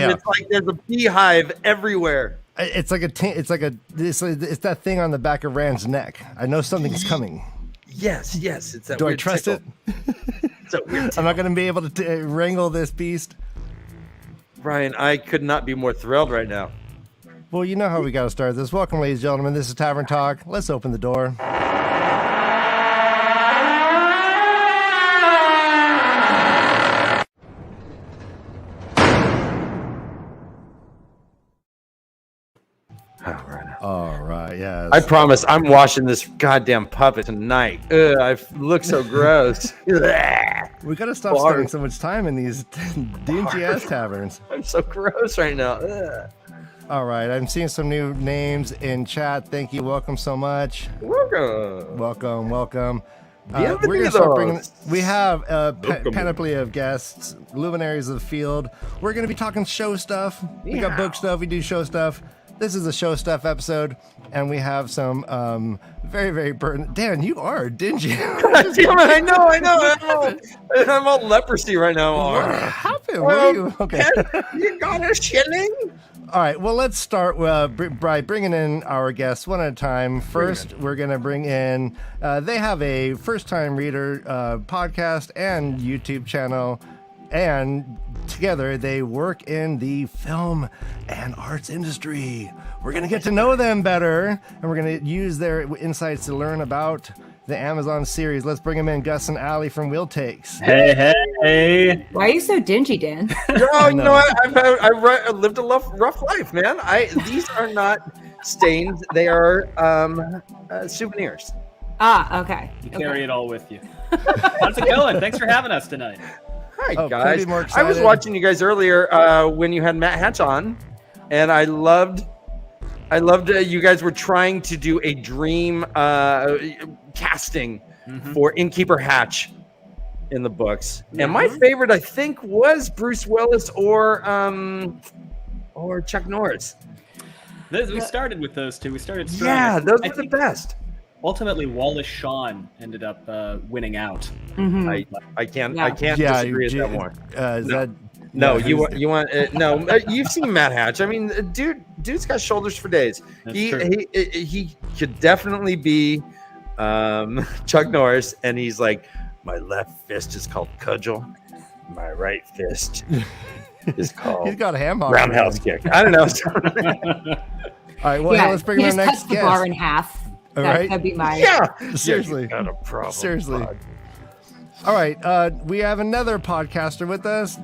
And it's like there's a beehive everywhere. It's like it's that thing on the back of Rand's neck. I know something's coming. Yes. It's that. Do weird I trust tickle. it? I'm not going to be able to wrangle this beast. Ryan, I could not be more thrilled right now. Well, you know how we got to start this. Welcome, ladies and gentlemen. This is Tavern Talk. Let's open the door. All right, yes. I promise I'm washing this goddamn puppet tonight. Ugh, I look so gross. We got to stop spending so much time in these dingy-ass taverns. I'm so gross right now. Ugh. All right, I'm seeing some new names in chat. Thank you. Welcome so much. Welcome. We're gonna start bringing. We have a panoply of guests, luminaries of the field. We're going to be talking show stuff. We got book stuff. We do show stuff. This is a show stuff episode, and we have some very, very burdened. Dan, you are dingy. I know. I'm all leprosy right now. What happened? Okay. You got a shilling? All right, well, let's start by bringing in our guests one at a time. First, we're going to bring in, they have a first-time reader podcast and YouTube channel, and together they work in the film and arts industry. We're going to get to know them better, and we're going to use their insights to learn about the Amazon series. Let's bring them in, Gus and Allie from Will Takes. Hey. Why are you so dingy, Dan? I lived a rough life, man. These are not stains. They are souvenirs. Ah, okay. You carry it all with you. How's it going? Thanks for having us tonight. Hi, guys. I was watching you guys earlier when you had Matt Hatch on, and I loved you guys were trying to do a dream casting for Innkeeper Hatch in the books. And my favorite, I think, was Bruce Willis or Chuck Norris. We started with those two. We started strong. Yeah, those were the best. Ultimately, Wallace Shawn ended up winning out. Mm-hmm. I can't disagree with that more. You've seen Matt Hatch. I mean, dude's got shoulders for days. He could definitely be Chuck Norris, and he's like, my left fist is called cudgel, my right fist is called he's got a hammer roundhouse kick. I don't know. All right, well, let's bring in our next guest. The bar in half. All right. That'd be my seriously. Got a problem. Seriously. All right, we have another podcaster with us.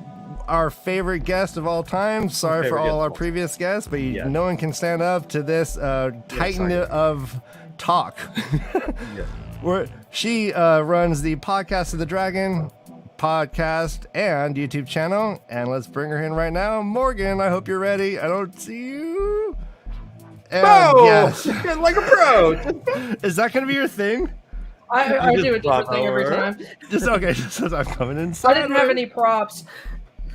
Our favorite guest of all time. Sorry for all our previous guests, but no one can stand up to this titan of talk. She runs the Podcast of the Dragon podcast and YouTube channel, and let's bring her in right now. Morgan, I hope you're ready. I don't see you. And yes. Like a pro. Is that going to be your thing? I do a different thing every time. Just I'm coming in. I didn't have any props.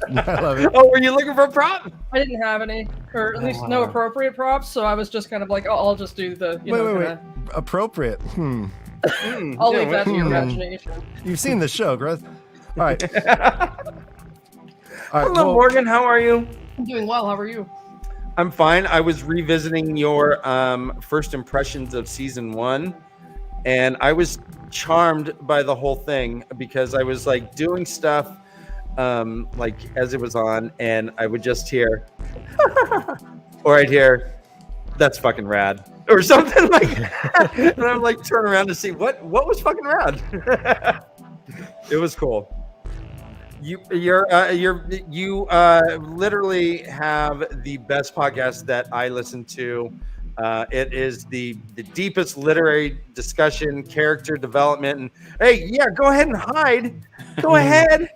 I love it. Oh, were you looking for a prop? I didn't have any, or at least no appropriate props. So I was just kind of like, oh, I'll just do the. Wait. Appropriate. I'll leave that to your imagination. You've seen the show, Growth. All right. Hello, Morgan. How are you? I'm doing well. How are you? I'm fine. I was revisiting your first impressions of season 1, and I was charmed by the whole thing because I was like doing stuff like as it was on, and I would just hear or I'd hear that's fucking rad or something like that. And I'm like turn around to see what was fucking rad. It was cool. You literally have the best podcast that I listen to. It is the deepest literary discussion, character development, and hey, go ahead and hide. Go ahead.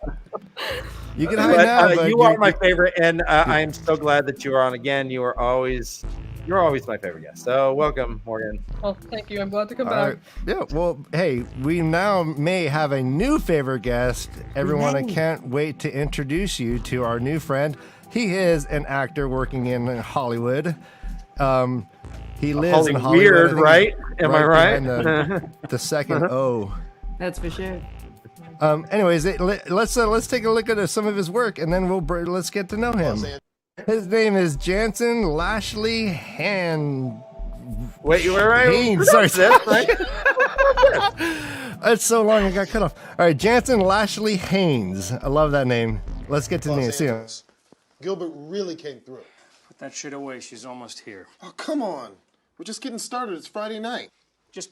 You can hide now. But you are my favorite, and I am so glad that you are on again. You're always my favorite guest. So welcome, Morgan. Well, thank you. I'm glad to come back. Yeah. Well, hey, we now may have a new favorite guest. Everyone, I can't wait to introduce you to our new friend. He is an actor working in Hollywood. He lives in Hollywood. Weird, right? Am I right? The second O. That's for sure. Anyways, let's take a look at some of his work, and then let's get to know him. His name is Jansen Lashley-Haynes. Wait, you were right. Haynes, sorry. That's right. It's so long I got cut off. All right, Jansen Lashley-Haynes. I love that name. Let's get to the name. See him. Gilbert really came through. Put that shit away. She's almost here. Oh, come on. We're just getting started. It's Friday night. Just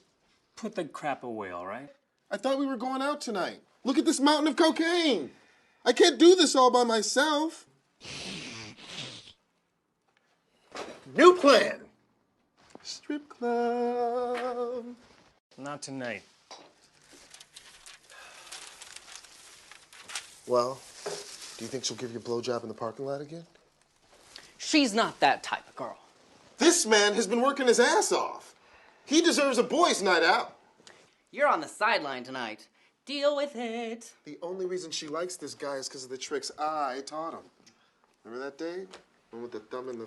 put the crap away, all right? I thought we were going out tonight. Look at this mountain of cocaine. I can't do this all by myself. New plan. Strip club. Not tonight. Well, do you think she'll give you a blowjob in the parking lot again? She's not that type of girl. This man has been working his ass off. He deserves a boys' night out. You're on the sideline tonight. Deal with it. The only reason she likes this guy is because of the tricks I taught him. Remember that day? One with the thumb in the,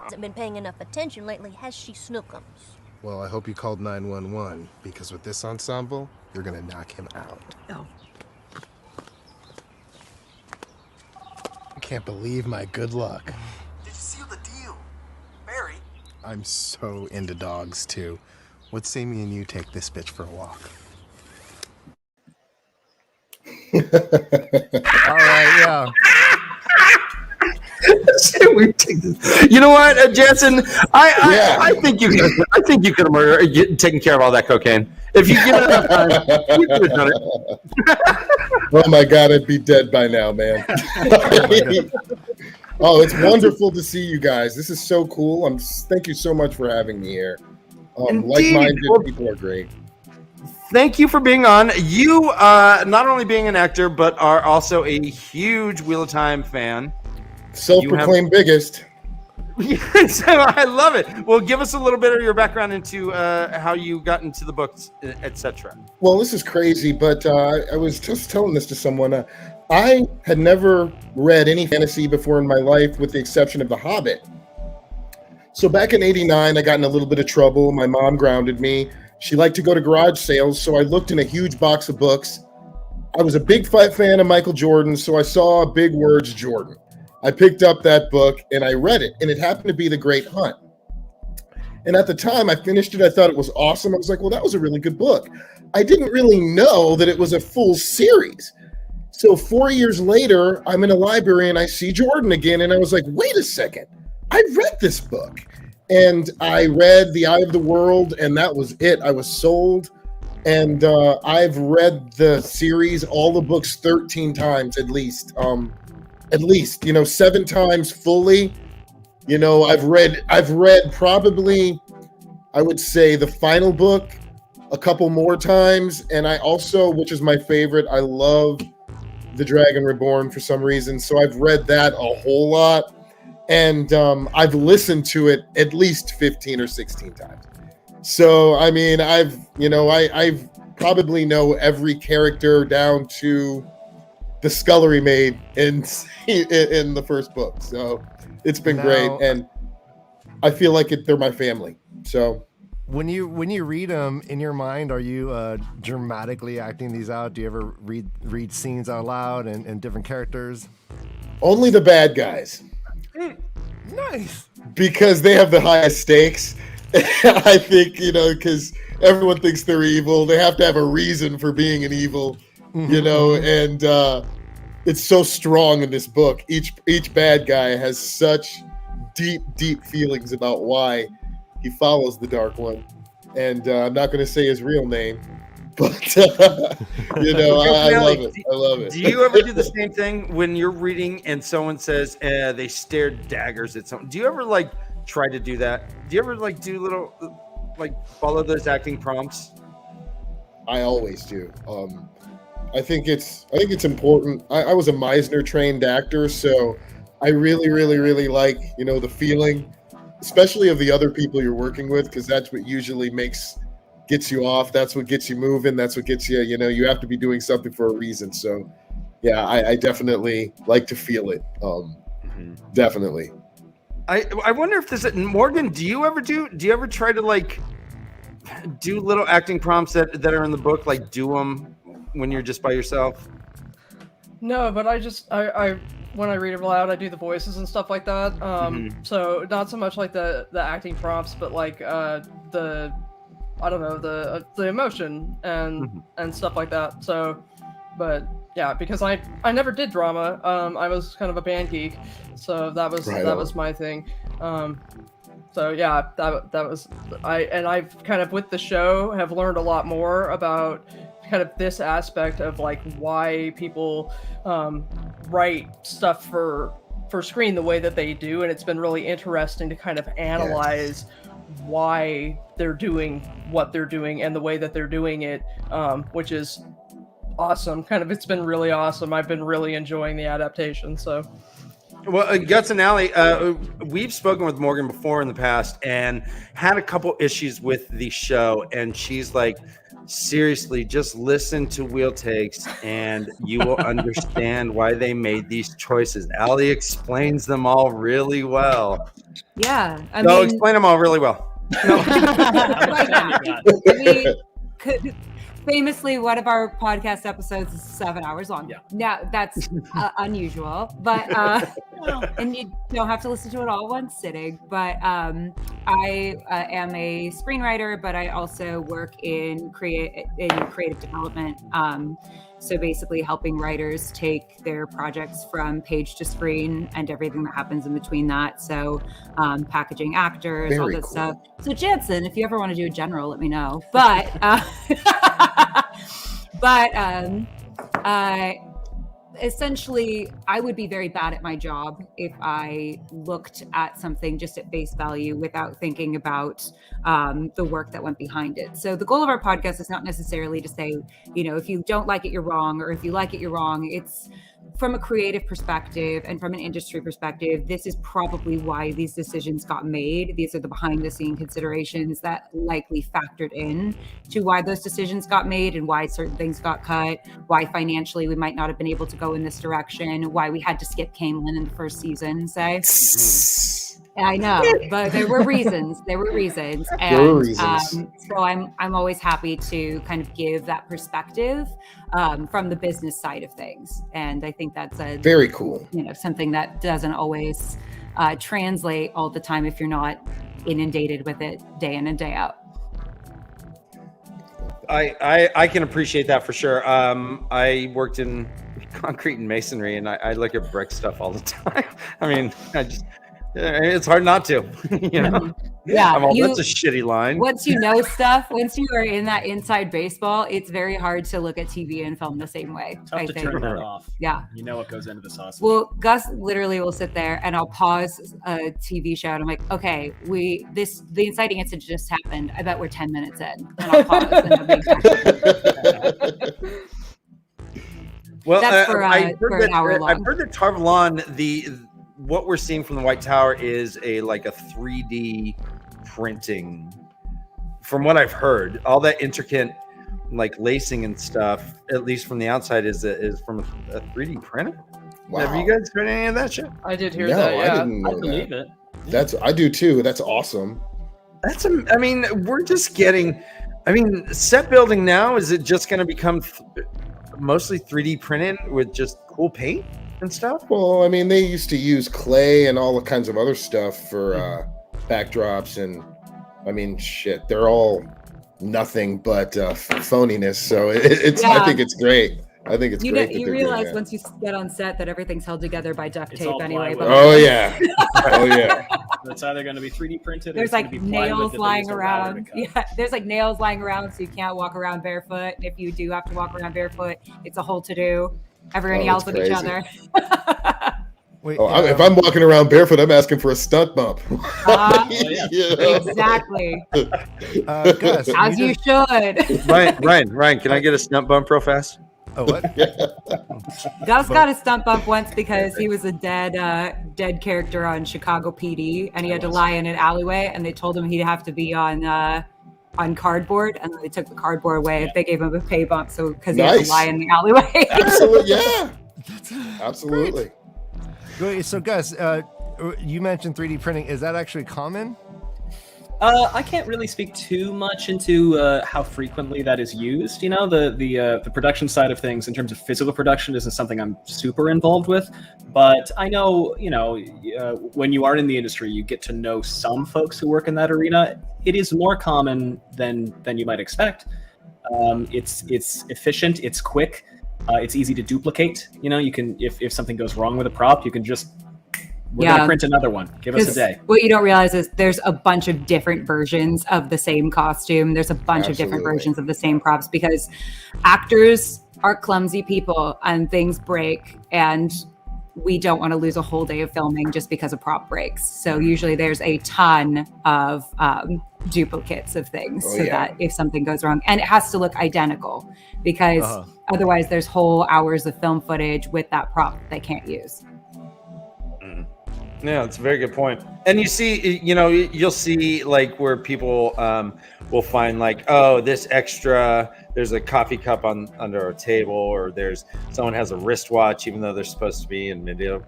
Hasn't been paying enough attention lately, has she, Snookums? Well, I hope you called 911, because with this ensemble, you're gonna knock him out. Oh. I can't believe my good luck. Did you seal the deal? Barry? I'm so into dogs, too. Let's say me and you take this bitch for a walk. All right, yeah. You know what, Jansen? I think you could. I think you could have taken care of all that cocaine if you give it enough time. You could have done it. Oh my God, I'd be dead by now, man. Oh, it's wonderful to see you guys. This is so cool. Thank you so much for having me here. Like-minded people are great. Thank you for being on. You, not only being an actor, but are also a huge Wheel of Time fan. Self-proclaimed biggest. Yes, I love it. Well, give us a little bit of your background into how you got into the books, etc. Well, this is crazy, but I was just telling this to someone. I had never read any fantasy before in my life, with the exception of The Hobbit. So back in '89, I got in a little bit of trouble. My mom grounded me. She liked to go to garage sales, so I looked in a huge box of books. I was a big fan of Michael Jordan, so I saw big words, Jordan. I picked up that book and I read it, and it happened to be The Great Hunt. And at the time I finished it, I thought it was awesome. I was like, well, that was a really good book. I didn't really know that it was a full series. So 4 years later, I'm in a library and I see Jordan again, and I was like, wait a second, I read this book. And I read The Eye of the World, and that was it. I was sold. And I've read the series, all the books, 13 times at least. 7 times fully. I've read probably, I would say, the final book a couple more times. And I also, which is my favorite, I love The Dragon Reborn for some reason. So I've read that a whole lot. And I've listened to it at least 15 or 16 times. So, I mean, I've probably know every character down to the scullery maid in the first book. So it's been great. And I feel like they're my family. So when you read them in your mind, are you dramatically acting these out? Do you ever read scenes out loud and different characters? Only the bad guys. Nice. Because they have the highest stakes. I think, because everyone thinks they're evil. They have to have a reason for being an evil, and it's so strong in this book. Each bad guy has such deep feelings about why he follows the Dark One. And I'm not going to say his real name, but, I love it. I love it. Do you ever do the same thing when you're reading and someone says they stared daggers at something? Do you ever try to do that? Do you ever do little follow those acting prompts? I always do. I think it's important. I was a Meisner trained actor, so I really like the feeling, especially of the other people you're working with, because that's what usually gets you off. That's what gets you moving. That's what gets you. You have to be doing something for a reason. So, yeah, I definitely like to feel it. Definitely. I wonder if Morgan, do you ever try to do little acting prompts that are in the book, do them when you're just by yourself? No, but I when I read it aloud, I do the voices and stuff like that. So not so much like the acting prompts, but like the emotion and stuff like that. So, but yeah, because I never did drama. I was kind of a band geek, so that was my thing. So yeah, that was I've kind of with the show have learned a lot more about kind of this aspect of like why people write stuff for screen the way that they do, and it's been really interesting to kind of analyze why they're doing what they're doing and the way that they're doing it, which is awesome. Kind of, it's been really awesome. I've been really enjoying the adaptation. So. Well, Guts and Allie, we've spoken with Morgan before in the past and had a couple issues with the show, and she's like, seriously, just listen to Wheel Takes and you will understand why they made these choices. Allie explains them all really well. Yeah. Explain them all really well. Famously, one of our podcast episodes is 7 hours long. Yeah. Now that's unusual, but and you don't have to listen to it all one sitting. But I am a screenwriter, but I also work in creative development. So basically, helping writers take their projects from page to screen and everything that happens in between that. So packaging actors, all that stuff. So Jansen, if you ever want to do a general, let me know. But essentially, I would be very bad at my job if I looked at something just at face value without thinking about the work that went behind it. So the goal of our podcast is not necessarily to say, if you don't like it, you're wrong, or if you like it, you're wrong. It's from a creative perspective and from an industry perspective, this is probably why these decisions got made. These are the behind the scene considerations that likely factored in to why those decisions got made and why certain things got cut, why financially we might not have been able to go in this direction, why we had to skip Camelin in the first season, say. I know, but there were reasons. And so I'm always happy to kind of give that perspective from the business side of things. And I think that's a very cool, something that doesn't always translate all the time if you're not inundated with it day in and day out. I can appreciate that for sure. I worked in concrete and masonry, and I look at brick stuff all the time. I mean, it's hard not to, Yeah, that's a shitty line. Once you know stuff, once you are in that inside baseball, it's very hard to look at TV and film the same way. Tough to turn that off. Yeah, you know what goes into the sausage. Well, Gus literally will sit there and I'll pause a TV show and I'm like, okay, the inciting incident just happened. I bet we're 10 minutes in, and I'll pause. Well, that's for an hour long. I've heard that Tarvalon, what we're seeing from the White Tower is a 3D printing. From what I've heard, all that intricate lacing and stuff, at least from the outside, is from a 3D printer. Wow. Have you guys heard any of that shit? I did hear that. Yeah, I believe it. I do too. That's awesome. We're just getting. Set building now, is it just going to become mostly 3D printed with just cool paint and stuff? Well, they used to use clay and all kinds of other stuff for backdrops, and they're all nothing but phoniness. So it's I think it's great. I think it's great. You realize once you get on set that everything's held together by duct tape anyway. But oh yeah. That's either going to be 3D printed. There's nails lying around. Yeah, there's nails lying around, so you can't walk around barefoot. And if you do have to walk around barefoot, it's a whole to do. Everyone yells at each other. Wait, if I'm walking around barefoot, I'm asking for a stunt bump. Exactly. Gus, as you should. Ryan, can I get a stunt bump real fast? Oh, what? Gus got a stunt bump once because he was a dead character on Chicago PD, and he had to lie in an alleyway, and they told him he'd have to be on cardboard, and then they took the cardboard away. They gave him a pay bump because he had to lie in the alleyway. Absolutely, yeah. Absolutely. Great. So, Gus, you mentioned 3D printing. Is that actually common? I can't really speak too much into how frequently that is used. You know, the production side of things in terms of physical production isn't something I'm super involved with. But I know, when you are in the industry, you get to know some folks who work in that arena. It is more common than you might expect. It's efficient. It's quick. It's easy to duplicate. You can if something goes wrong with a prop, you can just. We're going to print another one. Give us a day. What you don't realize is there's a bunch of different versions of the same costume. There's a bunch of different versions of the same props because actors are clumsy people and things break, and we don't want to lose a whole day of filming just because a prop breaks. So usually there's a ton of duplicates of things that if something goes wrong, and it has to look identical because otherwise there's whole hours of film footage with that prop that they can't use. Yeah, it's a very good point. And you see, you'll see like where people will find like, oh, this extra, there's a coffee cup under our table, or there's someone has a wristwatch, even though they're supposed to be in medieval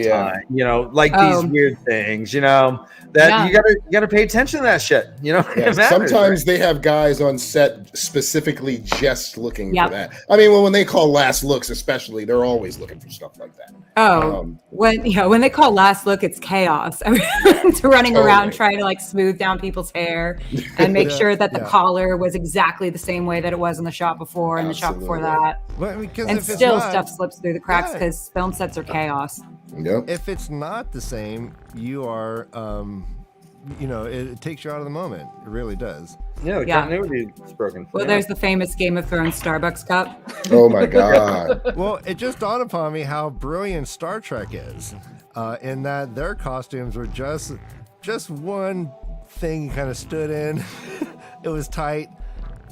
time. These weird things, that you gotta pay attention to that shit. Sometimes they have guys on set specifically just looking for that. I mean, when they call last looks, especially, they're always looking for stuff like that. When they call last look, it's chaos. Everyone's running around trying to like smooth down people's hair and make sure that the collar was exactly the same way that it was in the shot before and the shot before that. And still stuff slips through the cracks because film sets are chaos. If it's not the same, you are, it takes you out of the moment. It really does. Yeah, the continuity is broken. Well, there's the famous Game of Thrones Starbucks cup. Oh my God. Well, it just dawned upon me how brilliant Star Trek is, in that their costumes were just one thing you kind of stood in. It was tight.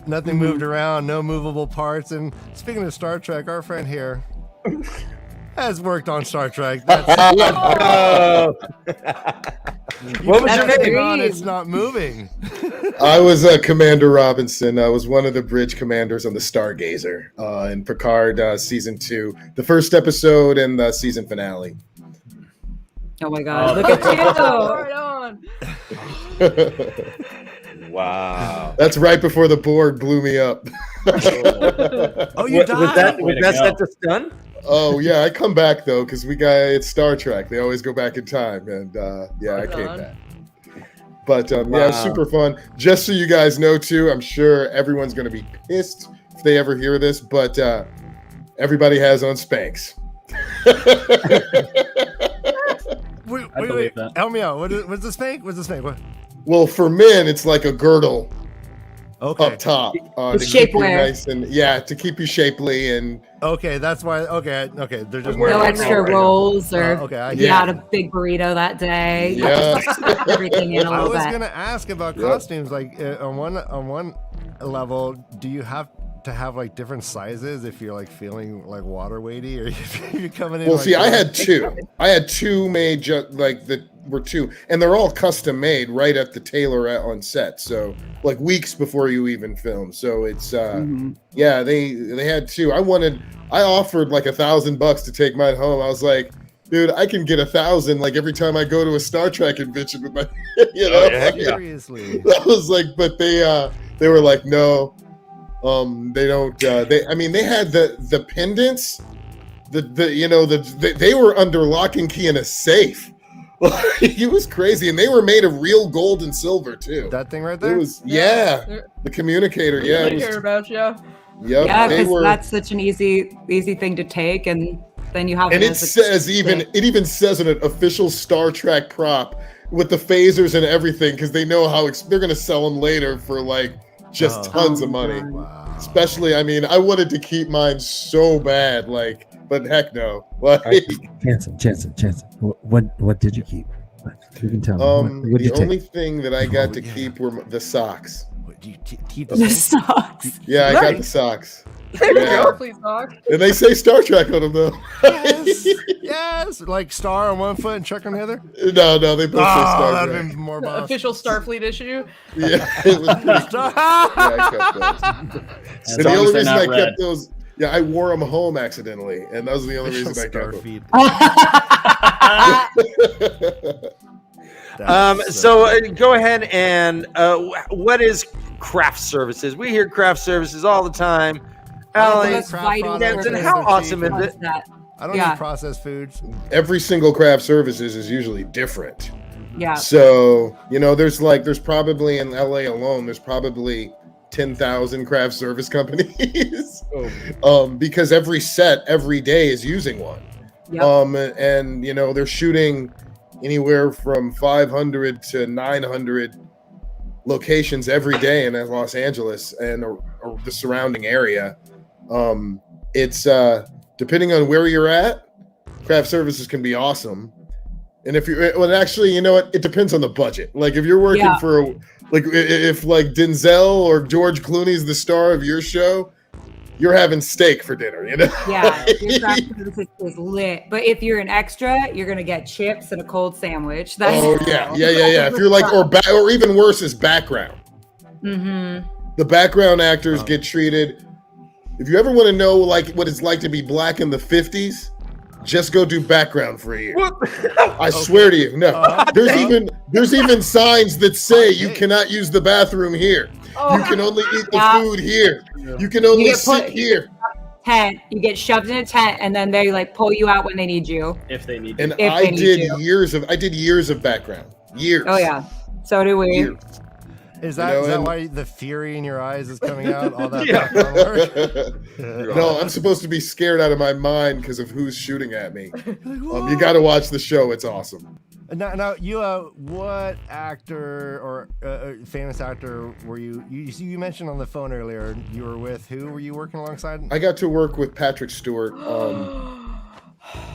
Nothing moved around, no movable parts. And speaking of Star Trek, our friend here has worked on Star Trek. What was your name? It's not moving. I was Commander Robinson. I was one of the bridge commanders on the Stargazer in Picard season 2, the first episode and the season finale. Oh my God! Look at you! Right on. Wow. That's right before the board blew me up. You died? Was that set to stun? Oh yeah, I come back though because it's Star Trek. They always go back in time, and I came back. But it's super fun. Just so you guys know too, I'm sure everyone's going to be pissed if they ever hear this, but everybody has on Spanx. Wait, help me out. What's the Spank? What? Well, for men, it's like a girdle up top. To shapewear. Nice and, to keep you shapely and. Okay, that's why. Okay. They're just no extra rolls or you had a big burrito that day. Yeah. Everything in a little bit. I was gonna ask about costumes. Like on one level, do you have to have like different sizes if you're like feeling like water weighty, or if you're coming in? Well, see, I had two made were two, and they're all custom made right at the tailor on set. So like weeks before you even film. So it's they had two. I offered like $1,000 to take mine home. I was like, dude, I can get 1,000 like every time I go to a Star Trek convention with my, Seriously. I was like, but they were like, no, they don't. They had the pendants, they were under lock and key in a safe. It was crazy, and they were made of real gold and silver too. That thing right there. It was the communicator. I care about you. Yep, yeah, because that's such an easy thing to take, and then you have. And it even says an official Star Trek prop with the phasers and everything, because they know how they're going to sell them later for like just tons of money. Wow. Especially, I wanted to keep mine so bad, but heck no. Jansen. What did you keep? You can tell me. What did you the only thing that I got to keep were the socks. Do you keep the socks? Yeah, I got the socks. Please, socks. And they say Star Trek on them though. Yes, like Star on one foot and Chuck on the other. No, they both say Star that'd Trek. been more boss. Official Starfleet issue. Yeah, it was pretty cool. I kept those. And the only reason I kept those, I wore them home accidentally, and that was the only reason I kept them. So go ahead and what is craft services? We hear craft services all the time. Allie, Jansen, how awesome is it? I don't eat processed foods. Every single craft services is usually different. Yeah. So, there's probably in LA alone, there's probably 10,000 craft service companies. Because every set every day is using one. Yep. And they're shooting anywhere from 500 to 900 locations every day in Los Angeles and or the surrounding area. It's depending on where you're at, craft services can be awesome. And if you're, it depends on the budget. Like if you're working for, if Denzel or George Clooney's the star of your show, you're having steak for dinner, Yeah, your craft services is lit. But if you're an extra, you're gonna get chips and a cold sandwich. Yeah. If you're or even worse is background. Mm-hmm. The background actors get treated. If you ever want to know what it's like to be black in the 50s, just go do background for a year. I swear to you. No, there's even signs that say you cannot use the bathroom here. You can only eat the food here. You can only sit here. Tent. You get shoved in a tent, and then they pull you out when they need you. If they need you. And I did years of background. Years. Oh yeah. So do we. Years. Is that why the fury in your eyes is coming out? All that background work? No, I'm supposed to be scared out of my mind because of who's shooting at me. You got to watch the show. It's awesome. Now, you what actor or famous actor were you? You mentioned on the phone earlier you were with. Who were you working alongside? I got to work with Patrick Stewart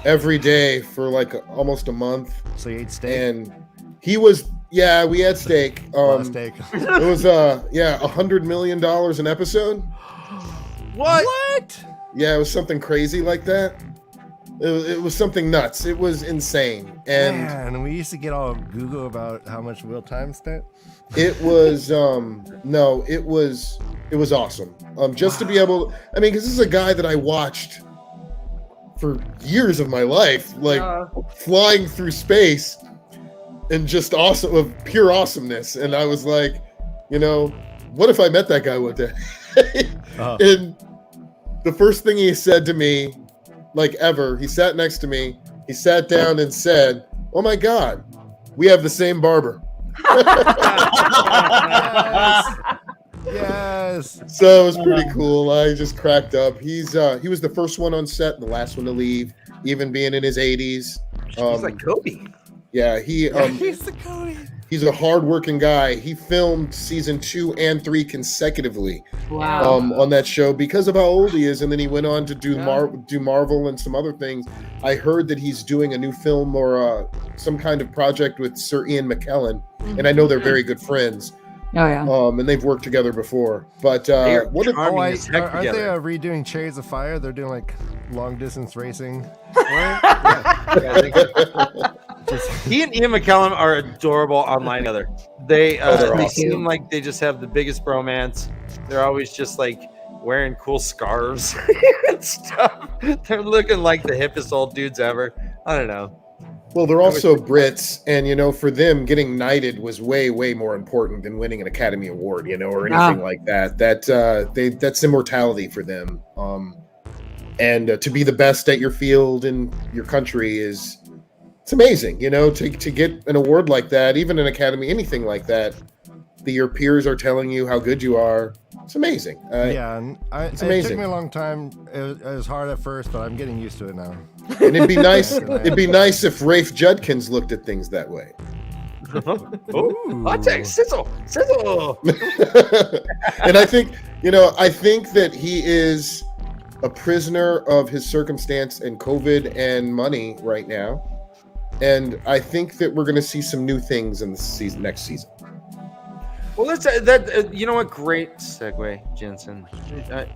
every day for almost a month. So you ate steak? And he was. Yeah, we had steak. Steak. It was $100 million an episode. What? Yeah, it was something crazy like that. It was something nuts. It was insane. And we used to get all Google about how much Will Time spent. It was it was awesome. Just to be able, because this is a guy that I watched for years of my life, flying through space. And just awesome, of pure awesomeness. And I was like, what if I met that guy one day? And the first thing he said to me, ever, he sat next to me, he sat down and said, "Oh my God, we have the same barber." Yes. So it was pretty cool. I just cracked up. He was the first one on set and the last one to leave, even being in his 80s. He's like Kobe. Yeah, he's the Cody. He's a hardworking guy. He filmed season 2 and 3 consecutively. Wow. On that show because of how old he is, and then he went on to do Marvel and some other things. I heard that he's doing a new film or some kind of project with Sir Ian McKellen, and I know they're very good friends. Oh yeah. And they've worked together before. But aren't they redoing Chariots of Fire? They're doing long distance racing. He and Ian McKellen are adorable online together. They seem like they just have the biggest bromance. They're always just wearing cool scarves and stuff. They're looking like the hippest old dudes ever. I don't know. Well, they're also Brits, and for them, getting knighted was way, way more important than winning an Academy Award, or anything like that. That's immortality for them. And to be the best at your field in your country it's amazing. To get an award like that, even an Academy, anything like that, your peers are telling you how good you are. It's amazing. It's amazing. It took me a long time. It was hard at first, but I'm getting used to it now. And it'd be nice. It'd be nice if Rafe Judkins looked at things that way. Hot take, sizzle. And I think that he is a prisoner of his circumstance and COVID and money right now. And I think that we're going to see some new things in the next season. Well, let's great segue, Jansen,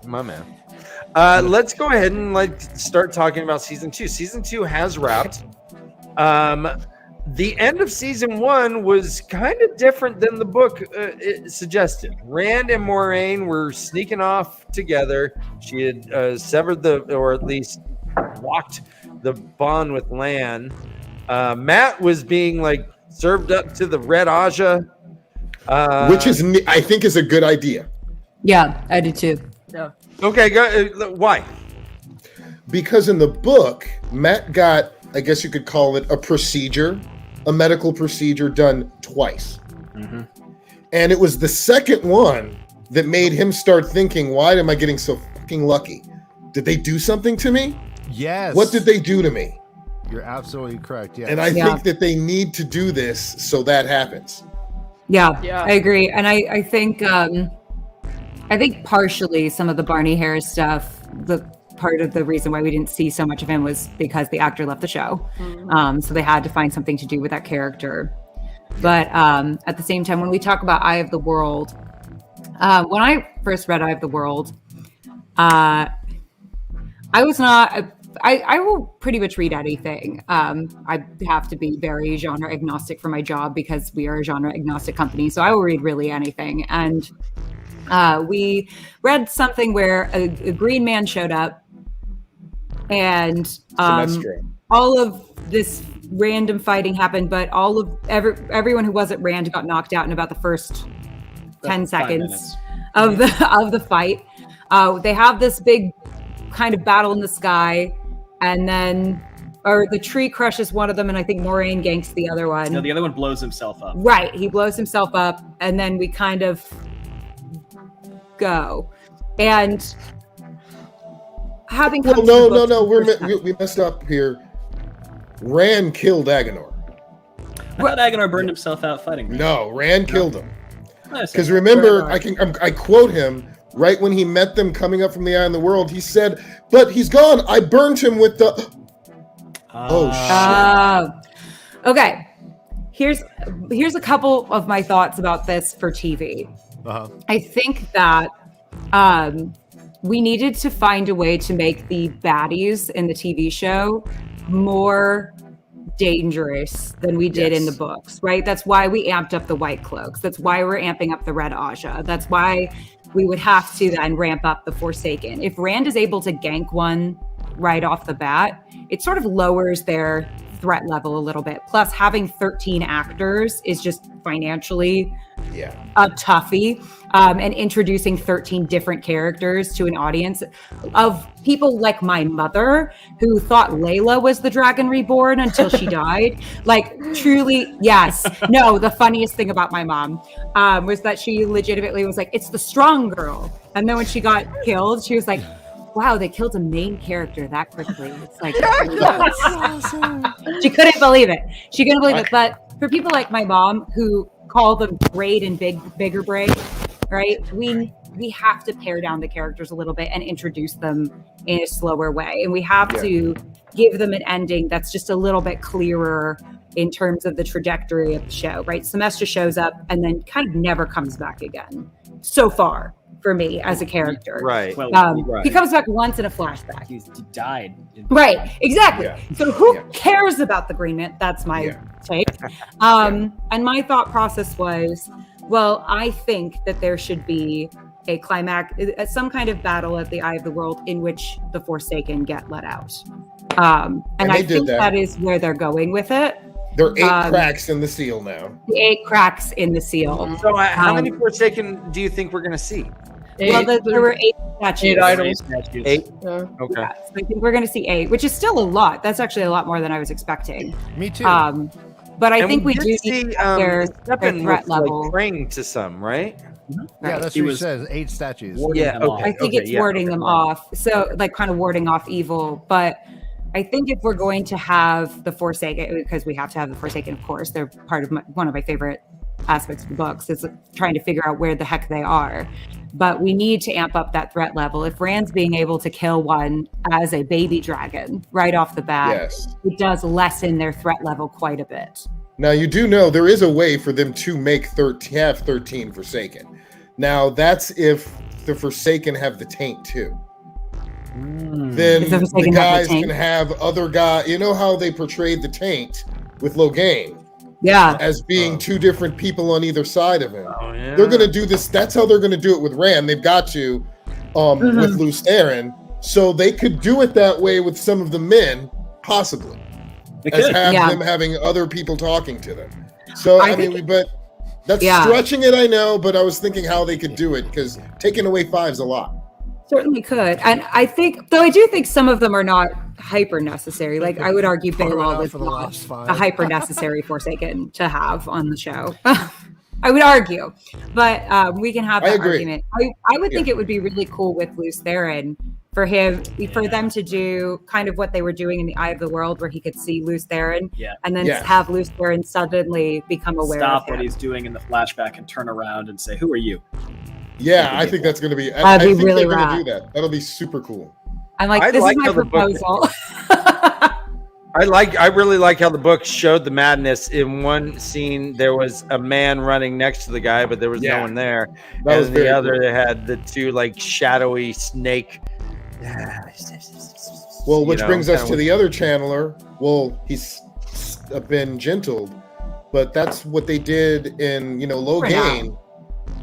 my man. Let's go ahead and start talking about season 2. Season 2 has wrapped. The end of season 1 was kind of different than the book it suggested. Rand and Moiraine were sneaking off together. She had severed or at least blocked the bond with Lan. Matt was being served up to the Red Aja. Which is, I think, is a good idea. Yeah, I do too. Yeah. Okay, go. Why? Because in the book, Matt got, I guess you could call it a medical procedure done twice. Mm-hmm. And it was the second one that made him start thinking, why am I getting so fucking lucky? Did they do something to me? Yes. What did they do to me? You're absolutely correct. Yeah. And I think that they need to do this so that happens. Yeah, I agree. And I think partially some of the Barney Harris stuff, the part of the reason why we didn't see so much of him was because the actor left the show. So they had to find something to do with that character. But at the same time, when we talk about Eye of the World, when I first read Eye of the World, I was not... I will pretty much read anything. I have to be very genre agnostic for my job because we are a genre agnostic company. So I will read really anything. And we read something where a green man showed up and all of this random fighting happened, but all of everyone who wasn't Rand got knocked out in about the first 10 seconds of the fight. They have this big kind of battle in the sky. And then, the tree crushes one of them, and I think Moraine ganks the other one. No, the other one blows himself up. Right, he blows himself up, and then we kind of go. And having no, we messed up here. Rand killed Agenor. I thought Agenor burned himself out fighting. No, Rand killed him. Because remember, I quote him. Right when he met them coming up from the Eye of the World, he said, "But he's gone. I burned him with the." Oh shit. Okay. Here's a couple of my thoughts about this for TV. I think that we needed to find a way to make the baddies in the TV show more dangerous than we did in the books, right? That's why we amped up the White Cloaks. That's why we're amping up the Red Aja. That's why we would have to then ramp up the Forsaken. If Rand is able to gank one right off the bat, it sort of lowers their threat level a little bit. Plus, having 13 actors is just financially a toughie. And introducing 13 different characters to an audience of people like my mother, who thought Layla was the Dragon Reborn until she died. Like, truly, yes. No, the funniest thing about my mom was that she legitimately was like, it's the strong girl. And then when she got killed, she was like, wow, they killed a main character that quickly. It's like, she couldn't believe it. She couldn't believe it. But for people like my mom, who call them Braid and Bigger Braid, right? We have to pare down the characters a little bit and introduce them in a slower way. And we have to give them an ending that's just a little bit clearer in terms of the trajectory of the show, right? Semester shows up and then kind of never comes back again. So far, for me as a character. Right. He comes back once in a flashback. He died. Right, exactly. Yeah. So who cares about the Green Man? That's my take. And my thought process was, well, I think that there should be a climax, some kind of battle at the Eye of the World in which the Forsaken get let out. And I think that is where they're going with it. There are 8 cracks in the seal now. 8 cracks in the seal. So how many Forsaken do you think we're going to see? 8. Well, there were 8 statues. 8 idols. 8? Yeah. Okay. Yeah, so I think we're going to see 8, which is still a lot. That's actually a lot more than I was expecting. Me too. But I think we do see their threat level. Like praying to some, right? Mm-hmm. Yeah, that's what he says. 8 statues. Yeah, okay. I think it's warding them off. So, like, kind of warding off evil. But I think if we're going to have the Forsaken, because we have to have the Forsaken, of course, they're part of one of my favorite aspects of the books, is trying to figure out where the heck they are. But we need to amp up that threat level. If Rand's being able to kill one as a baby dragon right off the bat, it does lessen their threat level quite a bit. Now, you do know there is a way for them to make have 13 Forsaken. Now, that's if the Forsaken have the taint too. Then the guys can have other guys. You know how they portrayed the taint with Logain? Yeah. As being 2 different people on either side of him. Oh, yeah. They're going to do this. That's how they're going to do it with Rand. They've got to with Luce Theron. So they could do it that way with some of the men, possibly. As have them having other people talking to them. So I mean, but that's stretching it, I know, but I was thinking how they could do it, because taking away 5's a lot. Certainly could. And I think, though I do think some of them are not hyper necessary. Like I would argue Baylor is not a hyper necessary Forsaken to have on the show. I would argue, but we can have that argument. I would think it would be really cool with Luce Theron for them to do kind of what they were doing in the Eye of the World, where he could see Luce Theron, and then have Luce Theron suddenly become aware of him. What he's doing in the flashback and turn around and say, "Who are you?" Yeah, I think that's going to be. That'd be really they're going rad. to do that. That'll be super cool. I'm like, this is my proposal. I really like how the book showed the madness. In one scene, there was a man running next to the guy, but there was no one there. And in the other, they had the two like shadowy snake. Well, which brings us to the other channeler. Well, he's been gentled, but that's what they did in Logain.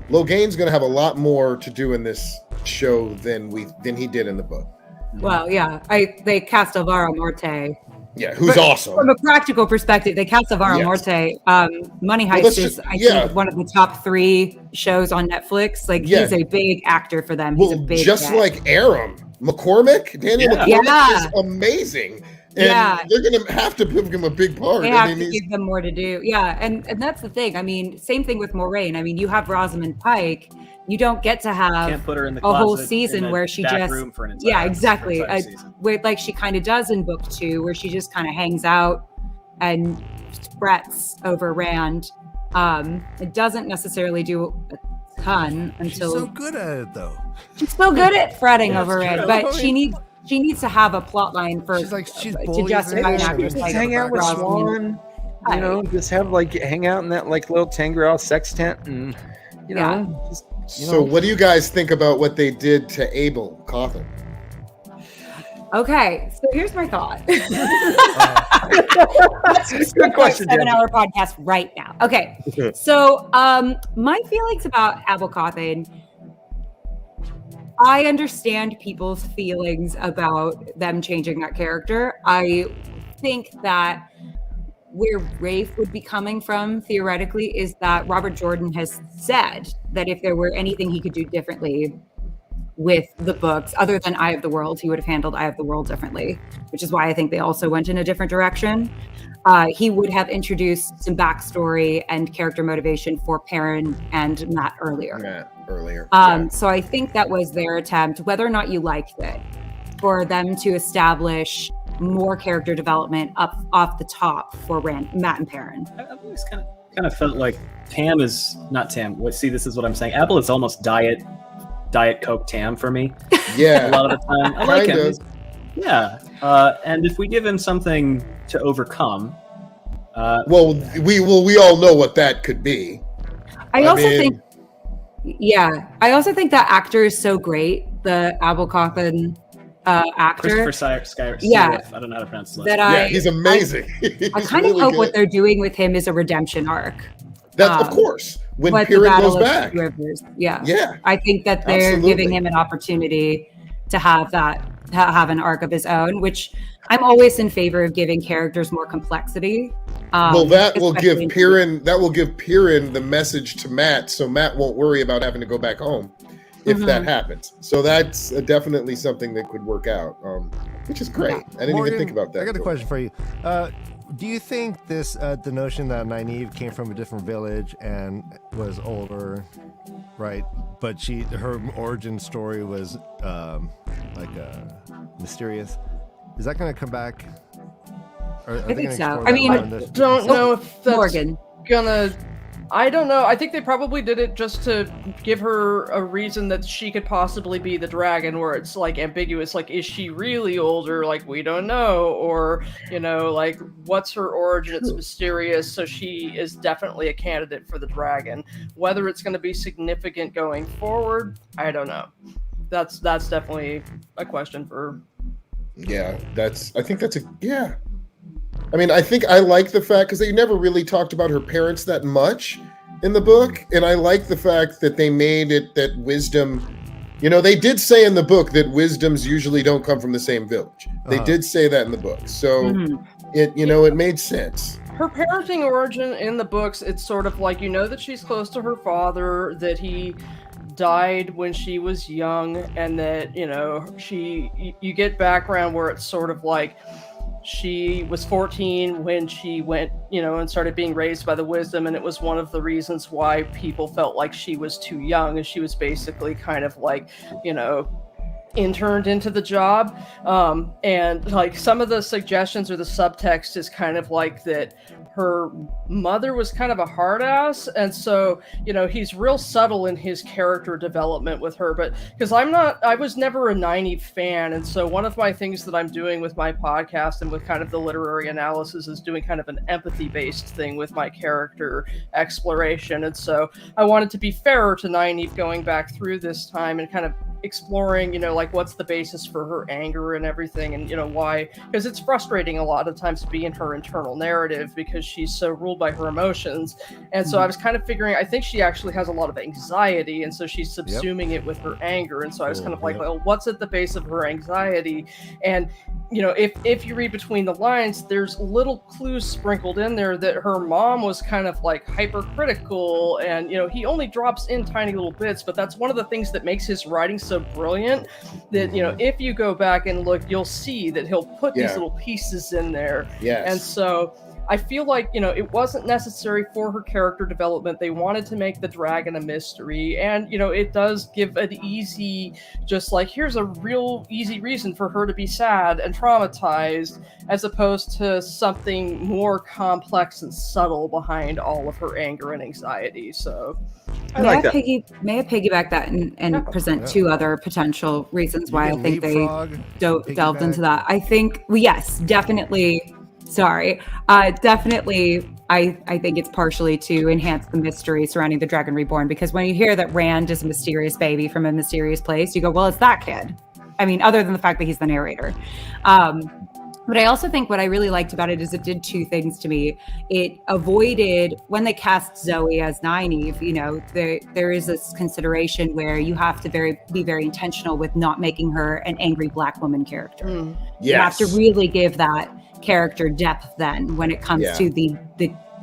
Logain's going to have a lot more to do in this show than he did in the book. Well, yeah, they cast Alvaro Morte. Yeah, who's awesome. From a practical perspective, they cast Alvaro Morte. Money Heist is, I think, one of the top 3 shows on Netflix. Like, he's a big actor for them. He's a big like Aram McCormick. Daniel McCormick is amazing. And they're going to have to give him a big part. They have to give them more to do. Yeah, and that's the thing. I mean, same thing with Moraine. I mean, you have Rosamund Pike. You don't get to have put her in the a whole season where she just room for an entire exactly where like she kind of does in book 2, where she just kind of hangs out and frets over Rand. It doesn't necessarily do a ton until she's so good at it though. She's so good at fretting over Rand, but she needs to have a plot line for to justify an actress like hang out with Swan. Just hang out in that little Tangrel sex tent, and So what do you guys think about what they did to Abel Coffin? Okay, so here's my thought. Good question. 7-hour podcast right now. Okay, so my feelings about Abel Coffin. I understand people's feelings about them changing that character. I think that where Rafe would be coming from, theoretically, is that Robert Jordan has said that if there were anything he could do differently with the books, other than Eye of the World, he would have handled Eye of the World differently, which is why I think they also went in a different direction. He would have introduced some backstory and character motivation for Perrin and Matt earlier. So I think that was their attempt, whether or not you liked it, for them to establish more character development up off the top for Matt and Perrin. I've always kind of felt like Tam is not Tam. See, this is what I'm saying. Apple is almost diet Coke Tam for me. Yeah, a lot of the time. I like him. Yeah, and if we give him something to overcome, we all know what that could be. I also think that actor is so great. The Abel Coffin actor, Christopher I don't know how to pronounce his name. He's amazing. I kind of hope what they're doing with him is a redemption arc. That's of course when Perrin goes back. Yeah. I think that they're giving him an opportunity to have an arc of his own, which I'm always in favor of giving characters more complexity. That will give Perrin the message to Matt, so Matt won't worry about having to go back home if that happens. So that's definitely something that could work out, which is great. I didn't even think about that. I got a question for you. Do you think this the notion that Nynaeve came from a different village and was older, right? But her origin story was mysterious. Is that going to come back? I think so. I mean, I don't know if that's Morgan gonna. I don't know. I think they probably did it just to give her a reason that she could possibly be the dragon, where it's like ambiguous. Like, is she really older? Like, we don't know. Or, like, what's her origin? It's mysterious. So she is definitely a candidate for the dragon. Whether it's going to be significant going forward, I don't know. That's definitely a question for. Yeah, I think I mean, I think I like the fact, because they never really talked about her parents that much in the book, and I like the fact that they made it that wisdom, they did say in the book that wisdoms usually don't come from the same village. They did say that in the book, so it made sense. her parenting origin in the books, it's sort of like, that she's close to her father, that he died when she was young, and that, you get background where it's sort of like she was 14 when she went, and started being raised by the wisdom, and it was one of the reasons why people felt like she was too young, and she was basically kind of like, interned into the job. And like some of the suggestions or the subtext is kind of like that her mother was kind of a hard ass, and so he's real subtle in his character development with her. But because I was never a Nynaeve fan, and so one of my things that I'm doing with my podcast and with kind of the literary analysis is doing kind of an empathy based thing with my character exploration. And so I wanted to be fairer to Nynaeve going back through this time and kind of exploring, like what's the basis for her anger and everything, and why, because it's frustrating a lot of times to be in her internal narrative because she's so ruled by her emotions. And so I was kind of figuring, I think she actually has a lot of anxiety, and so she's subsuming it with her anger. And so I was kind of like, well, what's at the base of her anxiety? And if you read between the lines, there's little clues sprinkled in there that her mom was kind of like hypercritical, and he only drops in tiny little bits, but that's one of the things that makes his writing so brilliant, that if you go back and look, you'll see that he'll put these little pieces in there. And so I feel like it wasn't necessary for her character development. They wanted to make the dragon a mystery, and it does give an easy, just like, here's a real easy reason for her to be sad and traumatized, as opposed to something more complex and subtle behind all of her anger and anxiety. So May I piggyback that and present two other potential reasons why I think they delved into that? I think, yes, definitely. Sorry. Definitely, I think it's partially to enhance the mystery surrounding the Dragon Reborn, because when you hear that Rand is a mysterious baby from a mysterious place, you go, well, it's that kid. I mean, other than the fact that he's the narrator. But I also think what I really liked about it is it did two things to me. It avoided, when they cast Zoe as Nynaeve, there is this consideration where you have to be very intentional with not making her an angry Black woman character. You have to really give that character depth then when it comes to the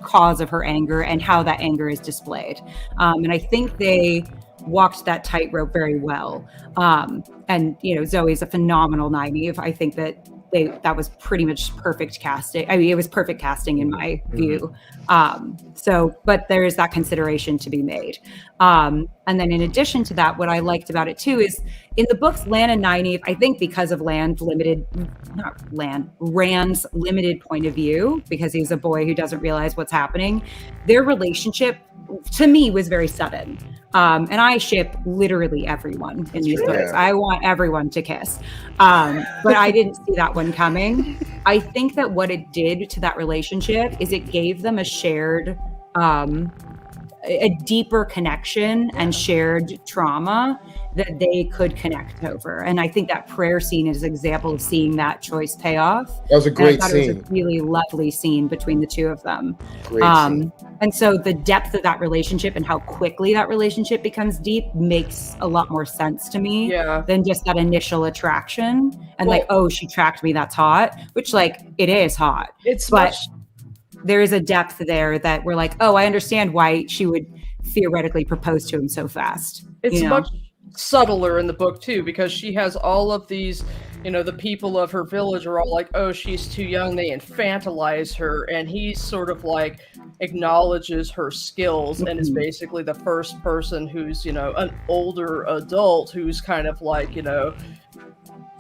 cause of her anger and how that anger is displayed. And I think they walked that tightrope very well. And Zoe's a phenomenal Nynaeve. I think that that was pretty much perfect casting. I mean, it was perfect casting in my view. But there is that consideration to be made. And then in addition to that, what I liked about it too is in the books, Lan and Nynaeve, I think because of Rand's limited point of view, because he's a boy who doesn't realize what's happening, their relationship to me was very sudden. And I ship literally everyone in these books. I want everyone to kiss. But I didn't see that one coming. I think that what it did to that relationship is it gave them a shared, a deeper connection and shared trauma that they could connect over. And I think that prayer scene is an example of seeing that choice pay off. That was a great scene. It was a really lovely scene between the two of them. Great scene. And so the depth of that relationship and how quickly that relationship becomes deep makes a lot more sense to me than just that initial attraction. And she tracked me, that's hot, which it is hot. There is a depth there that we're like, oh, I understand why she would theoretically propose to him so fast. It's much subtler in the book too, because she has all of these, the people of her village are all like, oh, she's too young, they infantilize her, and he sort of acknowledges her skills and is basically the first person who's an older adult who's kind of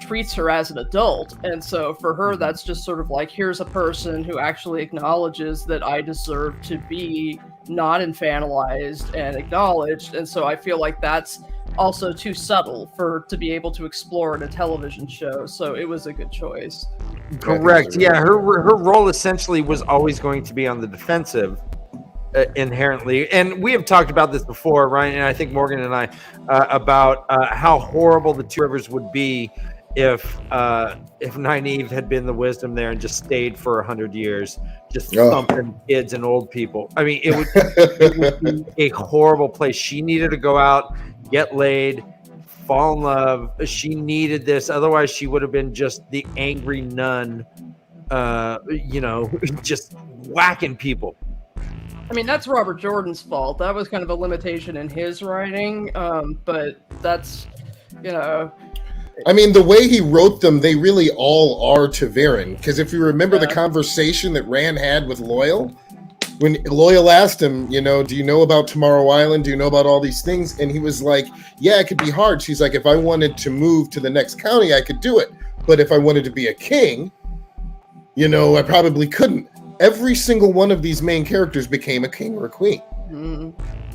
treats her as an adult. And so for her, that's just sort of here's a person who actually acknowledges that I deserve to be not infantilized and acknowledged. And so I feel like that's also too subtle to be able to explore in a television show. So it was a good choice. Correct. Yeah, her role essentially was always going to be on the defensive inherently. And we have talked about this before, Ryan, and I think Morgan and I, about how horrible the Two Rivers would be if Nynaeve had been the wisdom there and just stayed for 100 years, just thumping kids and old people. I mean, it would be a horrible place. She needed to go out, get laid, fall in love. She needed this. Otherwise, she would have been just the angry nun, just whacking people. I mean, that's Robert Jordan's fault. That was kind of a limitation in his writing, but that's, you know... I mean, the way he wrote them, they really all are Tavern. Because if you remember the conversation that Rand had with Loyal, when Loyal asked him, you know, do you know about Tomorrow Island? Do you know about all these things? And he was like, yeah, it could be hard. She's like, if I wanted to move to the next county, I could do it. But if I wanted to be a king, you know, I probably couldn't. Every single one of these main characters became a king or a queen. Mm-hmm.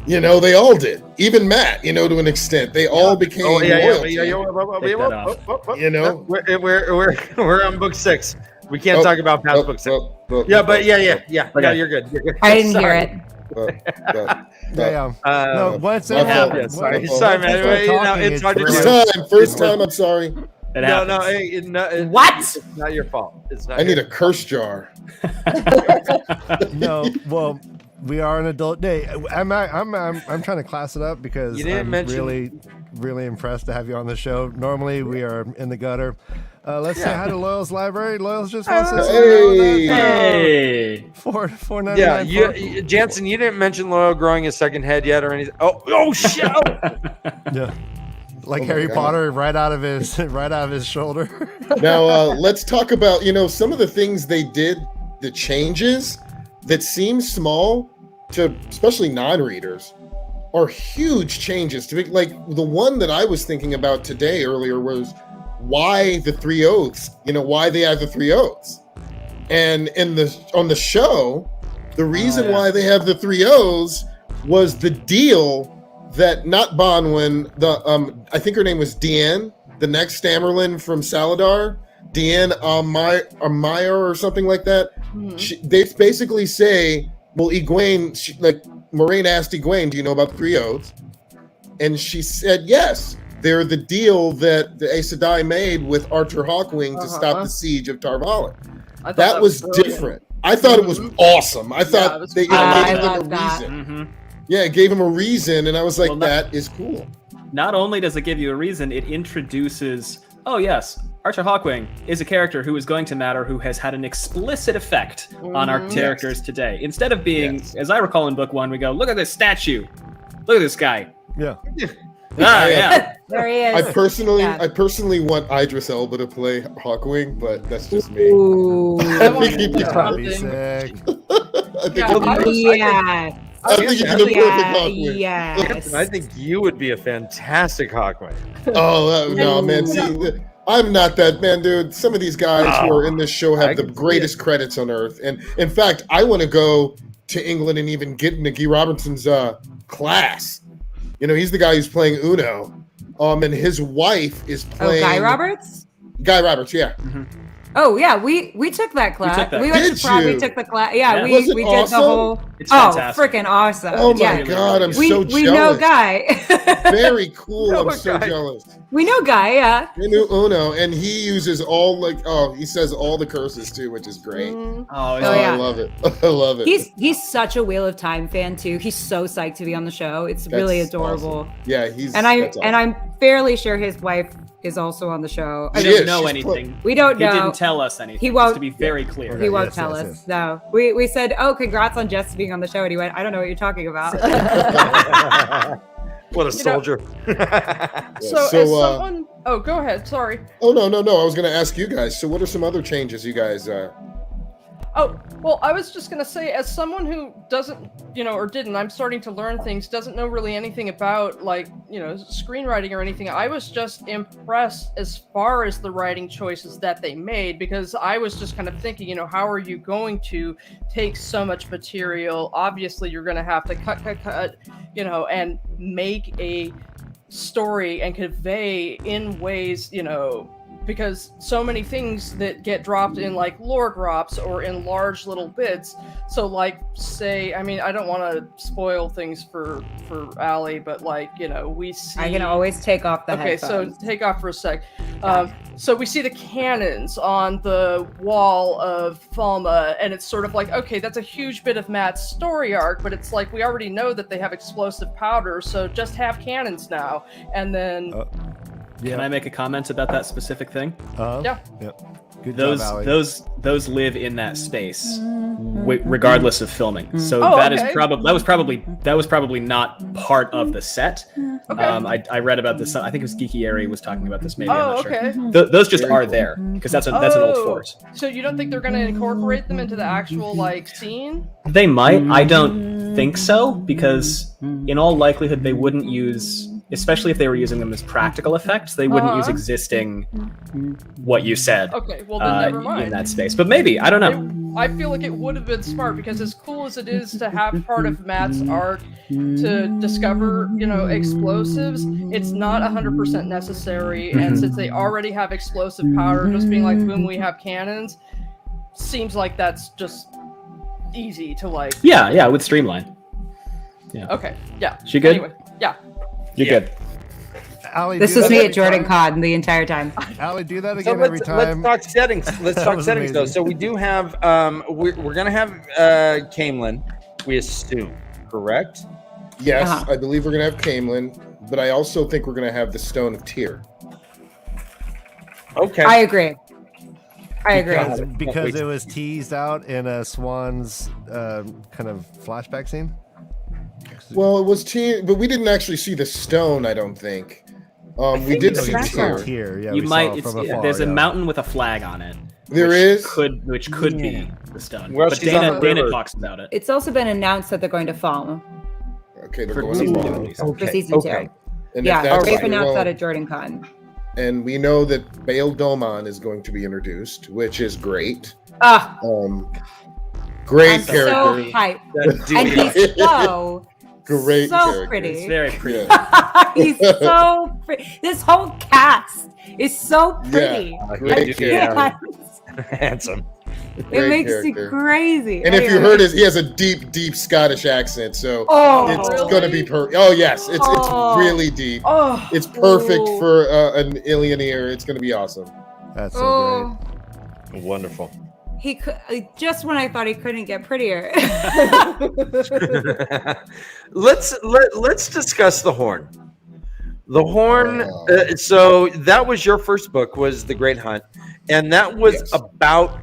You know, they all did. Even Matt, you know, to an extent, they all became loyal. You know, we're on book 6. We can't talk about past book 6. Yeah, you're good. You're good. I didn't hear it. No, once it happens. Sorry, man. You know, it's hard to do. First time. I'm sorry. What? It's not your fault. It's not. I need a curse jar. No, well, we are an adult day. I'm trying to class it up because I'm really impressed to have you on the show. Normally we are in the gutter. Let's say hi to Loyal's library. Loyal's just wants to say hey. $4.99. Yeah, Jansen, you didn't mention Loyal growing his second head yet or anything. Oh shit! Yeah. Like Harry Potter, right out of his shoulder. Now let's talk about, you know, some of the things they did, the changes that seem small to especially non-readers are huge changes. To like the one that I was thinking about today earlier was why the 3 oaths. You know, why they have the 3 oaths, and on the show, the reason why they have the 3 oaths was the deal. That not Bonwin, I think her name was Deanne, the next Stammerlin from Saladar, Deanne Amaya or something like that. Mm-hmm. They basically say, well, Egwene, Moraine asked Egwene, do you know about the 3 oaths? And she said, yes, they're the deal that the Aes Sedai made with Arthur Hawkwing to stop the siege of Tar Valon. That was different. I thought it was awesome. I thought they gave them a reason. Mm-hmm. Yeah, it gave him a reason, and I was like, that is cool. Not only does it give you a reason, it introduces, oh yes, Arthur Hawkwing is a character who is going to matter, who has had an explicit effect on our characters today. Instead of being, as I recall in book 1, we go, look at this statue. Look at this guy. Yeah. Yeah. There he is. I personally want Idris Elba to play Hawkwing, but that's just me. I think he'd be sick. I think he'd be the perfect Hawkwing. Yes. I think you would be a fantastic Hawkwing. Oh no, man! See, I'm not that man, dude. Some of these guys who are in this show have the greatest credits on earth, and in fact, I want to go to England and even get into Guy Robertson's class. You know, he's the guy who's playing Uno, and his wife is playing. Guy Roberts. Guy Roberts, yeah. Mm-hmm. Oh yeah, we took that class. We went to Prague. We took the class. Yeah, we did awesome? the whole. It's freaking awesome! Oh my god, I'm so jealous. We know Guy. Very cool. I'm so jealous. We know Guy. Yeah. We knew Uno, and he uses he says all the curses too, which is great. I love it. I love it. He's such a Wheel of Time fan too. He's so psyched to be on the show. It's really adorable. Awesome. Yeah, I'm fairly sure his wife is also on the show. We don't know anything. We don't know. He didn't tell us anything. He won't. Just to be very clear. He won't tell us. No. We said, oh, congrats on Jess being on the show. And he went, I don't know what you're talking about. What a soldier. So as someone... Oh, go ahead. Sorry. Oh, no. I was going to ask you guys. So what are some other changes you guys... Oh, well, I was just going to say, as someone who doesn't, or didn't, I'm starting to learn things, doesn't know really anything about, screenwriting or anything. I was just impressed as far as the writing choices that they made, because I was just kind of thinking, how are you going to take so much material? Obviously, you're going to have to cut, and make a story and convey in ways, because so many things that get dropped in lore drops or in large little bits. So say, I don't want to spoil things for Allie, but we see. I can always take off the headphones. Okay, so take off for a sec. So we see the cannons on the wall of Falma, and it's sort of okay, that's a huge bit of Matt's story arc, but it's we already know that they have explosive powder, so just have cannons now. And then Can I make a comment about that specific thing? Yeah. Good job, Allie. those live in that space, regardless of filming. So Oh, that is okay. that was probably not part of the set. Okay. I read about this. I think it was Geeky Airy was talking about this. Maybe I'm Oh, not sure. okay. Those just Very are cool. there because that's an old Oh, fort. So you don't think they're gonna incorporate them into the actual like scene? They might. I don't think so because in all likelihood they wouldn't use, especially if they were using them as practical effects, they wouldn't use existing what you said. Okay, well then never mind. In that space. But maybe, I don't know. I feel like it would have been smart because as cool as it is to have part of Matt's arc to discover, explosives, it's not 100% necessary. And since they already have explosive powder, just being like, boom, we have cannons, seems like that's just easy to like. Yeah, with Streamline. Yeah. Okay, yeah. She good? Anyway, yeah. You're good. Allie, This do was that me every at Jordan time. Con the entire time. Allie, do that So again every time. let's talk settings. Let's That talk was settings though. amazing. So we do have we're gonna have Camelin, we assume, correct? Yes, Uh-huh. I believe we're gonna have Camelin, but I also think we're gonna have the Stone of Tyr. Okay. I agree. Because it was teased out in a Swan's kind of flashback scene. Well, it was Tyr, but we didn't actually see the stone. I don't think. We did see Tyr. Here, yeah, You we might. saw it It's, from afar, there's a yeah. mountain with a flag on it. There which is? could be the stone. Well, but she's on Dana the river. talks about it. It's also been announced that they're going to fall Okay, they're For going season to two, fall. at least. for season 2. And if Yeah, that's they've right, announced well, that at Jordan Con. and we know that Bail Doman is going to be introduced, which is great. Ah, Great I'm character. so hyped. That dude- And he's so Great so character. pretty. It's very pretty. Yeah. He's so pretty. This whole cast is so pretty. Great I character. can't. Handsome. It Great makes character. it crazy. And if you Anyway. heard it, he has a deep Scottish accent, so Oh, it's really? going to be perfect. Oh yes, it's Oh. really deep. Oh, It's perfect for an alien ear. It's going to be awesome. That's so Oh, Wonderful. he could just when I thought he couldn't get prettier. Let's discuss the horn. The horn. So that was your first book, was The Great Hunt, and that was Yes. about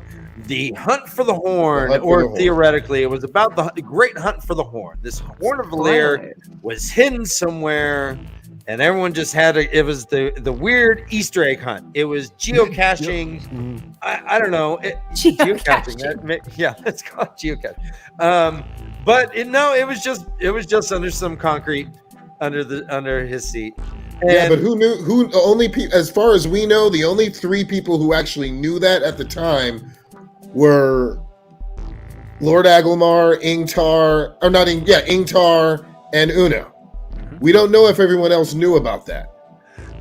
the hunt for the horn, The hunt for or the horn. theoretically, it was about the great hunt for the horn. This horn of Valir was hidden somewhere, and everyone just had it was the weird Easter egg hunt. It was geocaching. I don't know. Geocaching. Yeah, it's called geocaching. But it was just under some concrete under his seat. Yeah, And- but who knew? As far as we know, the only 3 people who actually knew that at the time were Lord Agelmar, Ingtar, and Uno. We don't know if everyone else knew about that.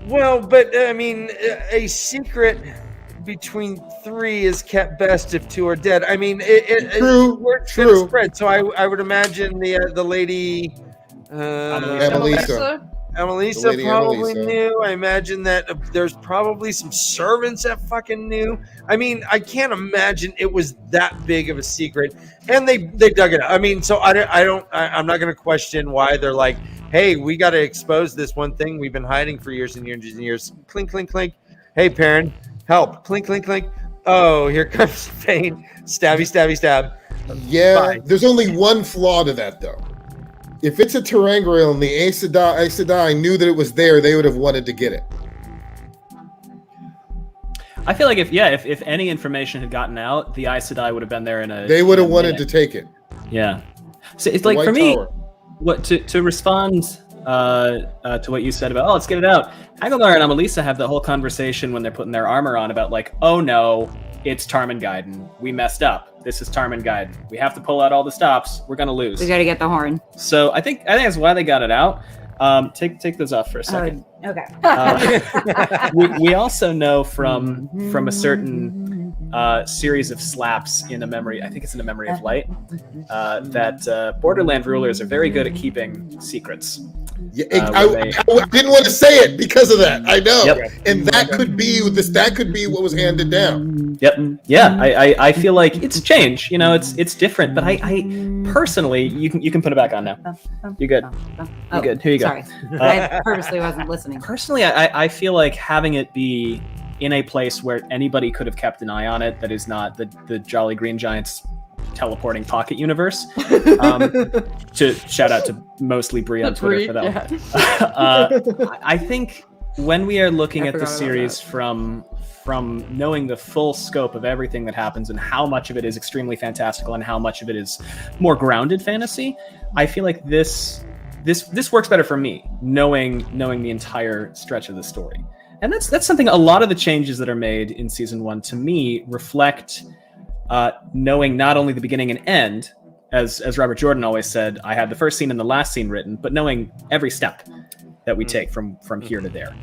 Well, but I mean, a secret between 3 is kept best if 2 are dead. I mean, True, word's true. gonna spread. So I would imagine the lady Amelisa. Amelisa The lady probably Amelisa. knew. I imagine that there's probably some servants that fucking knew. I mean, I can't imagine it was that big of a secret. And they dug it up. I mean, so I'm not going to question why they're like, hey, we got to expose this one thing we've been hiding for years and years and years. Clink, clink, clink. Hey, Perrin, help. Clink, clink, clink. Oh, here comes Fane. Stabby, stabby, stab. Yeah, Bye. there's only one flaw to that, though. If it's a Terangrial and the Aes Sedai knew that it was there, they would have wanted to get it. I feel like if any information had gotten out, the Aes Sedai would have been there in a. They would have in a wanted to minute. take it. Yeah. So it's The like White for me, Tower. what to respond to what you said about, let's get it out. Agelmar and Amelisa have that whole conversation when they're putting their armor on about like, oh no, it's Tarmangaiden. We messed up. This is Tarmangaiden. We have to pull out all the stops. We're gonna lose. We got to get the horn. So I think that's why they got it out. Take those off for a second. Oh, okay. We also know from a certain series of slaps in A Memory, I think it's in A Memory of Light, that Borderland rulers are very good at keeping secrents. Yeah, when they- I didn't want to say it because of that. I know, Yep. and that could be That could be what was handed down. Yep. Yeah. I feel like it's change. You know, it's different. But I personally, you can put it back on now. You're good. Oh, You're good. Here you go. Sorry. I purposely wasn't listening. Personally, I feel like having it be in a place where anybody could have kept an eye on it that is not the Jolly Green Giants teleporting pocket universe. To shout out to mostly Brie on Twitter for that. Yeah. I think when we are looking at the series from knowing the full scope of everything that happens and how much of it is extremely fantastical and how much of it is more grounded fantasy, I feel like this works better for me, knowing the entire stretch of the story. And that's something, a lot of the changes that are made in season 1 to me reflect knowing not only the beginning and end, as Robert Jordan always said, I had the first scene and the last scene written, but knowing every step that we take from here to there.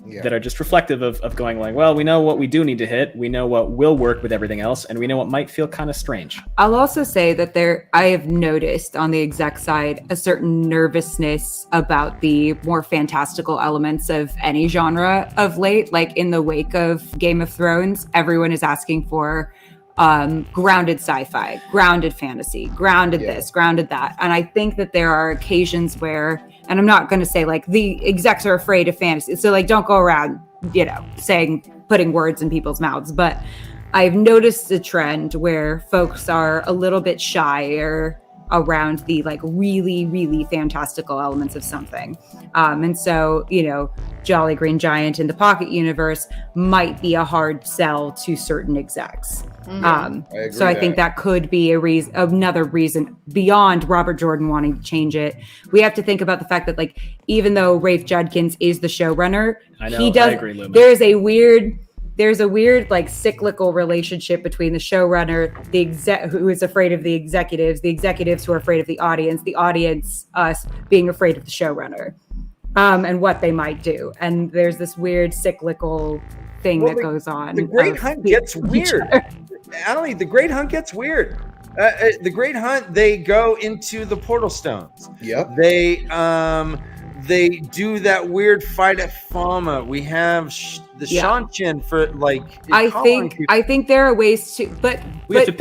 Yeah. That are just reflective of going like, well, we know what we do need to hit, we know what will work with everything else, and we know what might feel kind of strange. I'll also say that I have noticed on the exec side a certain nervousness about the more fantastical elements of any genre of late. Like in the wake of Game of Thrones, everyone is asking for grounded sci-fi, grounded fantasy, grounded this, grounded that. And I think that there are occasions where, and I'm not going to say like the execs are afraid of fantasy, so like don't go around, putting words in people's mouths, but I've noticed a trend where folks are a little bit shyer around the like really, really fantastical elements of something. And so, Jolly Green Giant in the Pocket universe might be a hard sell to certain execs. So I think that could be another reason beyond Robert Jordan wanting to change it. We have to think about the fact that like, even though Rafe Judkins is the showrunner, I agree, Lumen. There's a weird like cyclical relationship between the showrunner, who is afraid of the executives who are afraid of the audience, us being afraid of the showrunner, and what they might do. And there's this weird cyclical thing that goes on. The Great Hunt gets weird. Adelie, the Great Hunt gets weird. The Great Hunt, they go into the Portal Stones. Yep. They do that weird fight at Fama. We have the Shanchin for like. I think there are ways to, but you have to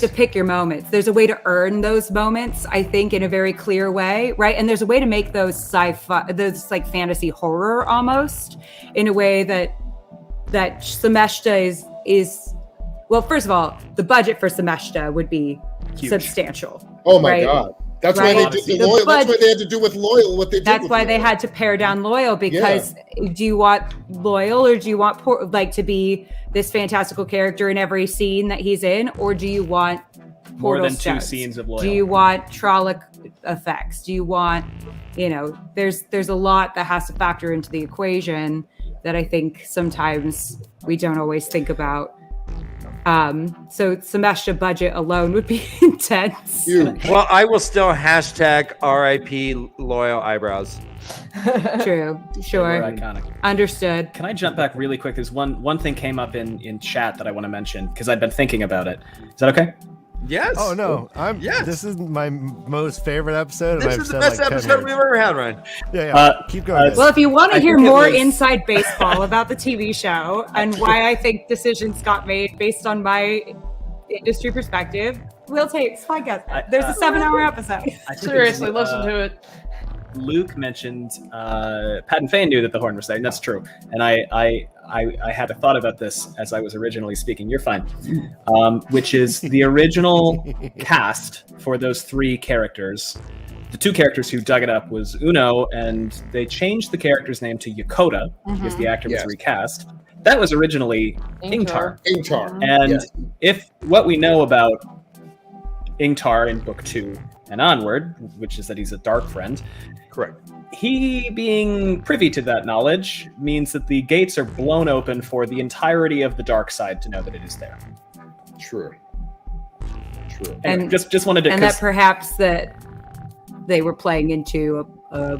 pick your moments. There's a way to earn those moments, I think, in a very clear way, right? And there's a way to make those sci-fi, those like fantasy horror almost, in a way that Semeshta is. Well, first of all, the budget for Semeshta would be substantial. Oh my God. That's why they did the Loyal. That's why they had to do with Loyal what they did. That's why they had to pare down Loyal, because do you want Loyal, or do you want to be this fantastical character in every scene that he's in, or do you want more than 2 scenes of Loyal? Do you want Trolloc effects? Do you want, there's a lot that has to factor into the equation that I think sometimes we don't always think about. So Semeshta budget alone would be intense. Well, I will still hashtag RIP Loyal eyebrows. True. Sure. Iconic. Understood. Can I jump back really quick? There's one thing came up in chat that I want to mention because I've been thinking about it. Is that okay? Yes. Oh no, This is my most favorite episode. This is the best episode we've ever had, Ryan. Yeah. Keep going. Well, if you want to hear more inside baseball about the TV show and why I think decisions got made based on my industry perspective, we'll take podcast. There's a 7-hour episode. Seriously, listen to it. Luke mentioned Pat and Faye knew that the Horn was there, and that's true. And I had a thought about this as I was originally speaking. You're fine. Which is the original cast for those 3 characters. The 2 characters who dug it up was Uno, and they changed the character's name to Yokota because the actor was recast. That was originally Ingtar. And if what we know about Ingtar in book 2 and onward, which is that he's a dark friend. Correct. He being privy to that knowledge means that the gates are blown open for the entirety of the dark side to know that it is there. True. Anyway, and just wanted to, and that perhaps that they were playing into a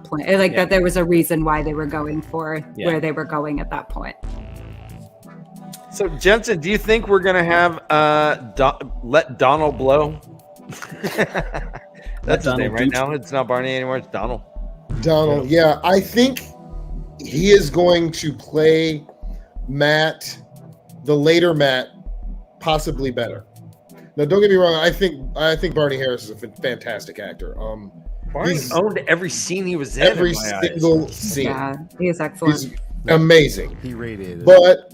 plan, like that there was a reason why they were going for where they were going at that point. So Jansen, do you think we're gonna have let Donald blow? That's his name right now. It's not Barney anymore. It's Donald. Donald, yeah. I think he is going to play Matt, the later Matt, possibly better. Now, don't get me wrong. I think Barney Harris is a fantastic actor. Barney He's- owned every scene he was in. Every in my single scene. Yeah, he is excellent. He's amazing. He radiated. But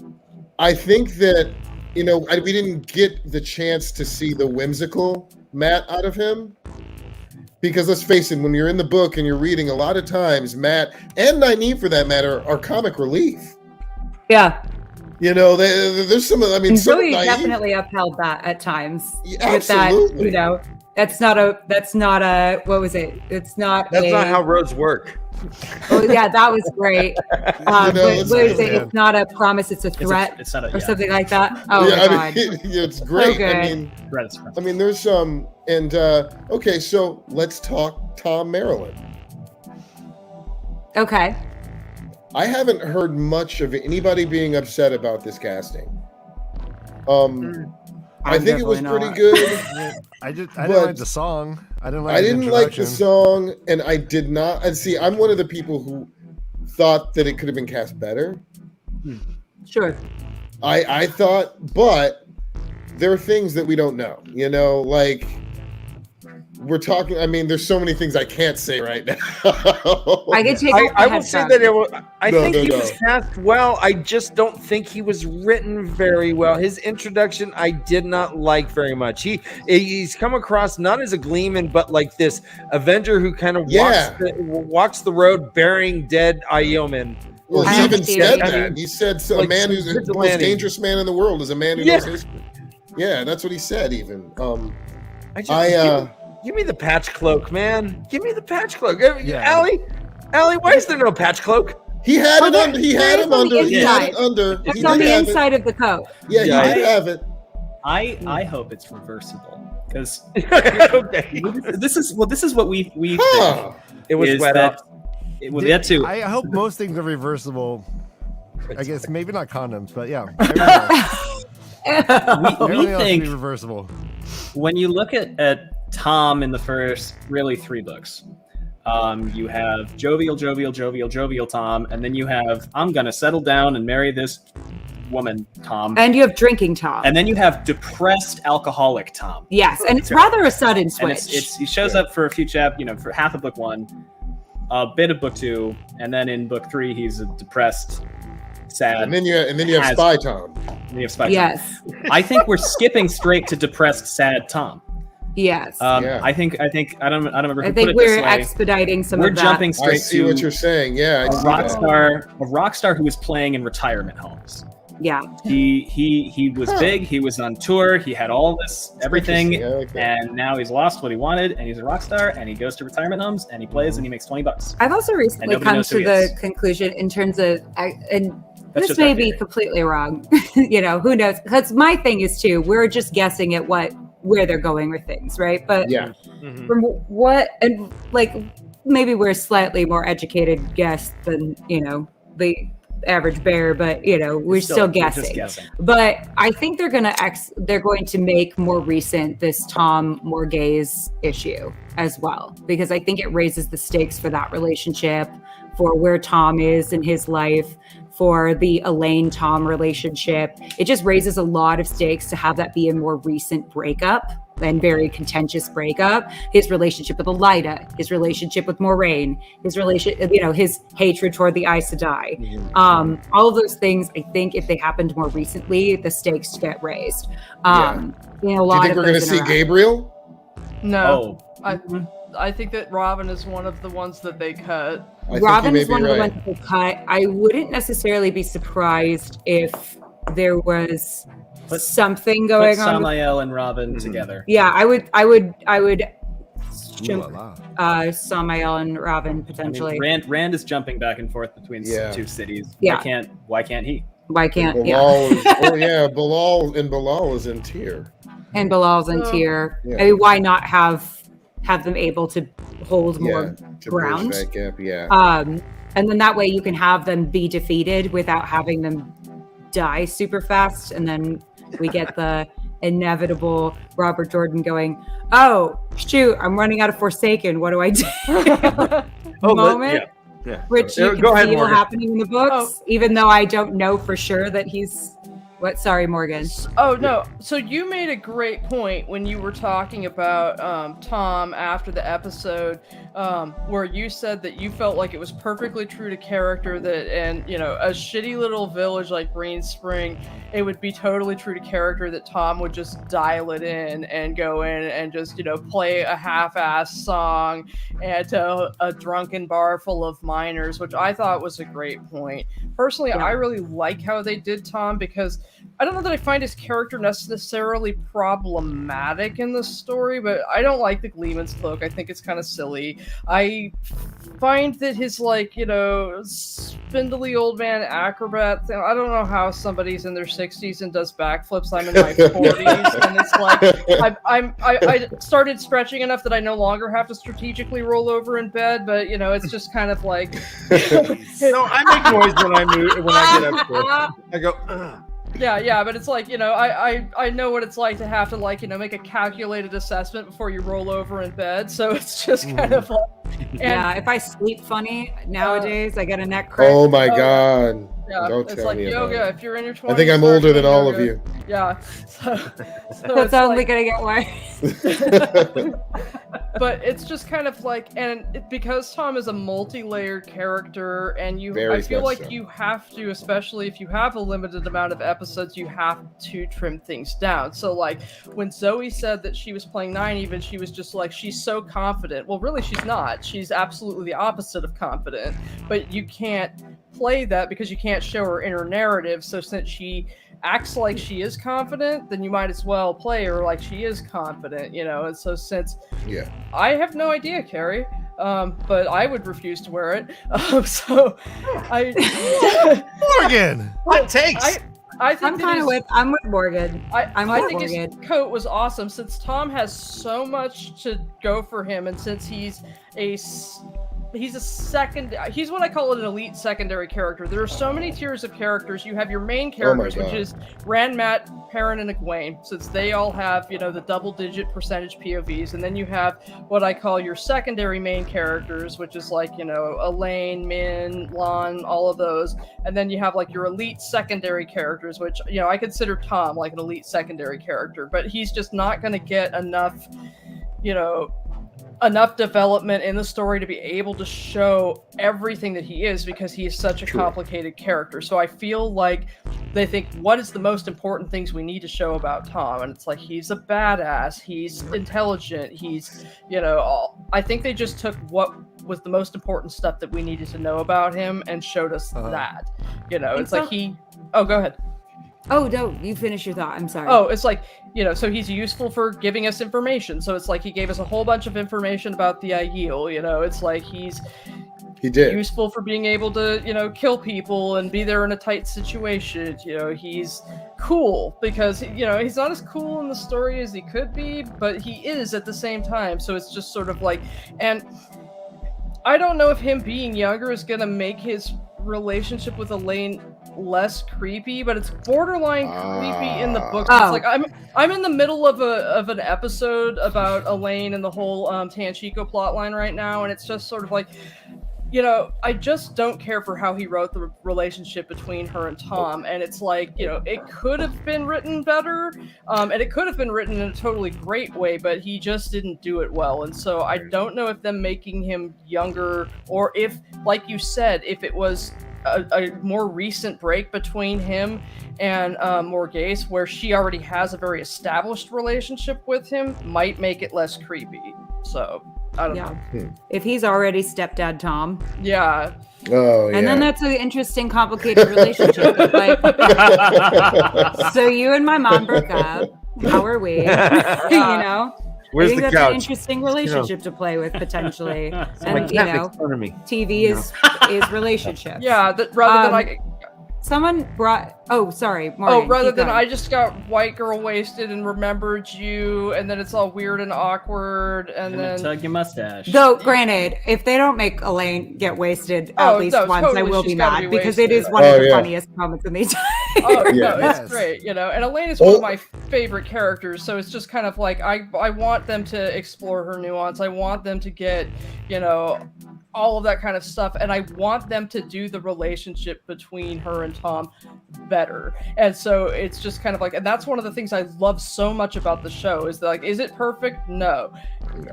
I think that, we didn't get the chance to see the whimsical Matt out of him. Because let's face it, when you're in the book and you're reading, a lot of times Matt, and Nynaeve for that matter, are comic relief. Yeah. There's some of, some Zoe Nynaeve, definitely upheld that at times. Yeah, with that, absolutely. that's not a, what was it? That's not how roads work. Oh yeah, that was great. But what is it? Yeah. It's not a promise, it's a threat, It's not a, or something like that. Oh yeah, my god, it's great. Okay. There's some, okay, so let's talk Tom Maryland. Okay. I haven't heard much of anybody being upset about this casting. I think it was pretty good. I didn't like the song. I didn't like the song, and I did not. And see, I'm one of the people who thought that it could have been cast better. Sure. I thought, but there are things that we don't know. Like we're talking. There's so many things I can't say right now. I can take. I will say that it was. I think he was cast well. I just don't think he was written very well. His introduction, I did not like very much. He's come across not as a Gleeman, but like this Avenger who kind of walks the road burying dead Yeomen. Well, he even said that. He said a man who's the most dangerous man in the world is a man who knows history. Yeah, that's what he said. Even. Give me the patch cloak, man. Give me the patch cloak. Allie, why is there no patch cloak? He had it under. He had it under. He had it under. It's on the inside of the coat. Yeah, he did have it. I hope it's reversible because this is what we think. It was wet up. That too. I hope most things are reversible. I guess maybe not condoms, but yeah. we think reversible. When you look at Tom in the first really 3 books, you have jovial Tom, and then you have I'm gonna settle down and marry this woman Tom, and you have drinking Tom, and then you have depressed alcoholic Tom. Yes, and it's rather a sudden switch. And he shows up for a few for half of book 1, a bit of book 2, and then in book 3 he's a depressed, sad. And then you have Spy Tom. Yes. I think we're skipping straight to depressed, sad Tom. Yes. I think I don't remember. I think we're expediting some of that. We're jumping straight I see what you're saying. Yeah, a rock star who was playing in retirement homes. Yeah. He was big. He was on tour. He had all this everything, and now he's lost what he wanted. And he's a rock star, and he goes to retirement homes, and he plays, and he makes $20. I've also recently come to the conclusion in terms of and. This may be completely wrong. Who knows? Because my thing is too, we're just guessing at where they're going with things, right? But from what, and like maybe we're slightly more educated guess than the average bear, but we're still guessing. But I think they're going to make more recent this Tom Morgaze issue as well, because I think it raises the stakes for that relationship, for where Tom is in his life, for the Elaine Tom relationship. It just raises a lot of stakes to have that be a more recent breakup and very contentious breakup. His relationship with Elida, his relationship with Moraine, his his hatred toward the Aes Sedai. All of those things, I think if they happened more recently, the stakes get raised. A lot. Do you think we're going to see Gabriel? No. I think that Robin is one of the ones that they cut. Robin is one of the ones that they cut. I wouldn't necessarily be surprised if there was something going on. Samael and Robin together. Yeah, I would Samael and Robin potentially. Rand is jumping back and forth between 2 cities. Yeah. Why can't he? Why can't Bilal is in Tyr. And Bilal's in Tyr. I mean, why not have them able to hold more ground? That gap, and then that way you can have them be defeated without having them die super fast, and then we get the inevitable Robert Jordan going, "Oh shoot, I'm running out of Forsaken. What do I do?" moment, which you can feel happening in the books, even though I don't know for sure that he's What? Sorry, Morgan. Oh no! So you made a great point when you were talking about Tom after the episode, where you said that you felt like it was perfectly true to character that, and a shitty little village like Green Spring, it would be totally true to character that Tom would just dial it in and go in and just play a half-ass song at a drunken bar full of minors, which I thought was a great point. Personally, I really like how they did Tom, because I don't know that I find his character necessarily problematic in the story, but I don't like the Gleeman's Cloak. I think it's kind of silly. I find that his spindly old man acrobat thing, I don't know how somebody's in their 60s and does backflips. I'm in my 40s, and it's like I started stretching enough that I no longer have to strategically roll over in bed, but it's just kind of like no, I make noise when I get up there. I go, ugh. Yeah, but it's like, I know what it's like to have to make a calculated assessment before you roll over in bed, so it's just kind of like... Yeah, if I sleep funny nowadays, I get a neck cramp. Oh my God. Yeah, Don't it's tell like me yoga. about it. If you're in your 20s, I think I'm older than all of you. Yeah. So it's only going to get worse. But it's just kind of like, and because Tom is a multi-layered character, and I feel like you have to, especially if you have a limited amount of episodes, you have to trim things down. So like when Zoe said that she was playing Nynaeve, she was just like, she's so confident. Well, really, she's not. She's absolutely the opposite of confident. But you can't play that because you can't show her inner narrative. So since she acts like she is confident, then you might as well play her like she is confident, and so since I have no idea, Carrie, but I would refuse to wear it, so I Morgan, what takes? I think I'm with Morgan. I think his coat was awesome, since Tom has so much to go for him, and since he's what I call an elite secondary character. There are so many tiers of characters. You have your main characters, which is Rand, Matt, Perrin, and Egwene, since they all have, the double-digit percentage POVs. And then you have what I call your secondary main characters, which is like, Elaine, Min, Lon, all of those. And then you have like your elite secondary characters, which, I consider Tom like an elite secondary character, but he's just not going to get enough development in the story to be able to show everything that he is, because he is such a complicated character. So I feel like they think, what is the most important things we need to show about Tom? And it's like, he's a badass, he's intelligent, he's, I think they just took what was the most important stuff that we needed to know about him and showed us that. It's like oh, go ahead. Oh, no, you finish your thought. I'm sorry. Oh, it's like, so he's useful for giving us information. So it's like he gave us a whole bunch of information about the Aiel, it's like he did useful for being able to, kill people and be there in a tight situation. He's cool because, he's not as cool in the story as he could be, but he is at the same time. So it's just sort of like, and I don't know if him being younger is going to make his relationship with Elaine less creepy, but it's borderline creepy in the book. It's like I'm in the middle of an episode about Elaine and the whole Tanchico plotline right now, and it's just sort of like, I just don't care for how he wrote the relationship between her and Tom, and it's like, it could have been written better, and it could have been written in a totally great way, but he just didn't do it well. And so I don't know if them making him younger, or if, like you said, if it was a more recent break between him and Morghese, where she already has a very established relationship with him, might make it less creepy. So I don't know. If he's already stepdad Tom. Yeah. Oh, yeah. And then that's an interesting, complicated relationship. Like, so you and my mom broke up. How are we? Where's I think the that's couch? an interesting relationship to play with potentially. And Makes fun of me. TV is relationships. Yeah, rather than like someone brought. Oh, sorry, Morgan. Rather than I just got white girl wasted and remembered you, and then it's all weird and awkward, and then tug your mustache. Though, granted, if they don't make Elaine get wasted at least once, totally, I will be mad because wasted. it is one of the funniest moments in the entire. It's great, and Elaine is one of my favorite characters, so it's just kind of like I want them to explore her nuance. I want them to get, all of that kind of stuff, and I want them to do the relationship between her and Tom better. And so it's just kind of like, and that's one of the things I love so much about the show, is that, like, is it perfect? No.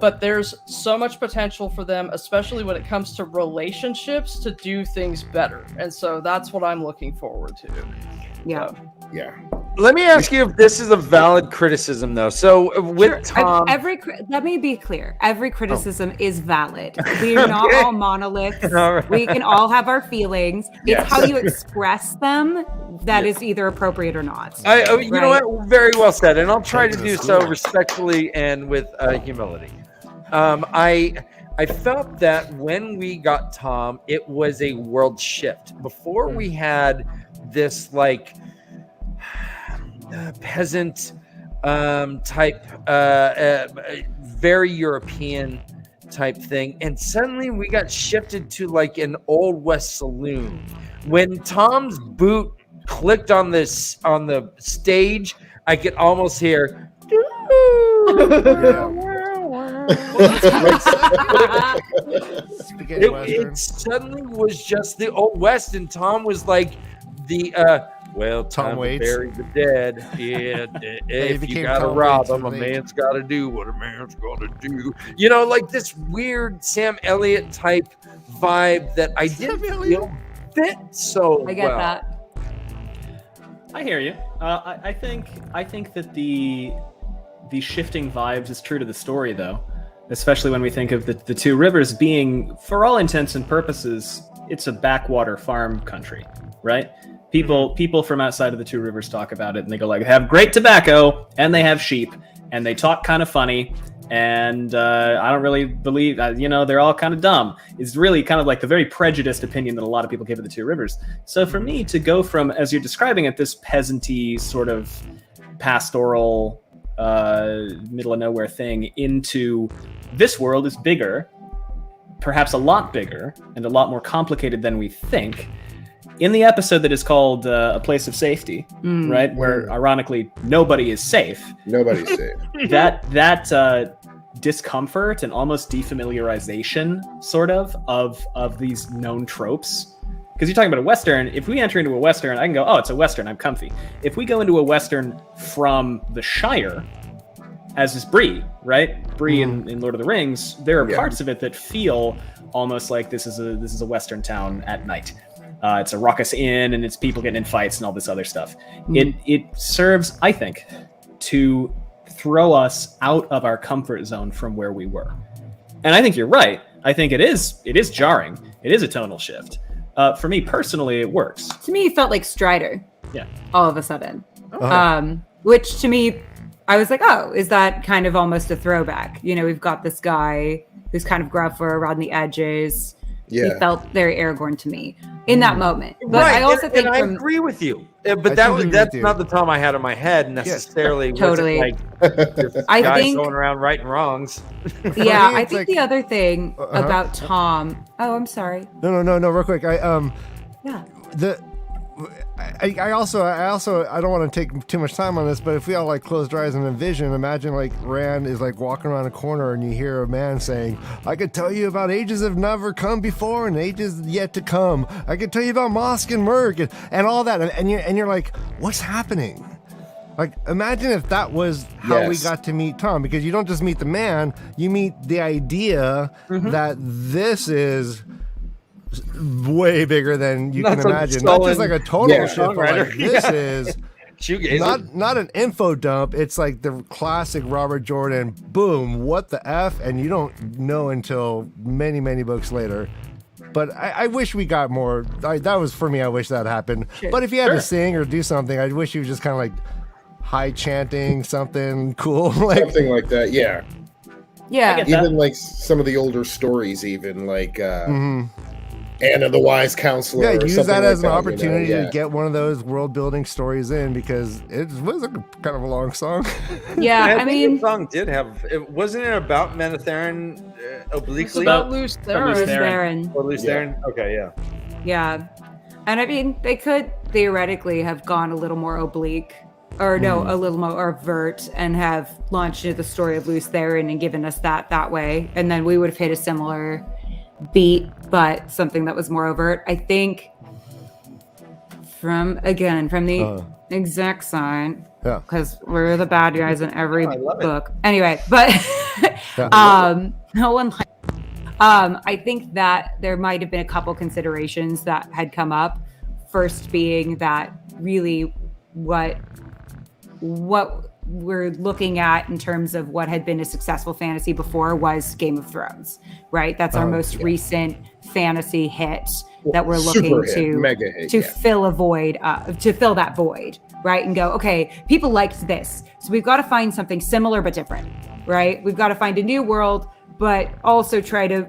But there's so much potential for them, especially when it comes to relationships, to do things better. And so that's what I'm looking forward to. Yeah. Yeah. Let me ask you if this is a valid criticism, though. So with Tom, let me be clear. Every criticism is valid. We are not all monoliths. All right. We can all have our feelings. Yes. It's how you express them that is either appropriate or not. you know what? Very well said, and I'll try to do so respectfully and with humility. I felt that when we got Tom, it was a world shift. Before we had this like peasant type, very European type thing, and suddenly we got shifted to like an Old West saloon. When Tom's boot clicked on the stage, I could almost hear. It suddenly was just the Old West, and Tom was like the Tom Waits. Bury the dead. Yeah, if you gotta rob them, a man's gotta do what a man's gotta do. You know, like this weird Sam Elliott type vibe that I didn't feel fit so well. I get that. I hear you. I think that the shifting vibes is true to the story, though, especially when we think of the two rivers being, for all intents and purposes, it's a backwater farm country, right? People from outside of the two rivers talk about it, and they go like, they have great tobacco, and they have sheep, and they talk kind of funny, and I don't really believe, they're all kind of dumb. It's really kind of like the very prejudiced opinion that a lot of people give of the two rivers. So for me to go from, as you're describing it, this peasanty sort of pastoral, middle of nowhere thing, into this world is bigger, perhaps a lot bigger, and a lot more complicated than we think. In the episode that is called A Place of Safety, right, where ironically nobody is safe. Nobody's safe. That discomfort and almost defamiliarization, sort of these known tropes. Because you're talking about a Western. If we enter into a Western, I can go, oh, it's a Western, I'm comfy. If we go into a Western from the Shire, as is Bree, right? Bree in Lord of the Rings, there are parts of it that feel almost like this is a Western town at night. It's a raucous inn, and it's people getting in fights and all this other stuff. It serves, I think, to throw us out of our comfort zone from where we were. And I think you're right. I think it is jarring. It is a tonal shift. For me personally, it works. To me, it felt like Strider. Yeah. All of a sudden. Which to me, I was like, oh, is that kind of almost a throwback? You know, we've got this guy who's kind of gruffer around the edges. Yeah. He felt very Aragorn to me in that moment. But I also think I agree with you. But that's not the Tom I had in my head necessarily. Yes. Totally. I think going around righting wrongs. Yeah, I think the other thing about Tom. Oh, I'm sorry. No, real quick. I also I don't want to take too much time on this, but if we all like closed our eyes and envision, imagine like Rand is like walking around a corner and you hear a man saying, "I could tell you about ages have never come before and ages yet to come. I could tell you about Mosk and Merg and all that," and you're like, what's happening? Like, imagine if that was how we got to meet Tom, because you don't just meet the man, you meet the idea that this is way bigger than you can imagine. Not just like a total shift, but like this is not an info dump. It's like the classic Robert Jordan, boom, what the F? And you don't know until many, many books later. But I wish we got more. That was for me, I wish that happened. Sure. But if you had to sing or do something, I wish you was just kind of like high chanting something cool. Like, something like that, yeah. Yeah. Even like some of the older stories, even like Anna the Wise Counselor. Yeah, use that as an opportunity to get one of those world building stories in, because it was kind of a long song. Yeah, I mean, the song did have. Wasn't it about Menetheren obliquely? It's about Lews Therin. Or Lews Therin. Okay, yeah. Yeah, and I mean, they could theoretically have gone a little more oblique, or a little more overt, and have launched into the story of Lews Therin and given us that way, and then we would have hit a similar beat, but something that was more overt. I think from the exec side, because we're the bad guys in every book. Anyway, but no one like. I think that there might have been a couple considerations that had come up. First being that really what we're looking at in terms of what had been a successful fantasy before was Game of Thrones, right? That's our most recent fantasy hit that we're looking to fill a void, to fill that void, right? And go, okay, people liked this, so we've got to find something similar but different, right? We've got to find a new world, but also try to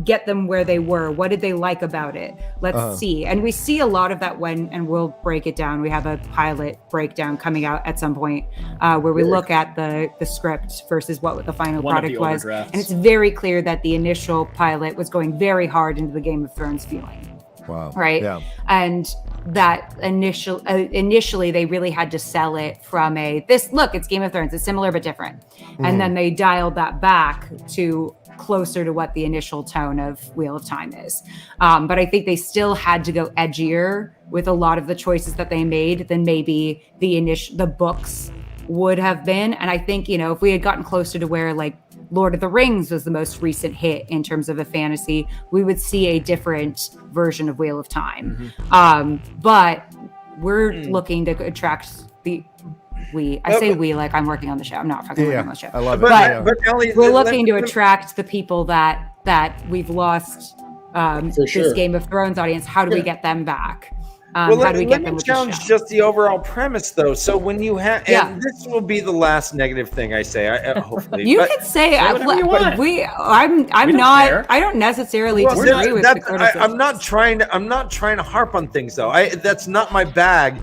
get them where they were. What did they like about it? Let's see. And we see a lot of that and we'll break it down. We have a pilot breakdown coming out at some point where we look at the script versus what the final product was. And it's very clear that the initial pilot was going very hard into the Game of Thrones feeling. Wow. Right. Yeah. And that initially they really had to sell it from it's Game of Thrones, it's similar but different. And then they dialed that back to closer to what the initial tone of Wheel of Time is. But I think they still had to go edgier with a lot of the choices that they made than maybe the books would have been. And I think, if we had gotten closer to where like Lord of the Rings was the most recent hit in terms of a fantasy, we would see a different version of Wheel of Time. But we're looking to attract I say we like I'm working on the show. I'm not fucking working on the show. I love it. But Ellie, we're looking to attract the people that we've lost this Game of Thrones audience. How do we get them back? Let me challenge just the overall premise, though. So when you have, and this will be the last negative thing I say, hopefully. You could say whatever you want. I don't necessarily disagree with the criticism. I'm not trying to harp on things, though. That's not my bag.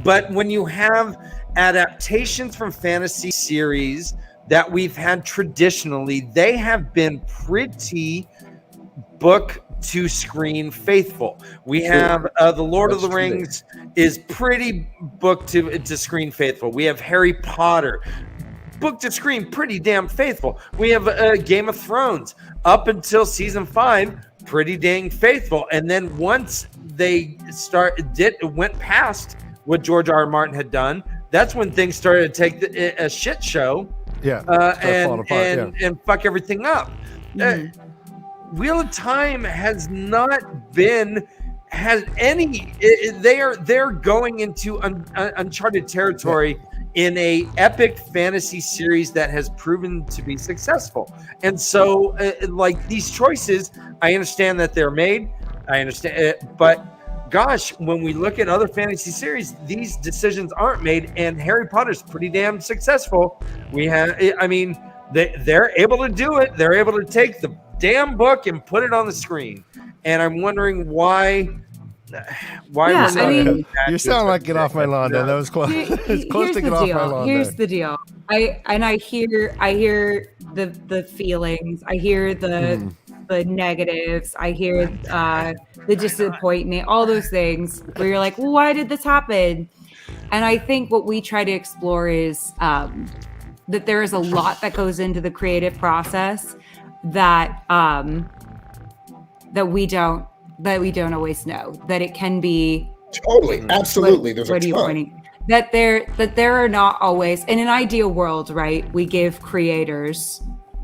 But when you have adaptations from fantasy series that we've had traditionally, they have been pretty book to screen faithful. We have the Lord of the Rings is pretty book to screen faithful. We have Harry Potter, book to screen pretty damn faithful. We have Game of Thrones up until season 5, pretty dang faithful. And then once they went past what George R. R. Martin had done, that's when things started to take a shit show. And fuck everything up. Wheel of Time has not been they're going into uncharted territory in a epic fantasy series that has proven to be successful. And so like these choices, I understand that they're made. I understand it, but gosh, when we look at other fantasy series, these decisions aren't made, and Harry Potter's pretty damn successful. They're able to do it. They're able to take the damn book and put it on the screen. And I'm wondering why you sound like Get Off My Lawn, Dan. That was close. It's close to Get Off My Lawn. Here's the deal. I hear the feelings. I hear the negatives. I hear the disappointment, all those things where you're like, well, why did this happen? And I think what we try to explore is that there is a lot that goes into the creative process that we don't always know, that it can be totally absolutely. There's what a are you pointing? That there are not always, in an ideal world, right? We give creators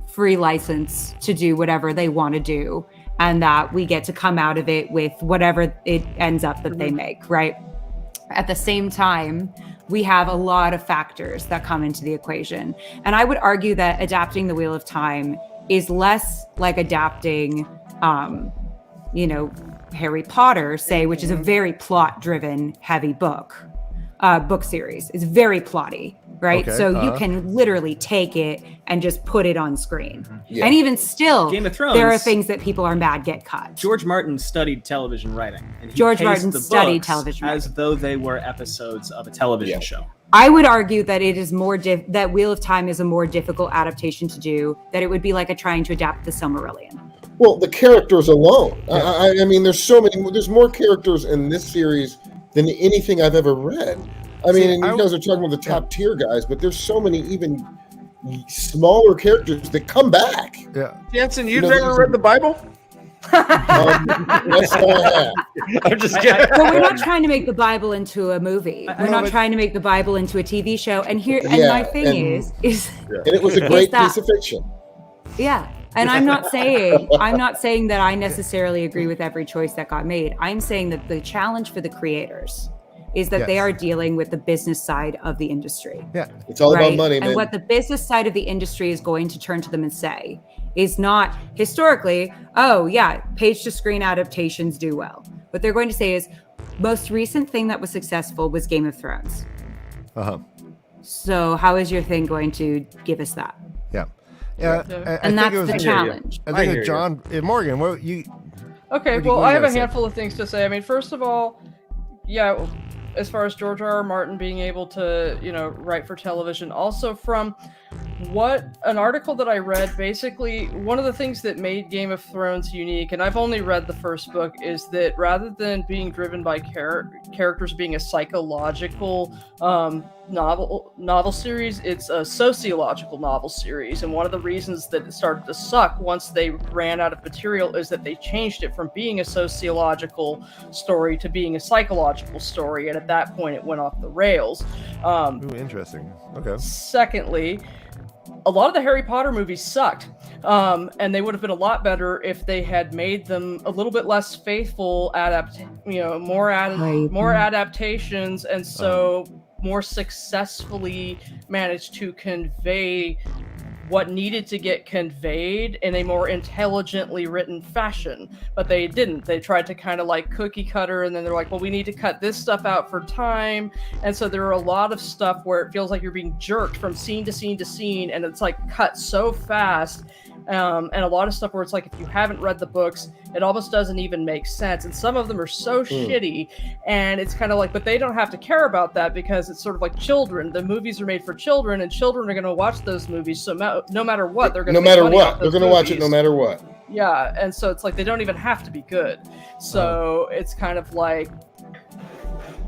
free license to do whatever they want to do, and that we get to come out of it with whatever it ends up that they make, right? At the same time, we have a lot of factors that come into the equation. And I would argue that adapting the Wheel of Time is less like adapting, Harry Potter, say, which is a very plot-driven heavy book series. It's very plotty, right? Okay, so you can literally take it and just put it on screen. Yeah. And even still, Game of Thrones, there are things that people are mad get cut. George Martin studied television writing. And as though they were episodes of a television show. I would argue that it is more that Wheel of Time is a more difficult adaptation to do, that it would be like trying to adapt the Silmarillion. Well, the characters alone. There's more characters in this series than anything I've ever read. You guys are talking about the top tier guys, but there's so many even smaller characters that come back. Yeah. Jansen, you've never read the Bible? That's all I have. I'm just kidding. But we're not trying to make the Bible into a movie. We're not trying to make the Bible into a TV show. And my thing is and it was a great piece of fiction. Yeah. And I'm not saying that I necessarily agree with every choice that got made. I'm saying that the challenge for the creators is that they are dealing with the business side of the industry. Yeah. It's all about money, man. And what the business side of the industry is going to turn to them and say is not historically, oh yeah, page to screen adaptations do well. What they're going to say is most recent thing that was successful was Game of Thrones. So how is your thing going to give us that? And that's the challenge. I think John, Morgan, what you? Okay, well, I have a handful of things to say. I mean, first of all, yeah, as far as George R.R. Martin being able to, write for television, also from an article that I read, basically one of the things that made Game of Thrones unique, and I've only read the first book, is that rather than being driven by characters being a psychological novel series, it's a sociological novel series. And one of the reasons that it started to suck once they ran out of material is that they changed it from being a sociological story to being a psychological story, and at that point it went off the rails. Interesting. Okay. Secondly, a lot of the Harry Potter movies sucked, and they would have been a lot better if they had made them a little bit less faithful, more adaptations, and so more successfully managed to convey what needed to get conveyed in a more intelligently written fashion. But they didn't. They tried to kind of like cookie cutter, and then they're like, well, we need to cut this stuff out for time. And so there are a lot of stuff where it feels like you're being jerked from scene to scene to scene, and it's like cut so fast. And a lot of stuff where it's like, if you haven't read the books, it almost doesn't even make sense. And some of them are so shitty, and it's kind of like, but they don't have to care about that because it's sort of like children. The movies are made for children, and children are going to watch those movies. So no matter what, they're going to they're going to watch it no matter what. Yeah, and so it's like they don't even have to be good. So it's kind of like,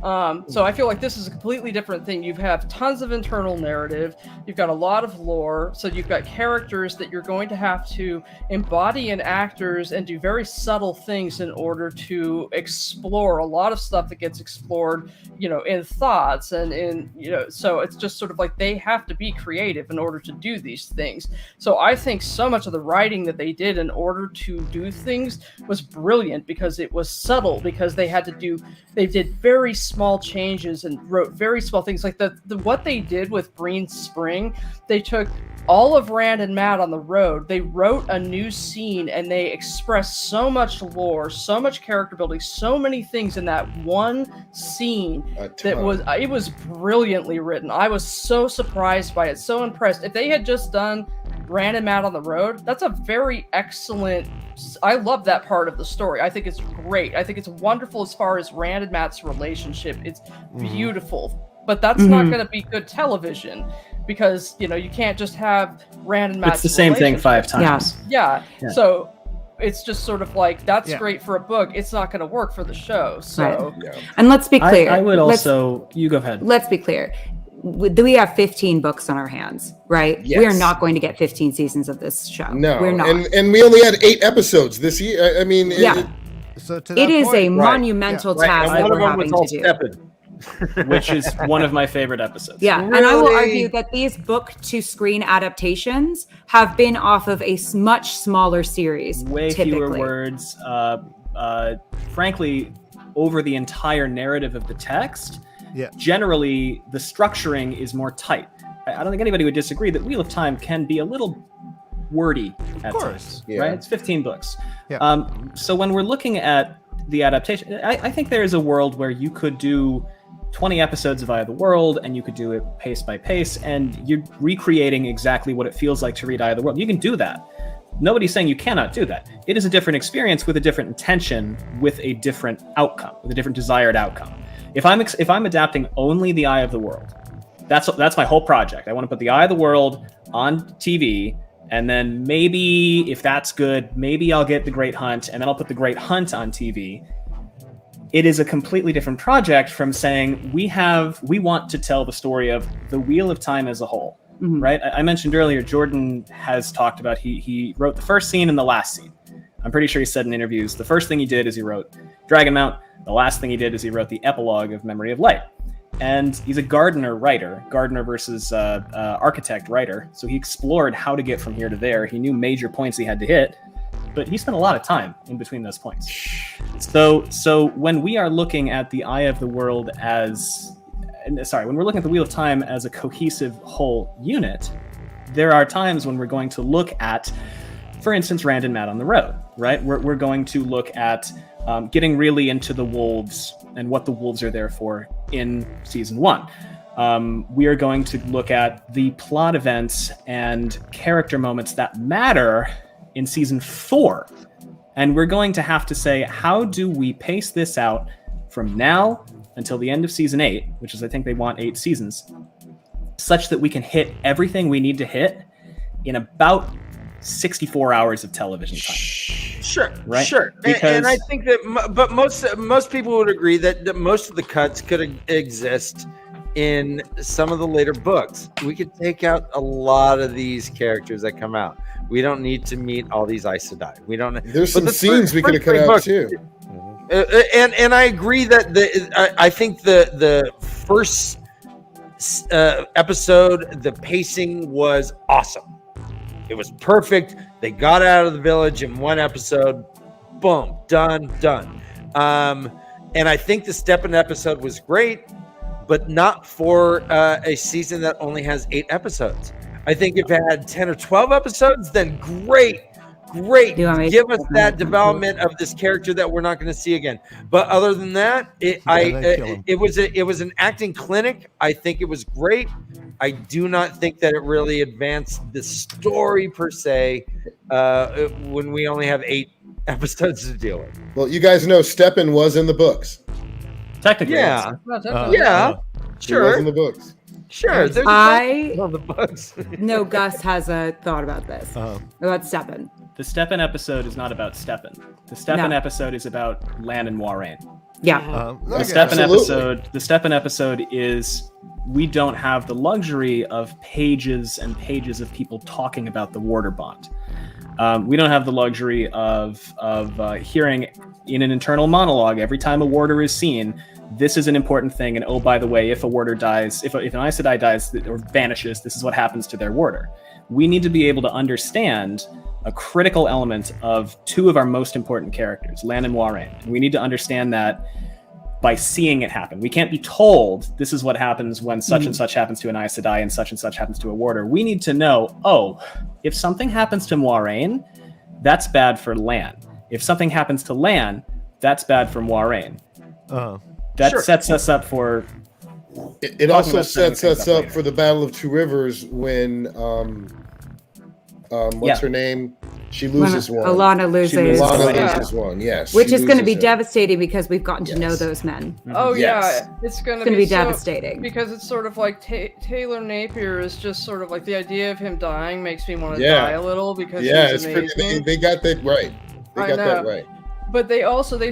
so I feel like this is a completely different thing. You have tons of internal narrative. You've got a lot of lore. So you've got characters that you're going to have to embody in actors and do very subtle things in order to explore a lot of stuff that gets explored, in thoughts and in, so it's just sort of like they have to be creative in order to do these things. So I think so much of the writing that they did in order to do things was brilliant because it was subtle, because they did very small changes and wrote very small things. Like what they did with Green Spring, they took all of Rand and Matt on the road, they wrote a new scene, and they expressed so much lore, so much character building, so many things in that one scene that it was brilliantly written. I was so surprised by it, so impressed. If they had just done Rand and Matt on the road, that's a very excellent, I love that part of the story. I think it's great. I think it's wonderful as far as Rand and Matt's relationship. It's beautiful. But that's not going to be good television, because, you can't just have Rand and Matt's It's the same thing 5 times. Yeah. So it's just sort of like, that's great for a book. It's not going to work for the show. So, And let's be clear. I would also, you go ahead. Let's be clear. We have 15 books on our hands, right? Yes. We are not going to get 15 seasons of this show. No, we're not. And we only had 8 episodes this year. I mean, so to that it is point, a monumental task that we're having to do. Which is one of my favorite episodes. Yeah, and I will argue that these book-to-screen adaptations have been off of a much smaller series. Way fewer words. Frankly, over the entire narrative of the text, generally the structuring is more tight. I don't think anybody would disagree that Wheel of Time can be a little wordy at times, right? It's 15 books. So when we're looking at the adaptation, I think there is a world where you could do 20 episodes of Eye of the World, and you could do it pace by pace, and you're recreating exactly what it feels like to read Eye of the World. You can do that. Nobody's saying you cannot do that. It is a different experience with a different intention, with a different outcome, with a different desired outcome. If I'm adapting only the Eye of the World, that's my whole project. I want to put the Eye of the World on TV, and then maybe if that's good, maybe I'll get The Great Hunt, and then I'll put The Great Hunt on TV. It is a completely different project from saying we want to tell the story of the Wheel of Time as a whole, right? I mentioned earlier, Jordan has talked about he wrote the first scene and the last scene. I'm pretty sure he said in interviews, the first thing he did is he wrote Dragonmount. The last thing he did is he wrote the epilogue of Memory of Light. And he's a Gardner writer, Gardner versus architect writer. So he explored how to get from here to there. He knew major points he had to hit, but he spent a lot of time in between those points. So when we are looking at the Eye of the World when we're looking at the Wheel of Time as a cohesive whole unit, there are times when we're going to look at, for instance, Rand and Matt on the road, right? We're going to look at getting really into the wolves and what the wolves are there for in season 1. We are going to look at the plot events and character moments that matter in season 4. And we're going to have to say, how do we pace this out from now until the end of season 8, which is, I think they want 8 seasons, such that we can hit everything we need to hit in about 64 hours of television time. Sure, right? Sure. Because, and I think that, but most people would agree that most of the cuts could exist in some of the later books. We could take out a lot of these characters that come out. We don't need to meet all these Aes Sedai. We don't. There's some scenes we could have cut out too. And I agree that I think the first episode, the pacing was awesome. It was perfect. They got out of the village in one episode. Boom, done. And I think the Steppen episode was great, but not for a season that only has 8 episodes. I think if it had 10 or 12 episodes, then great. Give us that development of this character that we're not going to see again. But other than that, it was an acting clinic. I think it was great. I do not think that it really advanced the story per se when we only have 8 episodes to deal with. Well, you guys know Steppen was in the books. Technically, yeah, sure, he was in the books. Sure, there's on the books. No, Gus has a thought about this. About Steppen. The Steppen episode is not about Steppen. The Steppen episode is about Lan and Moiraine. Yeah. The Steppen episode is, we don't have the luxury of pages and pages of people talking about the Warder Bond. We don't have the luxury of hearing in an internal monologue every time a warder is seen, this is an important thing, and oh, by the way, if a warder dies, if an Aes Sedai dies or vanishes, this is what happens to their warder. We need to be able to understand a critical element of 2 of our most important characters, Lan and Moiraine. We need to understand that by seeing it happen. We can't be told this is what happens when such and such happens to an Aes Sedai and such happens to a warder. We need to know, if something happens to Moiraine, that's bad for Lan. If something happens to Lan, that's bad for Moiraine. That sets us up for... It also sets us up for the Battle of Two Rivers when... what's her name? She loses one. Alana loses one, yes. Which is going to be devastating because we've gotten to know those men. Oh, yeah. It's going to be devastating. Because it's sort of like Taylor Napier is just sort of like the idea of him dying makes me want to die a little because he's amazing. Pretty, they got that right. That right. But they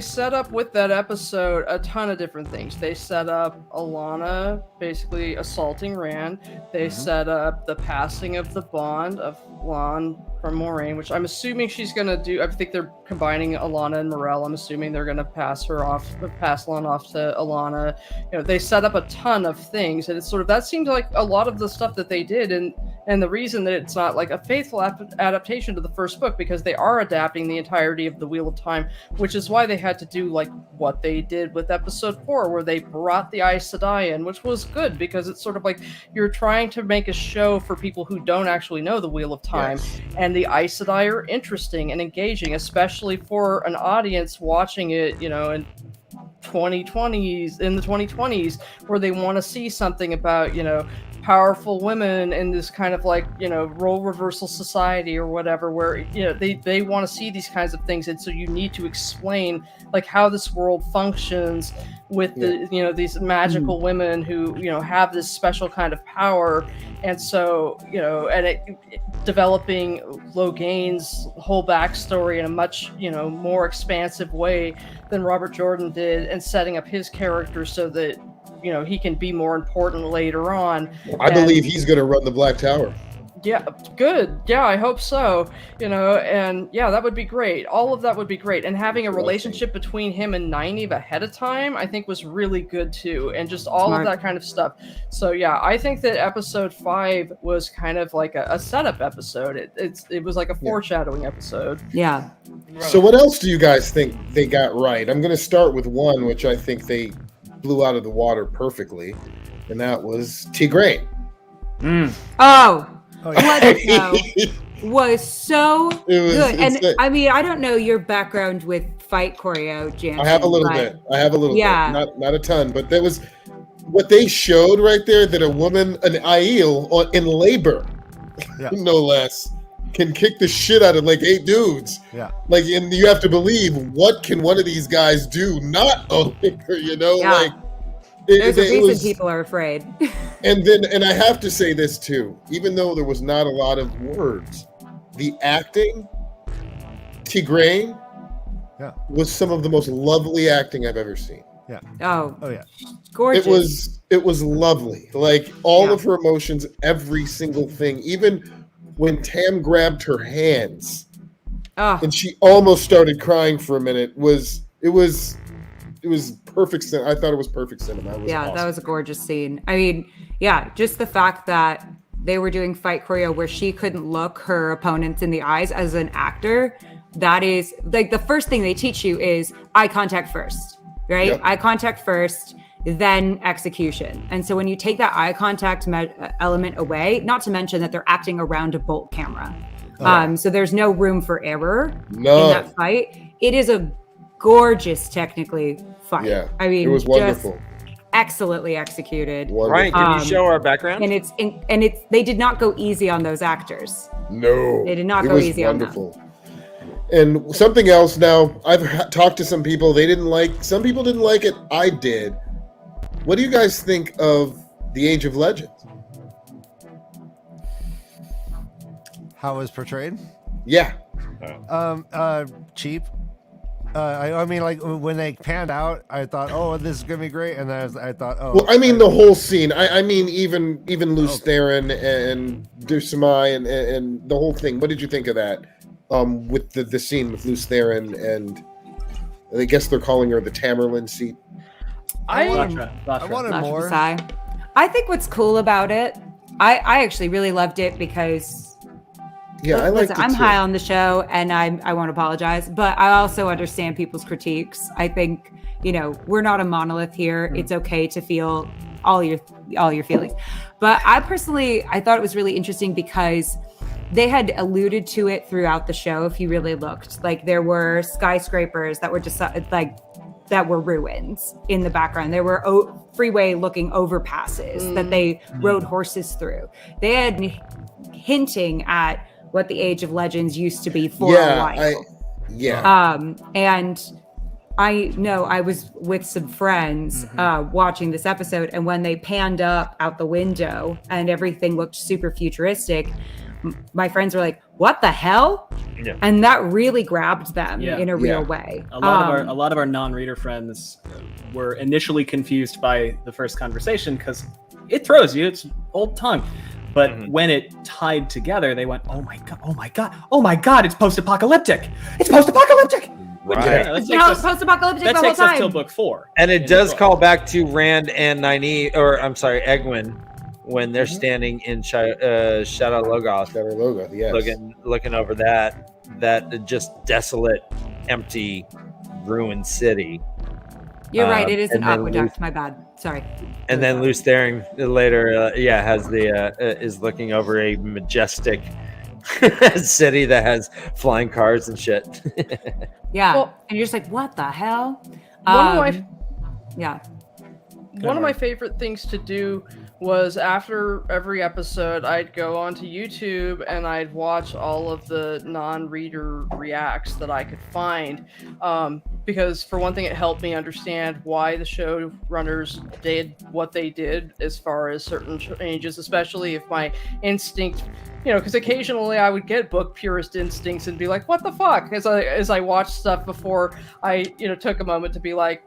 set up with that episode a ton of different things. They set up Alana basically assaulting Rand. They set up the passing of the bond of Lan from Moiraine, which I'm assuming she's going to do. I think they're combining Alana and Morel. I'm assuming they're going to pass Lan off to Alana. They set up a ton of things, and it's sort of, that seemed like a lot of the stuff that they did, and the reason that it's not like a faithful adaptation to the first book, because they are adapting the entirety of the Wheel of Time, which is why they had to do like what they did with episode 4, where they brought the Aes Sedai in, which was good because it's sort of like you're trying to make a show for people who don't actually know the Wheel of Time, and the Aes Sedai are interesting and engaging, especially for an audience watching it, in the 2020s, where they want to see something about, powerful women in this kind of like, role reversal society or whatever, where, they want to see these kinds of things. And so you need to explain like how this world functions with the, these magical women who, have this special kind of power. And so, developing Loghain's whole backstory in a much, more expansive way than Robert Jordan did, and setting up his character so that, he can be more important later on. I believe he's going to run the Black Tower. Yeah, good. Yeah, I hope so. And yeah, that would be great. All of that would be great. And having a relationship between him and Nynaeve ahead of time, I think was really good too. And just all of that kind of stuff. So yeah, I think that episode 5 was kind of like a setup episode. It was like a foreshadowing episode. Yeah. So what else do you guys think they got right? I'm going to start with one, which I think they blew out of the water perfectly. And that was Tigraine. Let's go. Was so good. And I mean, I don't know your background with fight choreo, Jansen. I have a little bit. Yeah. Not a ton, but that was what they showed right there, that a woman, an Aiel in labor, no less, can kick the shit out of like 8 dudes. Yeah. Like, and you have to believe, what can one of these guys do? Not a labor, like. There's a reason people are afraid. And I have to say this too, even though there was not a lot of words, the acting, Tigraine, was some of the most lovely acting I've ever seen. Yeah. Oh yeah. Gorgeous. It was lovely. Like all of her emotions, every single thing, even when Tam grabbed her hands and she almost started crying for a minute, it was perfect. I thought it was perfect cinema. It was awesome. That was a gorgeous scene. I mean, just the fact that they were doing fight choreo where she couldn't look her opponents in the eyes as an actor. That is like the first thing they teach you is eye contact first, right? Yep. Eye contact first, then execution. And so when you take that eye contact element away, not to mention that they're acting around a bolt camera. So there's no room for error in that fight. It is a gorgeous technically fight. Yeah, I mean, it was wonderful. Excellently executed. Ryan, can you show our background? And it's they did not go easy on those actors. No, they did not go easy on them. And something else. Now, I've talked to some people. Some people didn't like it. I did. What do you guys think of the Age of Legends? How it was portrayed? Yeah. Cheap. I mean, like when they panned out, I thought, "Oh, this is gonna be great," and then I thought, "Oh." Well, I mean, the whole scene. I mean, even Luce Theron and Dusamai and the whole thing. What did you think of that? With the scene with Luce Theron and I guess they're calling her the Tamerlane seat. I wanted more. I think what's cool about it, I actually really loved it because. Yeah, I'm high on the show, and I won't apologize, but I also understand people's critiques. I think we're not a monolith here. It's okay to feel all your feelings, but I thought it was really interesting because they had alluded to it throughout the show. If you really looked, like there were skyscrapers that were just that were ruins in the background. There were freeway-looking overpasses that they rode horses through. They had hinting at what the Age of Legends used to be for a while. And I know I was with some friends watching this episode, and when they panned up out the window and everything looked super futuristic, my friends were like, "What the hell?" Yeah. And that really grabbed them in a real way. A lot of our non-reader friends were initially confused by the first conversation because it throws you. It's old tongue. But when it tied together, they went, "Oh my god, it's post-apocalyptic. It's post-apocalyptic." Right. It's post-apocalyptic the whole time. That takes us till book 4. And it does call back to Rand and Egwin when they're standing in Shadow Logos. Yes. Looking over that just desolate, empty, ruined city. You're right. It is an aqueduct. My bad. Sorry. And then Luce Theron later, has is looking over a majestic city that has flying cars and shit. And you're just like, what the hell? One of my favorite things to do was after every episode, I'd go onto YouTube and I'd watch all of the non-reader reacts that I could find. Because for one thing, it helped me understand why the showrunners did what they did as far as certain changes, especially if my instinct, because occasionally I would get book purist instincts and be like, what the fuck? As I watched stuff before I, took a moment to be like,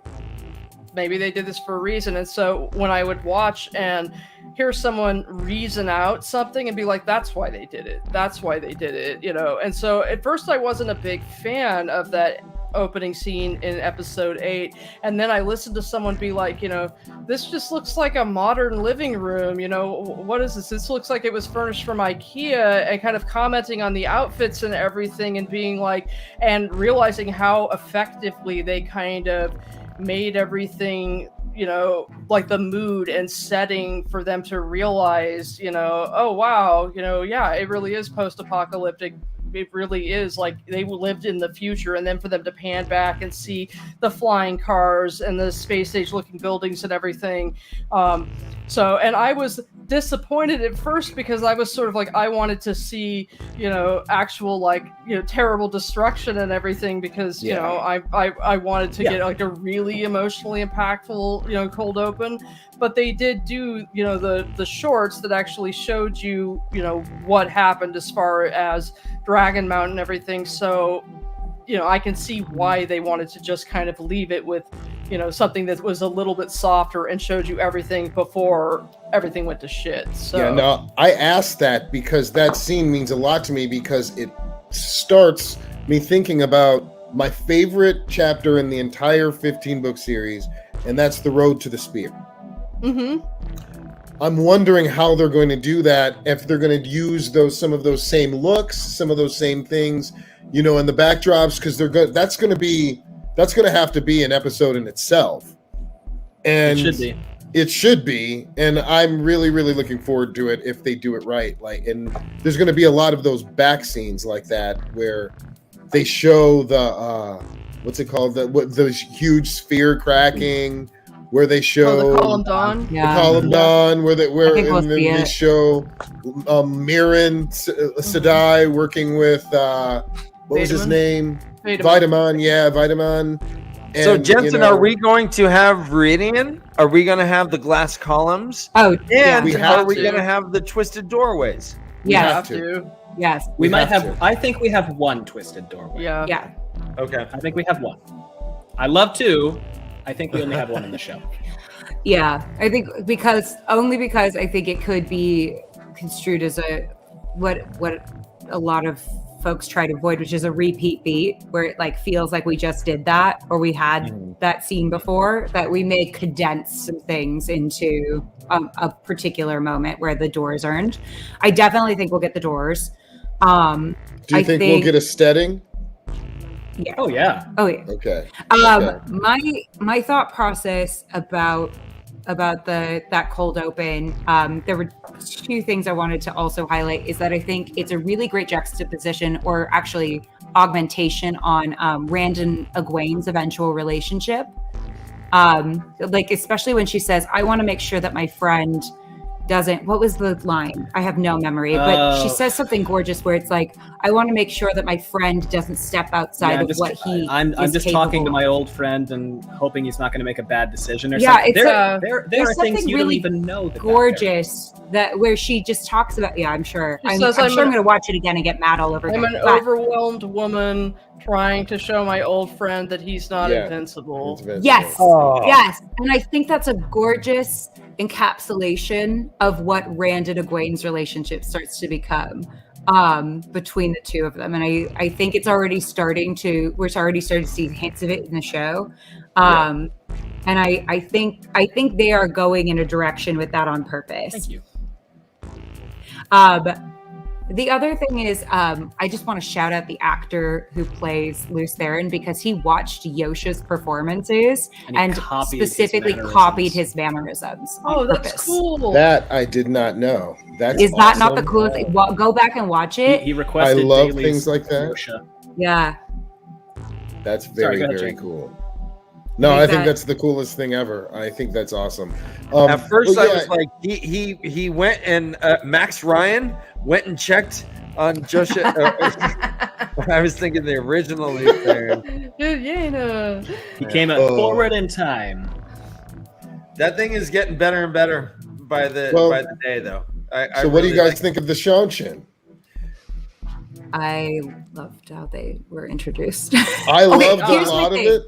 maybe they did this for a reason. And so when I would watch and hear someone reason out something and be like, that's why they did it. That's why they did it, you know? And so at first I wasn't a big fan of that opening scene in episode 8, and then I listened to someone be like, you know, this just looks like a modern living room, you know, what is this looks like it was furnished from IKEA, and kind of commenting on the outfits and everything, and being like, and realizing how effectively they kind of made everything, you know, like the mood and setting for them to realize, you know, oh wow, you know, yeah, it really is post-apocalyptic. It really is like they lived in the future, and then for them to pan back and see the flying cars and the space age looking buildings and everything. So, and I was disappointed at first because I was sort of like, I wanted to see, you know, actual like, you know, terrible destruction and everything, because, you know, I wanted to get like a really emotionally impactful, you know, cold open. But they did do, you know, the shorts that actually showed you, you know, what happened as far as Dragon Mountain and everything. So, you know, I can see why they wanted to just kind of leave it with, you know, something that was a little bit softer and showed you everything before everything went to shit. So yeah, no, I asked that because that scene means a lot to me, because it starts me thinking about my favorite chapter in the entire 15-book series, and that's The Road to the Spear. Mm-hmm. I'm wondering how they're going to do that, if they're going to use some of those same looks, some of those same things, you know, in the backdrops, because that's going to have to be an episode in itself. And it should be, and I'm really, really looking forward to it if they do it right. Like, and there's going to be a lot of those back scenes like that where they show the what's it called, the huge sphere cracking, where they show the Column Dawn, the Column Dawn, where they show Mirren Sadai working with what was his name? Vitamin. Yeah, Vitamin. And, so Jensen, you know, are we going to have Viridian? Are we going to have the glass columns? Oh, and yeah. are we going to have the twisted doorways? We have to. Yes. We might have. I think we have one twisted doorway. Yeah. Yeah. Okay. I think we have one. I love two. I think we only have one in the show. Yeah, I think because I think it could be construed as what a lot of folks try to avoid, which is a repeat beat, where it like feels like we just did that, or we had that scene before, that we may condense some things into a particular moment where the door is earned. I definitely think we'll get the doors. Do you think we'll get a steading? Yeah. Oh yeah. Oh yeah. Okay. My thought process about that cold open, there were two things I wanted to also highlight. Is that I think it's a really great juxtaposition, or actually augmentation, on Rand and Egwene's eventual relationship. Like especially when she says, "I want to make sure that my friend doesn't," what was the line? I have no memory, but she says something gorgeous where it's like, "I want to make sure that my friend doesn't step outside of what he I'm is just capable talking to of." my old friend and hoping he's not going to make a bad decision or Yeah, something. it's there are things you really don't even know. Gorgeous that where she just talks about. Yeah, I'm sure. I'm says, sure I'm going to watch it again and get mad all over again. I'm an overwhelmed woman trying to show my old friend that he's not invincible. Yes, yes, and I think that's a gorgeous encapsulation of what Rand and Egwene's relationship starts to become between the two of them, and I think it's already starting to. We're already starting to see hints of it in the show, and I think they are going in a direction with that on purpose. Thank you. The other thing is, I just want to shout out the actor who plays Luce Theron, because he watched Yosha's performances and specifically copied his mannerisms. Oh, that's cool. That I did not know. That not the coolest thing? Well, go back and watch it. He requested. I love things like that. Yosha. Yeah. That's very cool. No, I think that's the coolest thing ever. I think that's awesome. At first, I was like, he went and Max Ryan went and checked on Joshua. I was thinking the original Luke there. He came out forward in time. That thing is getting better and better by the day, though. So, what do you guys think of the Shanshin? I loved how they were introduced. I loved a lot of it.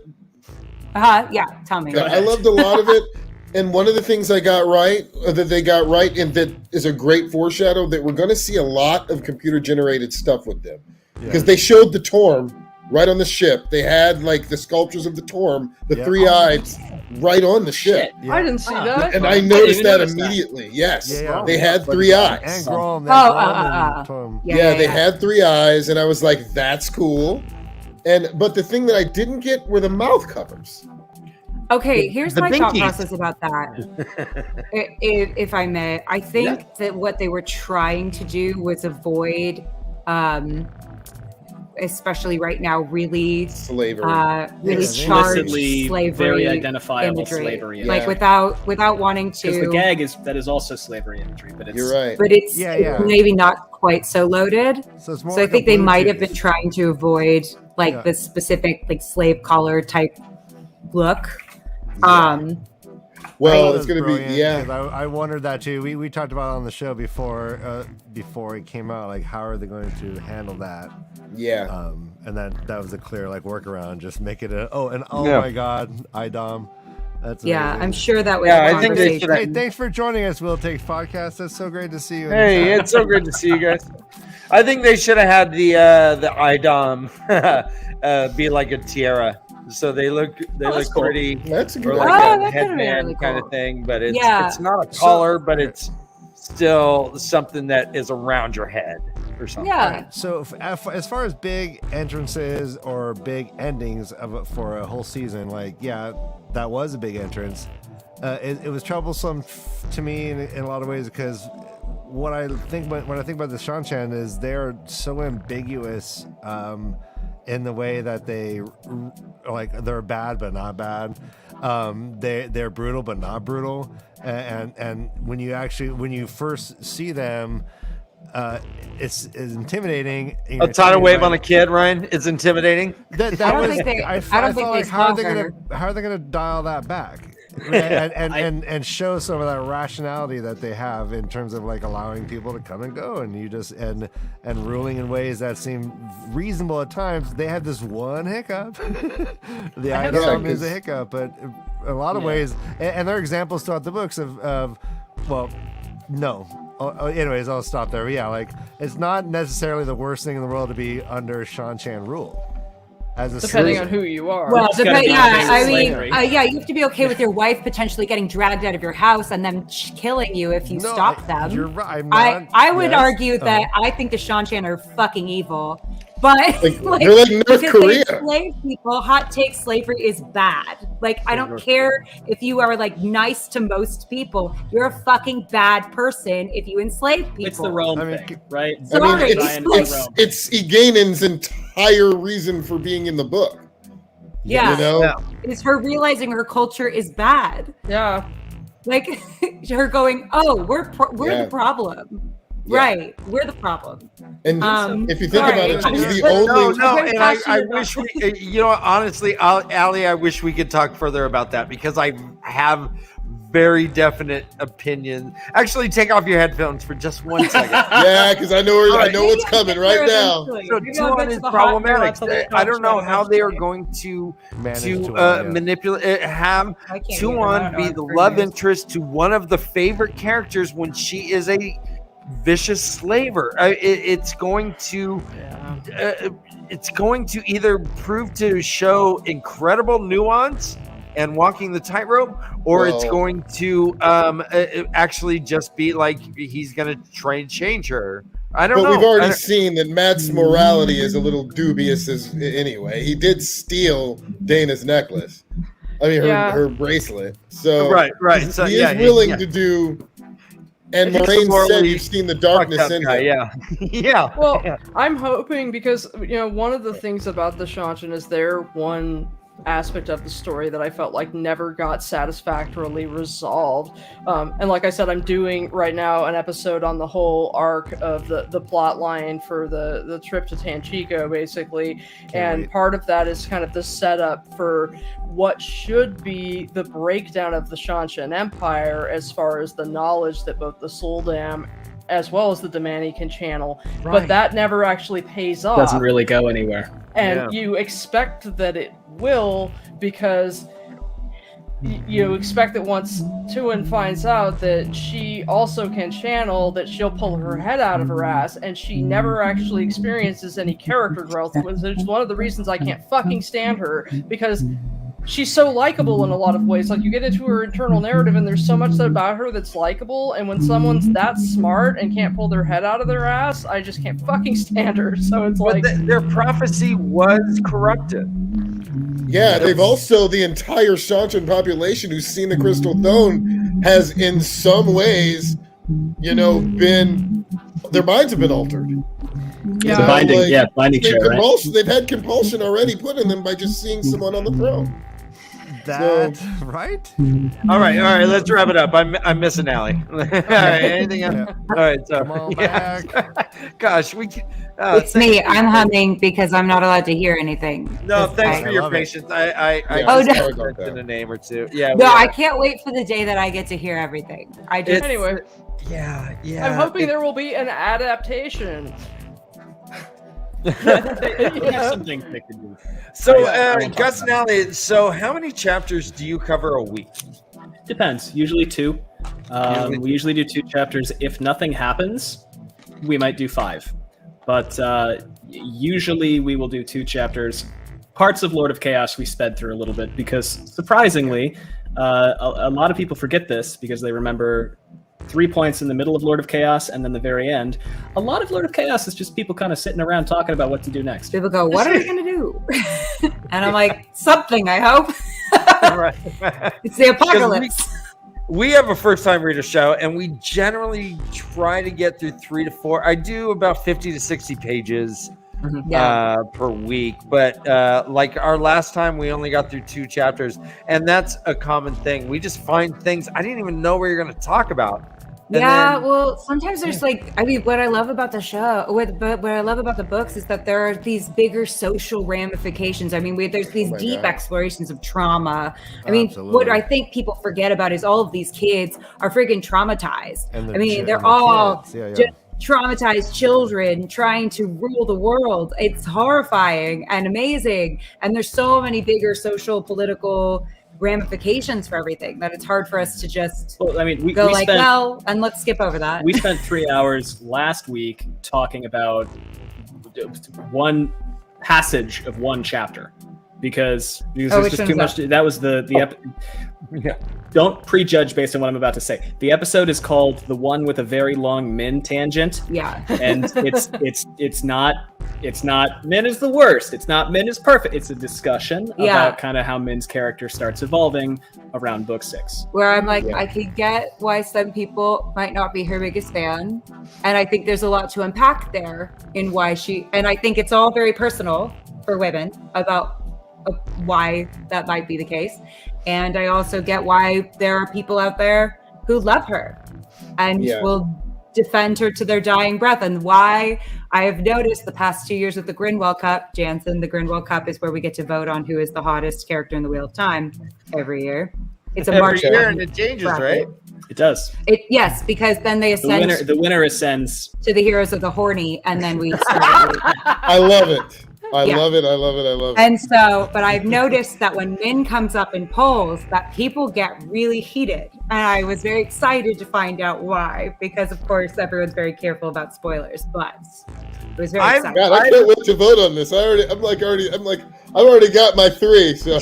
Yeah, tell me. Yeah, I loved a lot of it. And one of the things I got right, that they got right, and that is a great foreshadow, that we're going to see a lot of computer-generated stuff with them. Because they showed the Torm right on the ship. They had, like, the sculptures of the Torm, the three eyes, right on the ship. I didn't see that. And I noticed that immediately. Yes. They had 3 eyes. And Grom, They had 3 eyes, and I was like, that's cool. But the thing that I didn't get were the mouth covers. Okay, here's my thought process about that. If I may, I think that what they were trying to do was avoid, especially right now, really slavery, really charged slavery, very identifiable imagery. slavery, like without wanting to. Because the gag is also slavery imagery, but it's you're right. But it's maybe not quite so loaded. So I think they might have been trying to avoid the specific slave collar type look. Well, it's going to be, I wondered that too. We talked about it on the show before it came out. Like, how are they going to handle that? Yeah. And that was a clear workaround. Just make it my God, IDOM. That's amazing. I'm sure that was. I think they should. Hey, thanks for joining us, Will Takes Podcast. That's so great to see you. Hey, it's so great to see you guys. I think they should have had the IDOM be like a tiara. So they look cool. pretty. That's a good like a headband kind of thing, but it's not a collar, but it's still something that is around your head or something. Yeah. So as far as big entrances or big endings for a whole season, that was a big entrance. It was troublesome to me in a lot of ways because when I think about the Shanchan is they're so ambiguous. In the way that they're bad but not bad, they're brutal but not brutal, and when you first see them, it's intimidating. A tidal wave on a kid, Ryan. It's intimidating. I don't think how are they gonna dial that back? and show some of that rationality that they have in terms of allowing people to come and go, and you just and ruling in ways that seem reasonable at times. They had this one hiccup. The item is a hiccup, but a lot of ways, and there are examples throughout the books of anyways, I'll stop there. But it's not necessarily the worst thing in the world to be under Shanchan rule. Depending on who you are. Well, you have to be okay with your wife potentially getting dragged out of your house and them killing you if you stop them. You're right. I would argue that I think the Shanchan are fucking evil. But they're like North Korea. Slave people, hot take slavery is bad. I don't care if you are nice to most people. You're a fucking bad person if you enslave people. It's the Rome thing, right? Sorry, it's Eganen's entire reason for being in the book. Yeah. It's her realizing her culture is bad. Yeah. Her going, we're the problem. Yeah. Right, we're the problem. And if you think about it, it's the only. And I wish we, honestly, Allie, I wish we could talk further about that because I have very definite opinion. Actually, take off your headphones for just 1 second. Yeah, because I know what's coming right now. So Tuan is problematic. I don't know how they are going to manipulate, have Tuan be the love interest to one of the favorite characters when she is a vicious slaver. It's going to either prove to show incredible nuance and walking the tightrope, or it's going to actually just be he's going to try and change her. I don't know. But we've already seen that Matt's morality is a little dubious anyway. He did steal Dana's necklace. I mean, her bracelet. So right. So he is willing to do. And Moraine said you've seen the darkness in him. Yeah. Well, I'm hoping because one of the things about the Shanchan is they're one aspect of the story that I felt never got satisfactorily resolved. And like I said, I'm doing right now an episode on the whole arc of the plot line for the trip to Tanchico, basically. Part of that is kind of the setup for what should be the breakdown of the Shanchan Empire as far as the knowledge that both the Soldam as well as the Damani can channel. Right. But that never actually pays off. Doesn't really go anywhere. And you expect that it will, because you expect that once Tuin finds out that she also can channel, that she'll pull her head out of her ass, and she never actually experiences any character growth, which is one of the reasons I can't fucking stand her, because she's so likable in a lot of ways. Like, you get into her internal narrative and there's so much about her that's likable, and when someone's that smart and can't pull their head out of their ass, I just can't fucking stand her. So it's like... Their prophecy was corrupted. Yeah, they've also, the entire Shantan population who's seen the Crystal Throne has in some ways, been, their minds have been altered. Yeah, binding share, right? They've had compulsion already put in them by just seeing someone on the throne. Right? All right, let's wrap it up. I'm missing Allie. All right, anything else? All right, so Come on back. Gosh, it's me. I'm humming because I'm not allowed to hear anything. No, thanks for your patience. I mentioned a name or two. Yeah. No, I can't wait for the day that I get to hear everything. Anyway. Yeah. I'm hoping there will be an adaptation. Something they could do. So, Gus and Allie, so how many chapters do you cover a week? Depends. Usually 2. We usually do 2 chapters. If nothing happens, we might do 5. But usually we will do 2 chapters. Parts of Lord of Chaos we sped through a little bit because, surprisingly, a lot of people forget this because they remember 3 points in the middle of Lord of Chaos and then the very end. A lot of Lord of Chaos is just people kind of sitting around talking about what to do next. People go, what are we going to do? And I'm like, something, I hope. Right. It's the apocalypse. We have a first-time reader show, and we generally try to get through 3 to 4. I do about 50 to 60 pages per week, but like our last time, we only got through 2 chapters, and that's a common thing. We just find things I didn't even know we were going to talk about. Well, sometimes there's what I love about the show, what I love about the books is that there are these bigger social ramifications. I mean, there's these deep explorations of trauma. I mean, what I think people forget about is all of these kids are freaking traumatized. They're all just traumatized children trying to rule the world. It's horrifying and amazing. And there's so many bigger social, political ramifications for everything that it's hard for us to just and let's skip over that. We spent 3 hours last week talking about one passage of one chapter because there's just too much. That was Don't prejudge based on what I'm about to say. The episode is called "The One with a Very Long Min Tangent." Yeah, and it's not Min is the worst. It's not Min is perfect. It's a discussion about kind of how Min's character starts evolving around book 6. Where I'm like, I could get why some people might not be her biggest fan, and I think there's a lot to unpack there in why and I think it's all very personal for women about why that might be the case. And I also get why there are people out there who love her and will defend her to their dying breath, and why I have noticed the past 2 years with the Grinwell Cup, Jansen, the Grinwell Cup is where we get to vote on who is the hottest character in the Wheel of Time every year. It's a every year and it changes, right? It does. Yes, because then they ascend. The winner ascends to the Heroes of the Horny, and then we start. I love it. I love it. And so, but I've noticed that when Min comes up in polls, that people get really heated. And I was very excited to find out why, because of course everyone's very careful about spoilers, but it was very exciting. God, I can't wait to vote on this. I've already got my 3. So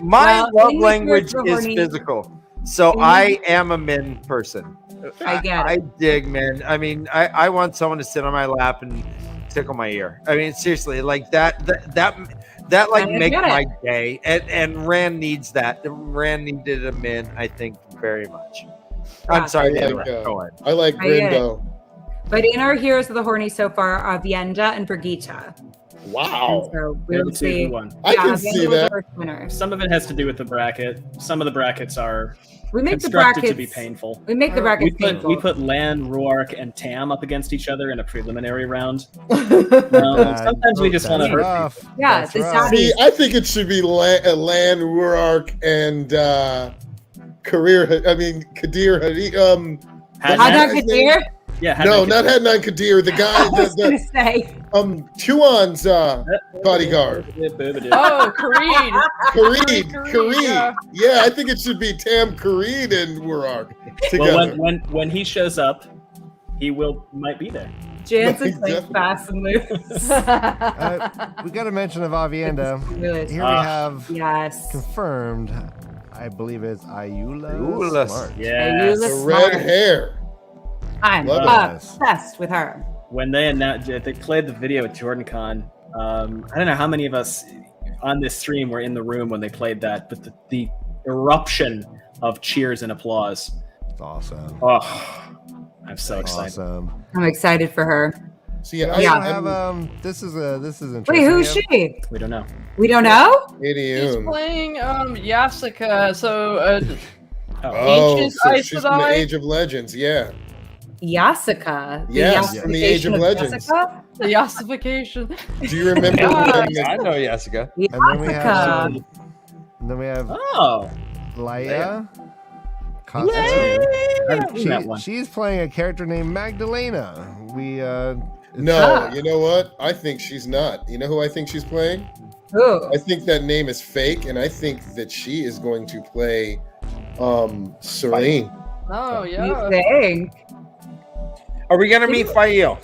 my love language is physical. So I am a Min person. I get it. I dig Min. I mean, I want someone to sit on my lap and tickle my ear. I mean, seriously, like that like make my day. And Rand needs that. Rand needed a Min, I think, very much. I'm sorry. I like Grindo. But in our Heroes of the Horny so far are Vienda and Brigitte. Wow. And so we'll see. I can see that. Some of it has to do with the bracket. Some of the brackets are constructed the brackets to be painful. We make the brackets painful. We put Lan, Ruark, and Tam up against each other in a preliminary round. Sometimes we just want to hurt people. Yeah, See, I think it should be Lan, Ruark, and Kadir. Kadir? Yeah. No, not Hadnan Kadir. The guy. I was gonna say. Tuan's bodyguard. Oh, Kareed. Kareed. Yeah, I think it should be Tam, Kareed, and Warark together. Well, when he shows up, he might be there. Jansen's like fast and loose. We got a mention of Avienda. Here we have confirmed. I believe it's Ayula Smart. Yeah, the red hair. I'm obsessed with her. When they played the video at JordanCon, I don't know how many of us on this stream were in the room when they played that, but the eruption of cheers and applause. It's awesome. Oh, I'm so excited. Awesome. I'm excited for her. So I have this is interesting. Wait, who's she? We don't know. We don't know? She's playing Yasuka, so so Ancient she's from the Age of Legends, yeah. Yasuka. Yes, from the Age of Legends. The Yasification. Do you remember? I know Yasuka. And then we have Laia. She's playing a character named Magdalena. No, you know what? I think she's not. You know who I think she's playing? Who? I think that name is fake, and I think that she is going to play Serene. Oh, yeah. You think? Are we gonna meet Fael?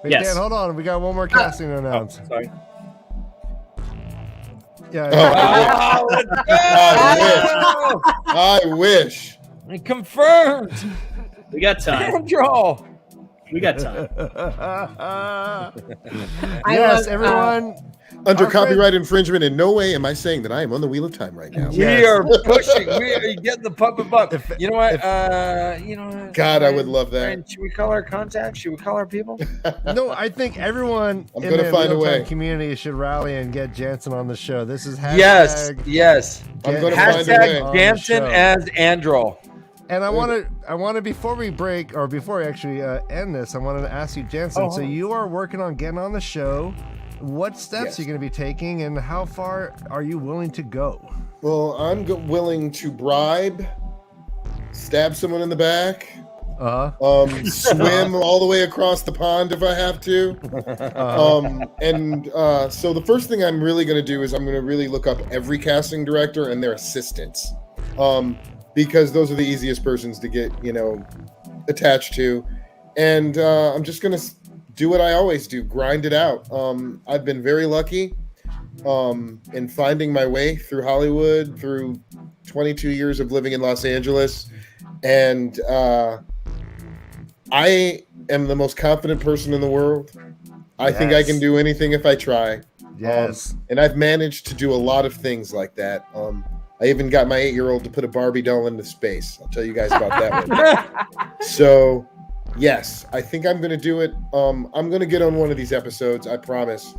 Wait, Yes. Dan, hold on. We got one more casting to announce. Sorry. Yeah. I wish. Confirmed. We got time. Draw. We got time. Yes, everyone. Under copyright infringement, in no way am I saying that I am on the wheel of time right now. We are pushing. We are getting the puppet buck. You know what? God, I would love that. Brian, should we call our contacts? Should we call our people? No, I think everyone I'm in gonna the find a real-time way. community should rally and get Jansen on the show. This is Yes. I'm gonna find a way. Jansen as Androl. And I want to before we break or before we actually end this, I wanted to ask you, Jansen. So you are working on getting on the show. What steps are you going to be taking, and how far are you willing to go? Well, I'm willing to bribe, stab someone in the back, swim all the way across the pond if I have to. So the first thing I'm really going to do is I'm going to really look up every casting director and their assistants, because those are the easiest persons to get, attached to. And I'm just going to do what I always do, grind it out. I've been very lucky in finding my way through Hollywood, through 22 years of living in Los Angeles. And I am the most confident person in the world. I think I can do anything if I try. Yes. And I've managed to do a lot of things like that. I even got my 8-year-old to put a Barbie doll into space. I'll tell you guys about that one. So, yes, I think I'm going to do it. I'm going to get on one of these episodes, I promise.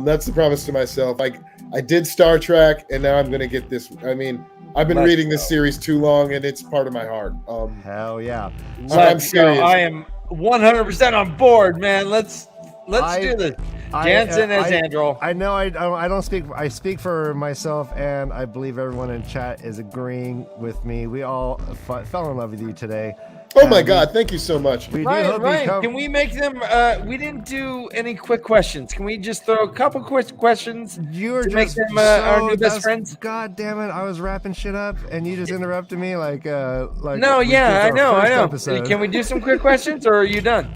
That's the promise to myself. I did Star Trek, and now I'm going to get this. I mean, I've been reading this series too long, and it's part of my heart. Hell yeah. So I'm serious. I am 100% on board, man. Let's do this. Jansen as Androl. I know I don't speak. I speak for myself, and I believe everyone in chat is agreeing with me. We all fell in love with you today. Oh my God! Thank you so much. Ryan, can we make them? We didn't do any quick questions. Can we just throw a couple quick questions to make them our new best friends? God damn it! I was wrapping shit up, and you just interrupted me like. No, yeah, I know. Can we do some quick questions, or are you done?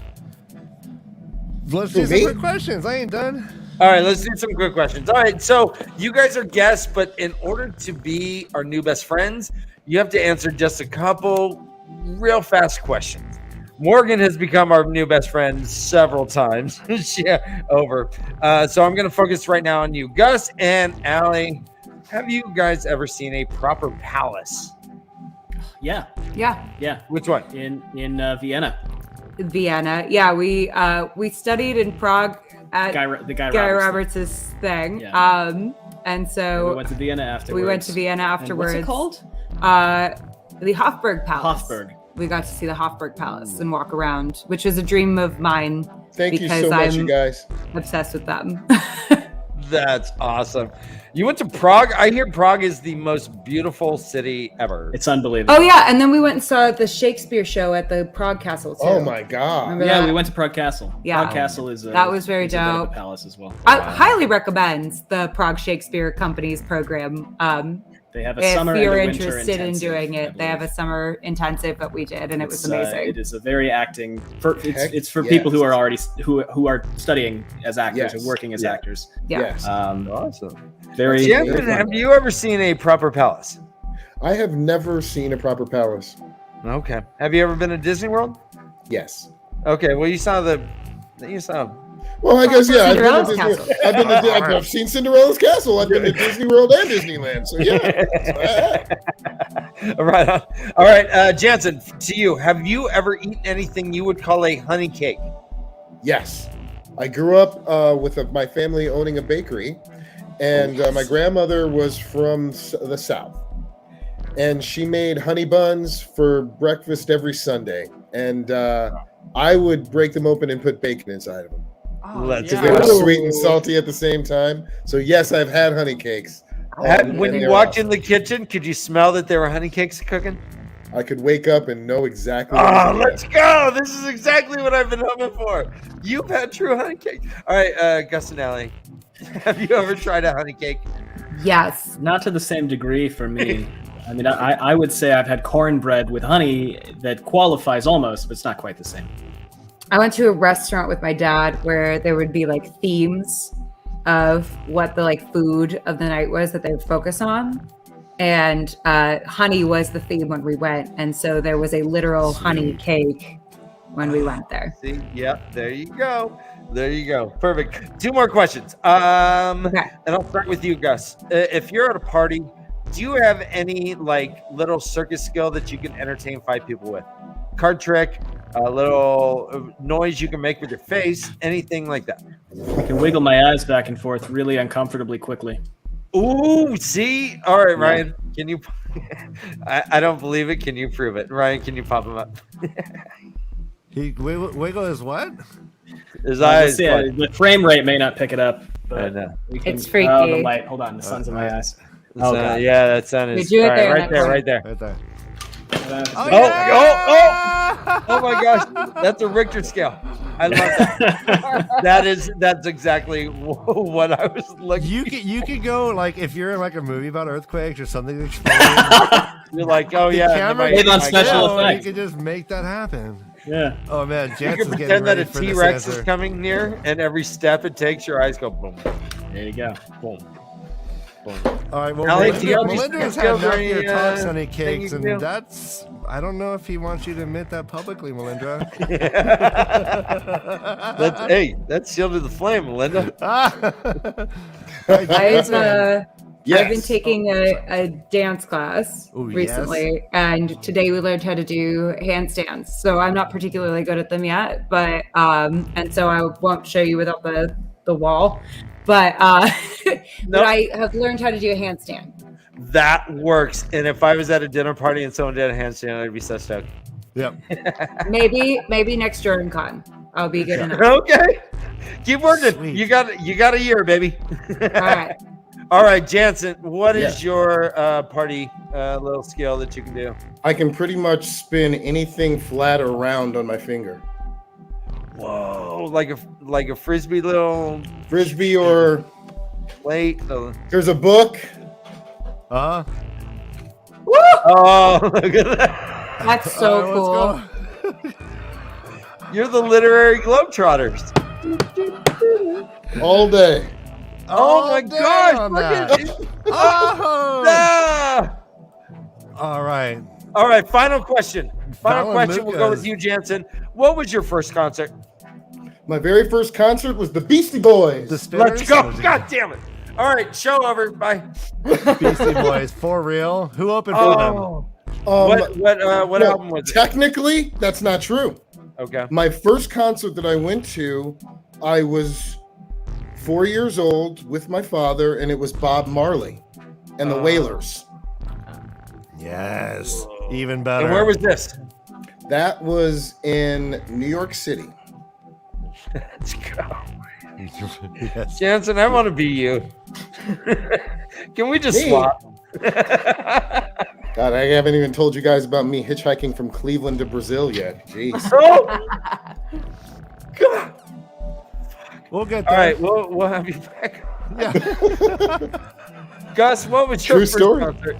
Let's do some quick questions. I ain't done. All right, let's do some quick questions. All right, so you guys are guests, but in order to be our new best friends, you have to answer just a couple real fast questions. Morgan has become our new best friend several times. Over. So I'm going to focus right now on you. Gus and Allie, have you guys ever seen a proper palace? Yeah. Which one? In Vienna. Vienna. Yeah, we studied in Prague at the Guy Roberts' thing. Yeah. And so we went to Vienna afterwards. What's it called? The Hofburg Palace. Hofburg. We got to see the Hofburg Palace and walk around, which is a dream of mine. Thank you so much, you guys. Obsessed with them. That's awesome. You went to Prague? I hear Prague is the most beautiful city ever. It's unbelievable. Oh yeah, and then we went and saw the Shakespeare show at the Prague Castle too. Oh my god! Remember Yeah, that? we went to Prague Castle. Yeah. Prague Castle is that was very it's a bit of a dope. palace as well. I highly recommend the Prague Shakespeare Company's program. They have a If summer you're and a winter interested in intensive, doing I it, they have a summer intensive that we did, and it was amazing. It is a very acting. It's for yes. people who are already who are studying as actors Yes. and working as actors. Yeah. Yes. Awesome. Very. Jansen, very fun. have you ever seen a proper palace? I have never seen a proper palace. Okay. Have you ever been to Disney World? Yes. Okay. Well, you saw. Well, I guess yeah. Cinderella's Castle. I've seen Cinderella's Castle. I've been to Disney World and Disneyland. So yeah. Right on. All right, Jansen, to you. Have you ever eaten anything you would call a honey cake? Yes. I grew up with my family owning a bakery, and my grandmother was from the South, and she made honey buns for breakfast every Sunday, and I would break them open and put bacon inside of them. Let's Because they were sweet and salty at the same time. So yes, I've had honey cakes. When you walked in the kitchen, could you smell that there were honey cakes cooking? I could wake up and know exactly. Oh, let's go! This is exactly what I've been hoping for. You've had true honey cake. All right, Gus and Allie, have you ever tried a honey cake? Yes. Not to the same degree for me. I mean, I would say I've had cornbread with honey that qualifies almost, but it's not quite the same. I went to a restaurant with my dad where there would be like themes of what the like food of the night was that they would focus on. And honey was the theme when we went. And so there was a literal honey cake when we went there. See, yep, there you go. There you go. Perfect. 2 more questions. And I'll start with you, Gus. If you're at a party, do you have any like little circus skill that you can entertain 5 people with? Card trick, a little noise you can make with your face, anything like that? I can wiggle my eyes back and forth really uncomfortably quickly. Ooh, see? All right, Ryan, can you? I don't believe it. Can you prove it? Ryan, can you pop him up? He wiggle his what? His eyes. Yeah, the frame rate may not pick it up, but I know. It's freaky. Oh, the light. Hold on, the sun's in my eyes. Oh, God. Yeah, that sun is You do it all there, right there, right there. Right there. Oh my gosh, that's a Richter scale. I love that. That's exactly what I was looking. You could go like if you're in like a movie about earthquakes or something exploding. You're like, oh yeah, camera Live on special effects. You could just make that happen. Yeah. Oh man, You Jansen's can getting pretend that ready a for this T-Rex is answer. coming near, and every step it takes, your eyes go boom. There you go. Boom. All right, well, Allie, do you have Melinda any has skills had or enough of your any, talks on any thing you cakes, can and do? that's I don't know if he wants you to admit that publicly, Melinda. That's shielded the flame, Melinda. I've been taking a dance class Ooh, recently, and today we learned how to do handstands. So I'm not particularly good at them yet, but and so I won't show you without the wall. But but I have learned how to do a handstand. That works. And if I was at a dinner party and someone did a handstand, I'd be so stoked. Yep. Maybe next Jordan Con, I'll be good enough. Okay. Keep working. Sweet. You got a year, baby. All right. All right, Jansen, what is your party little skill that you can do? I can pretty much spin anything flat or round on my finger. Whoa, like a frisbee little Frisbee or plate. there's a book. Uh-huh. Oh, look at that. That's so All right, cool. You're the literary globetrotters. All day. Oh my day gosh, on look that. at it. Oh! Ah! All right. All right, final question. Final Fallon question. We'll go Lucas. with you, Jansen. What was your first concert? My very first concert was the Beastie Boys. The Spinners? Let's go. God damn it. All right, show over. Bye. Beastie Boys, for real. Who opened for them? What album was it? Technically, that's not true. Okay. My first concert that I went to, I was 4 years old with my father, and it was Bob Marley and the Wailers. Yes. Even better. And where was this? That was in New York City. Let's go. Yes. Jansen, I want to be you. Can we just Me? swap? God, I haven't even told you guys about me hitchhiking from Cleveland to Brazil yet. Jeez. Oh, God. We'll get All there. right, we'll have you back. Yeah. Gus, what was your True first story. concert?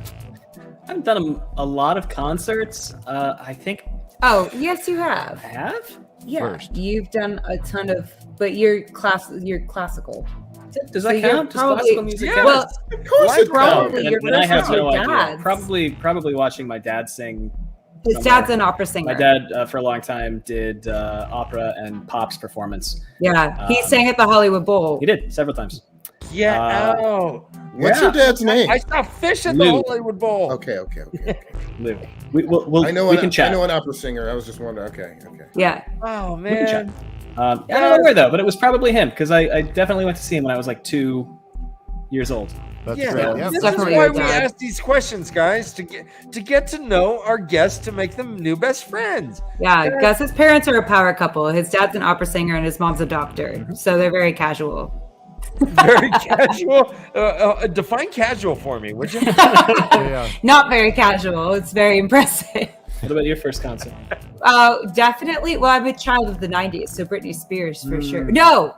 I haven't done a lot of concerts. I think Oh, yes, you have. I have. Yeah, First. you've done a ton of, but you're classical. Does So that you're count? Does probably- classical music Yes. count? Well, Of course it probably counts. your Then I first have was no your idea. dad's. Probably watching my dad sing. His somewhere. dad's an opera singer. My dad, for a long time, did opera and Pop's performance. Yeah, he Um, sang at the Hollywood Bowl. He did several times. Yeah. What's your dad's name? I saw Fish at the Lou. Hollywood Bowl. Okay. Lou. We'll, I know we an, can chat. I know an opera singer. I was just wondering. Okay. Yeah. Oh, We can chat. man. I don't know where though, but it was probably him because I definitely went to see him when I was like 2 years old. That's Yeah, great. Yep. this is Definitely why your we dad. ask these questions, guys, to get to know our guests, to make them new best friends. Yeah, Gus's parents are a power couple. His dad's an opera singer and his mom's a doctor. So they're very casual. Very casual. Define casual for me, would you? Yeah. Not very casual. It's very impressive. What about your first concert? Definitely. Well, I'm a child of the 90s, so Britney Spears for sure. No,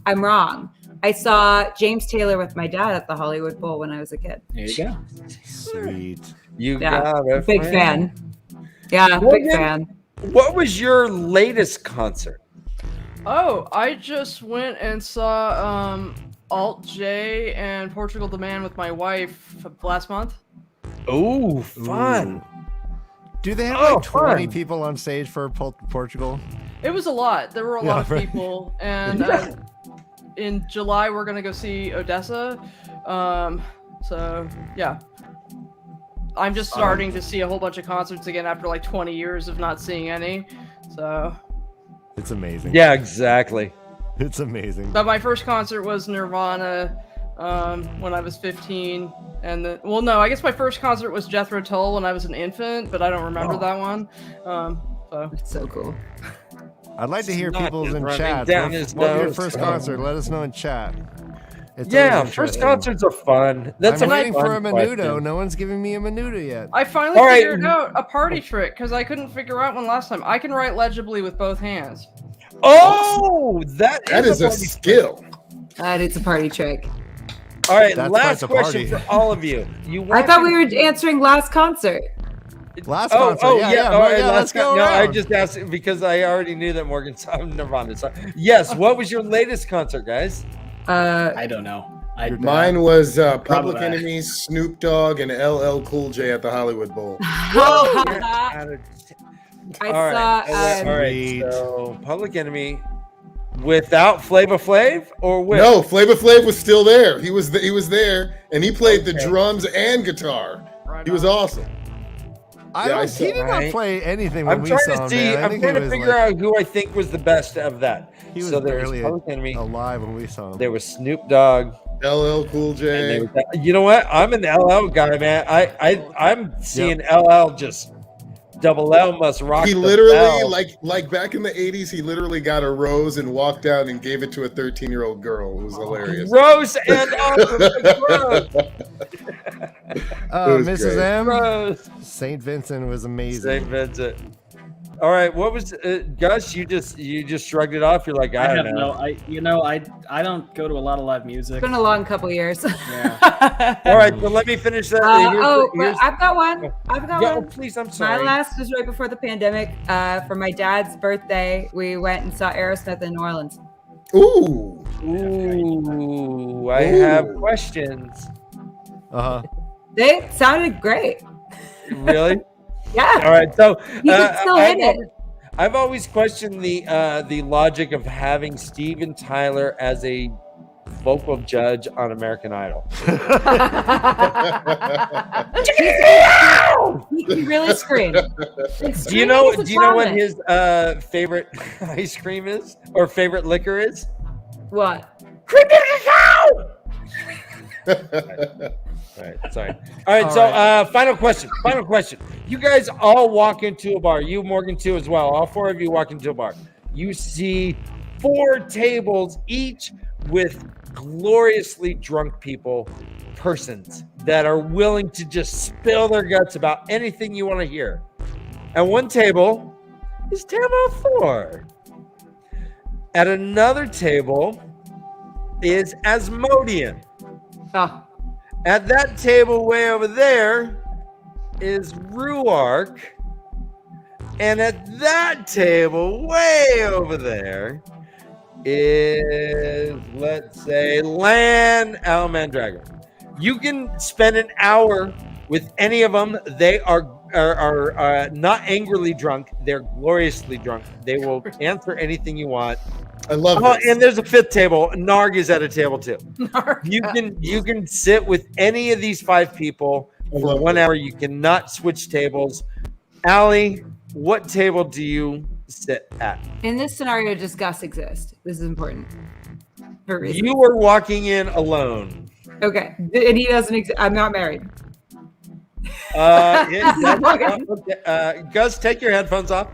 I'm wrong. I saw James Taylor with my dad at the Hollywood Bowl when I was a kid. There you go. Sweet. You Yeah, got it. big fan. Yeah, Well, big then- fan. What was your latest concert? Oh, I just went and saw Alt J and Portugal the Man with my wife last month. Oh, fun. Do they have Oh, like 20 fun. people on stage for Portugal? It was a lot. There were a Yeah, lot of right. people, and in July we're gonna go see Odessa. So yeah, I'm just starting to see a whole bunch of concerts again after like 20 years of not seeing any. So, It's amazing. Yeah, exactly. It's amazing. but my first concert was Nirvana when I was 15, and I guess my first concert was Jethro Tull when I was an infant, but I don't remember that one. So. It's so cool. I'd like to hear Not people's in running chat. down What his was your nose. first concert? Let us know in chat. It's Yeah, always first interesting. concerts are fun. That's I'm a waiting fun for a menudo. question. No one's giving me a menudo yet. I finally All right. figured out a party trick because I couldn't figure out one last time. I can write legibly with both hands. Oh, that is a party skill. It's a party trick. All right, That's last quite the question party. for all of you. I thought we were answering last concert. Last concert. Oh, yeah. All right, Let's go No, I around. just asked it because I already knew that Morgan saw Nirvana. So, yes, what was your latest concert, guys? I don't know. Mine was Public Probably. Enemy, Snoop Dogg, and LL Cool J at the Hollywood Bowl. I All right, saw. all right. So, Public Enemy without Flava Flav or with? No, Flava Flav was still there. He was there, and he played the drums and guitar. He was awesome. He did not play anything when I'm we trying saw to him. see. Man. I I'm think trying he to was, figure like, out who I think was the best of that. He was so there barely was Public Enemy. alive when we saw him. There was Snoop Dogg. LL Cool and J. there was you know what? I'm an LL guy, man. I'm seeing LL just double L must rock. He the literally, bell. like back in the 80s, he literally got a rose and walked out and gave it to a 13-year-old girl. It was hilarious. Rose and Rose. was Mrs. great. M. Rose. St. Vincent was amazing. St. Vincent. All right, what was Gus? You just shrugged it off. You're like, I don't know. I don't go to a lot of live music. It's been a long couple years. Yeah. All right, so let me finish that. But I've got one. I've got Yeah, one. oh, please, I'm My sorry. last was right before the pandemic. For my dad's birthday, we went and saw Aerosmith in New Orleans. Ooh. Ooh, I have questions. They sounded great. Really? Yeah. All right, so You could still hit it. I've always questioned the logic of having Steven Tyler as a vocal judge on American Idol. He can really scream. Do you know what his favorite ice cream is or favorite liquor is? What? All right, sorry. All right, so final question. You guys all walk into a bar. You, Morgan, too, as well. All four of you walk into a bar. You see 4 tables each with gloriously drunk persons that are willing to just spill their guts about anything you want to hear. At one table is table 4. At another table is Asmodean. Oh. At that table way over there is Ruark. And at that table way over there is, let's say, Mandragora. You can spend an hour with any of them. They are not angrily drunk. They're gloriously drunk. They will answer anything you want. I love this. And there's a 5th table. Narg is at a table too. You can sit with any of these 5 people for 1 hour. You cannot switch tables. Allie, what table do you sit at? In this scenario, does Gus exist? This is important. You were walking in alone. Okay, and he doesn't exist. I'm not married. Gus, take your headphones off.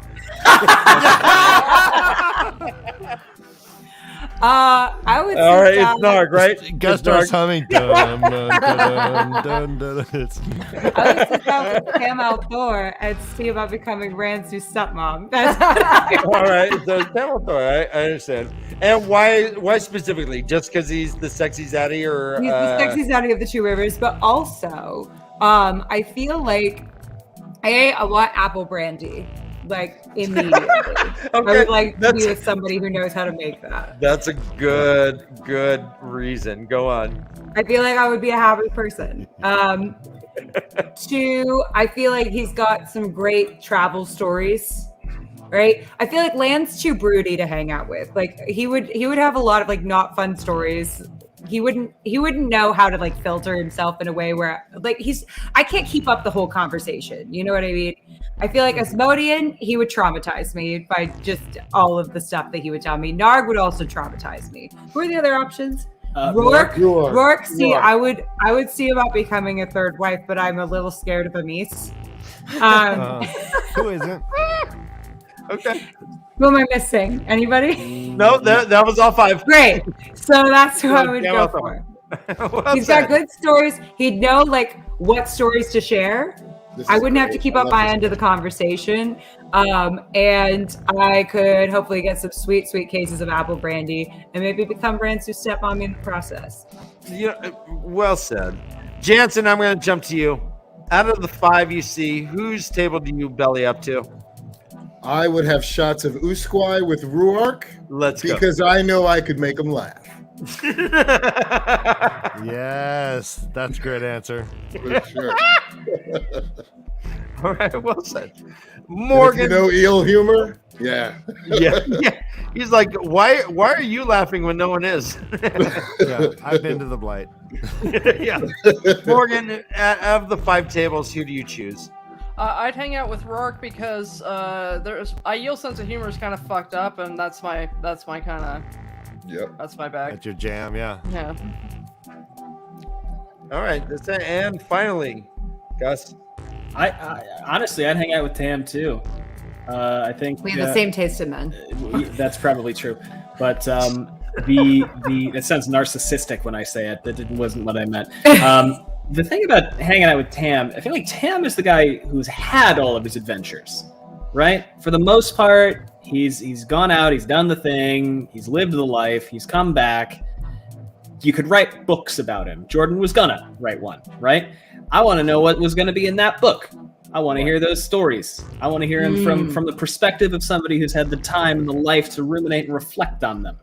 I would. All right, it's Narg, right? Gus starts humming. Dun, dun, dun, dun, dun. I would sit down with Camel Thor and see about becoming Ransu's stepmom. That's all right. So Camel Thor, I understand. And why specifically? Just because he's the sexy zaddy, or he's the sexy zaddy of the 2 rivers, but also, I feel like I want apple brandy. Like immediately. Okay, I would like to be with somebody who knows how to make that. That's a good reason. Go on. I feel like I would be a happy person. 2, I feel like he's got some great travel stories. Right? I feel like Land's too broody to hang out with. Like he would have a lot of like not fun stories. He wouldn't know how to like filter himself in a way where like I can't keep up the whole conversation. You know what I mean? I feel like Asmodean, he would traumatize me by just all of the stuff that he would tell me. Narg would also traumatize me. Who are the other options? Rourke. See, I would see about becoming a 3rd wife, but I'm a little scared of Amis. Who isn't? Okay. Who am I missing? Anybody? No, that was all 5. Great. So that's who I would go for. He's got good stories. He'd know like what stories to share. I wouldn't have to keep up my end of the conversation. And I could hopefully get some sweet cases of apple brandy and maybe become Ransu's stepmom in the process. Yeah, well said. Jansen, I'm going to jump to you. Out of the 5 you see, whose table do you belly up to? I would have shots of Usquai with Ruark. Let's go. Because I know I could make him laugh. Yes, that's a great answer. For sure. All right, well said. Morgan, eel humor? Yeah. yeah. He's like, why are you laughing when no one is? Yeah, I've been to the Blight. Yeah. Morgan, out of the 5 tables, who do you choose? I'd hang out with Rourke because Aiel's sense of humor is kind of fucked up, and that's my kind of. Yep. That's my bag. That's your jam, yeah. Yeah. All right, that's it. And finally, Gus. I honestly, I'd hang out with Tam too. I think we have the same taste in men. That's probably true, but it sounds narcissistic when I say it. That wasn't what I meant. The thing about hanging out with Tam, I feel like Tam is the guy who's had all of his adventures, right? For the most part, he's gone out, he's done the thing, he's lived the life, he's come back. You could write books about him. Jordan was gonna write one, right? I want to know what was going to be in that book. I want to hear those stories. I want to hear him from the perspective of somebody who's had the time and the life to ruminate and reflect on them.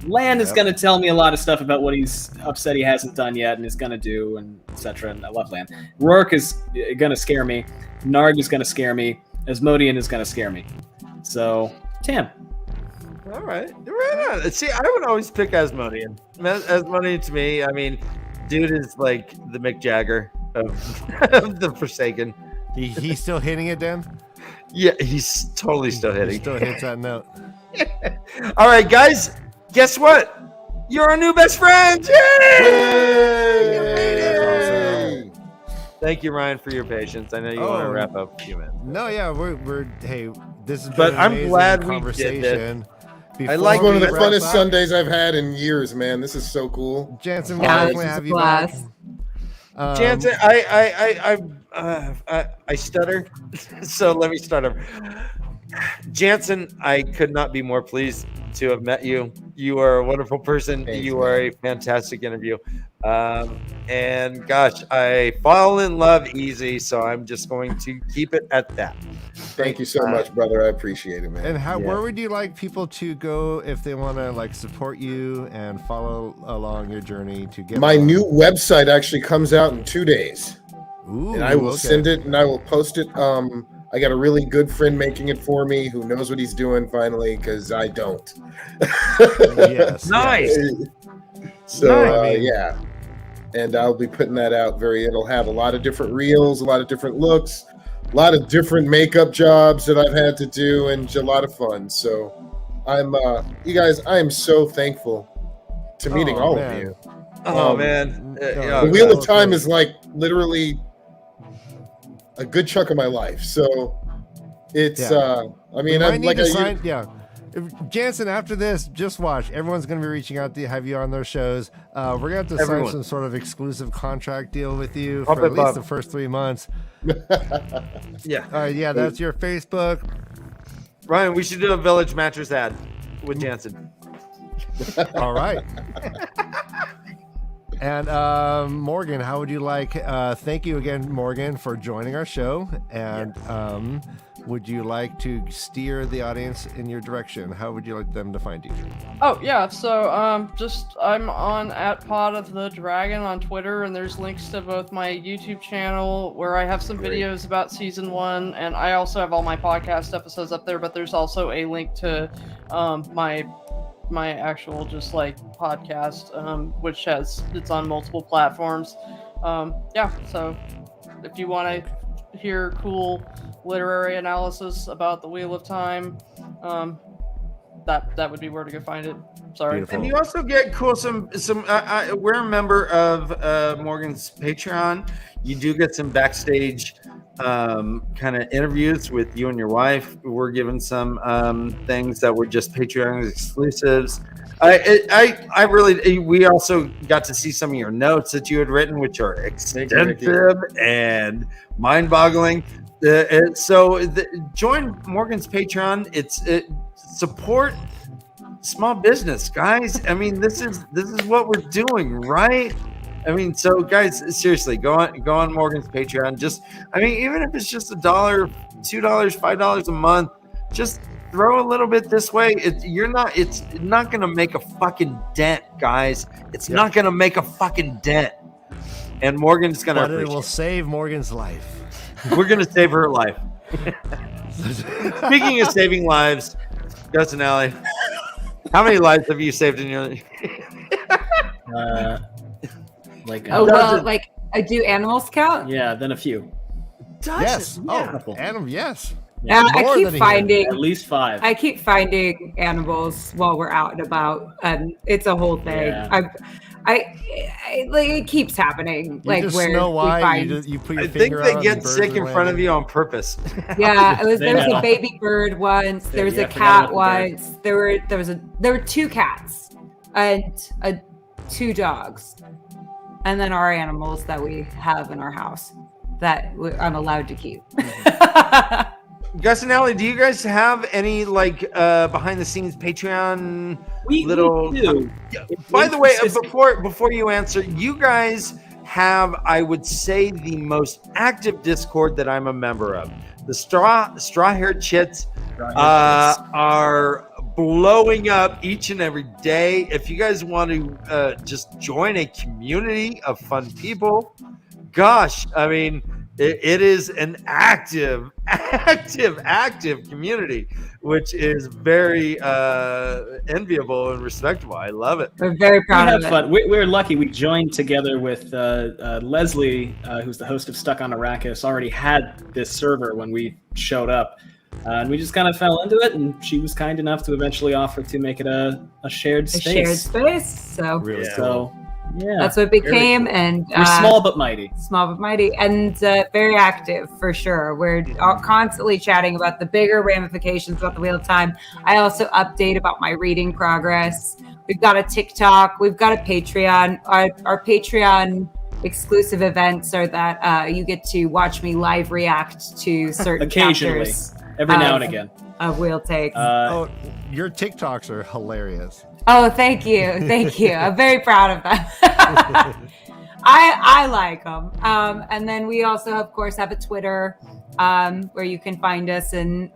Land is going to tell me a lot of stuff about what he's upset he hasn't done yet and is going to do, and etc. And I love Land. Rourke is going to scare me. Narg is going to scare me. Asmodean is going to scare me. So, Tam. All right. See, I would always pick Asmodean. Asmodean to me, I mean, dude is like the Mick Jagger of the Forsaken. He's still hitting it, Dan? Yeah, he's totally still hitting. He still hits that note. All right, guys. Guess what? You're our new best friends! Yay! Thank you, Ryan, for your patience. I know you want to wrap up a few minutes. No, yeah, we're hey, this is but I'm glad we did this. I like one of the we wrap funnest up, Sundays I've had in years, man. This is so cool. Jansen, we'll Yeah, definitely this is have a you back. blast. Jansen, I stutter, so let me start over. Jansen, I could not be more pleased to have met you. You are a wonderful person. Thanks, you man. are a fantastic interview. And gosh, I fall in love easy, so I'm just going to keep it at that. Thank you so much, brother. I appreciate it, man. And where would you like people to go if they want to like support you and follow along your journey to get My new website actually comes out in 2 days. Ooh, and I will okay. send it and I will post it. I got a really good friend making it for me who knows what he's doing finally, because I don't. Yes. Nice. So yeah. And I'll be putting that out it'll have a lot of different reels, a lot of different looks, a lot of different makeup jobs that I've had to do, and a lot of fun. So I'm you guys, I am so thankful to meeting all of you. Oh man. The Wheel of Time is like literally a good chunk of my life. So it's I mean, I'm like If Jansen, after this, just watch. Everyone's going to be reaching out to have you on their shows. We're going to have to sign some sort of exclusive contract deal with you for at least the first 3 months. Yeah. All right. Yeah, that's your Facebook. Ryan, we should do a Village Mattress ad with Jansen. All right. And Morgan, how would you like? Thank you again, Morgan, for joining our show. And would you like to steer the audience in your direction? How would you like them to find you? Oh yeah, so I'm on @PodOfTheDragon on Twitter, and there's links to both my YouTube channel where I have some videos about season 1, and I also have all my podcast episodes up there. But there's also a link to my actual just like podcast, which it's on multiple platforms. Yeah, so if you want to hear cool literary analysis about the Wheel of Time, that would be where to go find it. Sorry. Beautiful. And you also get cool we're a member of Morgan's Patreon. You do get some backstage kind of interviews with you and your wife. We're given some things that were just Patreon exclusives. I really, we also got to see some of your notes that you had written, which are extensive and mind-boggling. Join Morgan's Patreon. Support small business, guys. I mean, this is what we're doing, right? I mean, so guys, seriously, go on Morgan's Patreon. Even if it's just $1, $2, $5 a month, just throw a little bit this way. It's not gonna make a fucking dent, guys. It's not gonna make a fucking dent. And Morgan's gonna But it will save Morgan's life. We're gonna save her life. Speaking of saving lives, Gus and Allie, how many lives have you saved in your do animals count? Yeah, then a few. Yes. Yeah. Yes. I keep finding at least 5. I keep finding animals while we're out and about, and it's a whole thing. Yeah. It keeps happening. You just know why you put your finger out. I think they get sick in front of you on purpose. Yeah, there was a baby bird once. There was a cat once. There were 2 cats and 2 dogs, and then our animals that we have in our house that I'm allowed to keep. Gus and Allie, do you guys have any behind the scenes Patreon We do. By the way, before you answer, you guys have, I would say, the most active Discord that I'm a member of. The straw-haired chits are blowing up each and every day. If you guys want to just join a community of fun people, gosh, I mean, it is an active community, which is very enviable and respectable. I love it. We're very proud of it. Fun. We're lucky. We joined together with Leslie, who's the host of Stuck on Arrakis, already had this server when we showed up. And we just kind of fell into it, and she was kind enough to eventually offer to make it a shared space. A shared space. So really, so That's what it became. Cool. And we're small but mighty. Small but mighty, and very active for sure. We're constantly chatting about the bigger ramifications about the Wheel of Time. I also update about my reading progress. We've got a TikTok. We've got a Patreon. Our Patreon exclusive events are that you get to watch me live react to certain occasionally, chapters every now and again of Wheel Takes. Your TikToks are hilarious. Oh, thank you. I'm very proud of that. I like them. And then we also, of course, have a Twitter where you can find us, and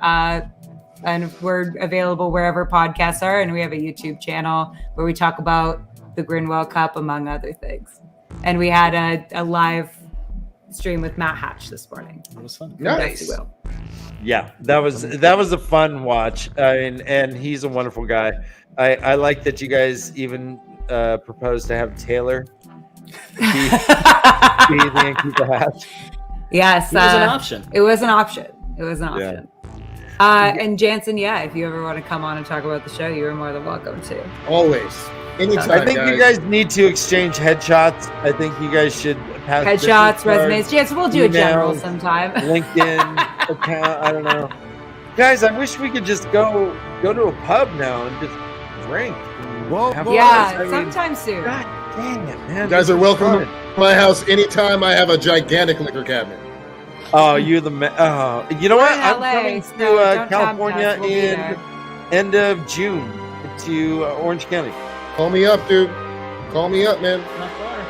we're available wherever podcasts are. And we have a YouTube channel where we talk about the Grinwell Cup, among other things. And we had a live stream with Matt Hatch this morning. It was fun. Nice. Yeah, that was a fun watch. And he's a wonderful guy. I like that you guys even proposed to have Taylor be the innkeeper Hatch. Yes, it was an option. It was an option. Yeah. And Jansen, if you ever want to come on and talk about the show, you are more than welcome to. Always. Anytime, I think you guys need to exchange headshots. I think you guys should pass headshots, resumes. Jansen, we'll do a general sometime. LinkedIn account. I don't know. Guys, I wish we could just go to a pub now and just drink. Sometime soon. God dang it, man. You guys are welcome to my house anytime. I have a gigantic liquor cabinet. Oh, you're the man. You know what? I'm LA, coming so to California we'll in end of June to Orange County. Call me up, dude. Call me up, man. Not far.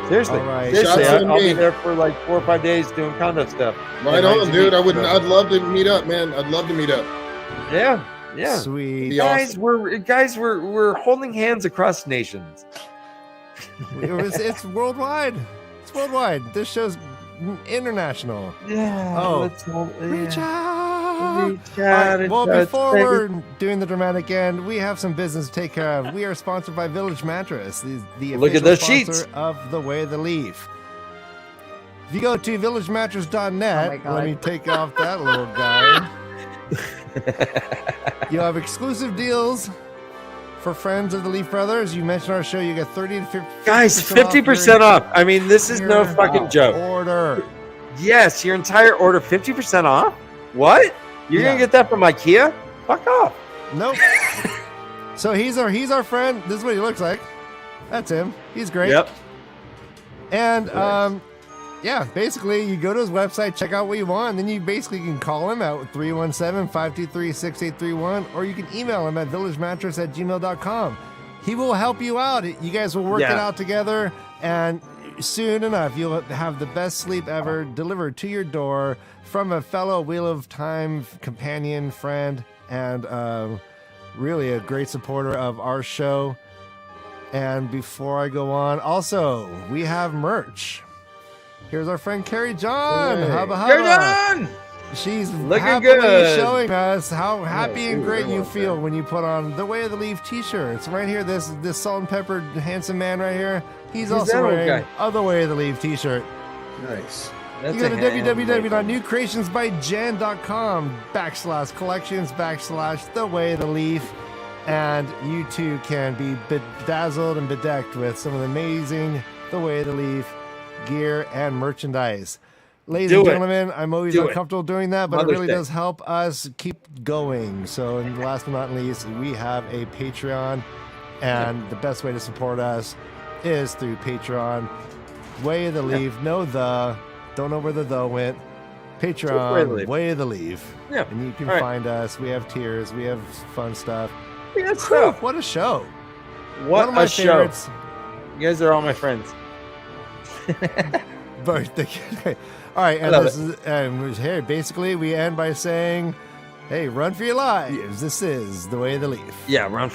Seriously. All right. Seriously, Shots I'll on be me. there for like 4 or 5 days doing condo stuff. Right on, dude. I'd love to meet up, man. I'd love to meet up. Yeah. Sweet. Be Guys, we're holding hands across nations. It's worldwide. It's worldwide. This show's international. Yeah. Oh. Reach out. Reach out. Well, before we're doing the dramatic end, we have some business to take care of. We are sponsored by Village Mattress, the Look at official those sponsor sheets of The Way of the Leaf. If you go to villagemattress.net, let me take off that little guy. You'll have exclusive deals for friends of the Leaf Brothers. You mentioned our show, you get 30 to 50%. Guys, 50% off. I mean, this is no fucking joke. Order. Yes, your entire order 50% off? What? You're gonna get that from IKEA? Fuck off. Nope. So he's our friend. This is what he looks like. That's him. He's great. Yep. And basically you go to his website, check out what you want, and then you basically can call him at 317-523-6831, or you can email him at villagemattress@gmail.com. He will help you out. You guys will work it out together, and soon enough you'll have the best sleep ever delivered to your door from a fellow Wheel of Time companion, friend, and really a great supporter of our show. And before I go on, also, we have merch. Here's our friend Carrie John. Hubba hubba. Carrie John! She's looking happily good. showing us how happy and great you feel when you put on the Way of the Leaf t-shirts. Right here, this salt and pepper handsome man right here. He's also wearing a The Way of the Leaf t-shirt. Nice. You go to www.newcreationsbyjan.com/collections/The Way of the Leaf. And you too can be bedazzled and bedecked with some of the amazing The Way of the Leaf gear and merchandise. Ladies and gentlemen, I'm always uncomfortable doing that, but it really does help us keep going. So, and last but not least, we have a Patreon, and the best way to support us is through Patreon. Way of the Leaf, don't know where the "the" went. Patreon, Way of the Leaf. Yeah. And you can find us. We have tiers, we have fun stuff. Whew, what a show. What One of my favorites. You guys are all my friends. All right, and here basically we end by saying, hey, run for your lives. This is The Way of the Leaf. Yeah, run for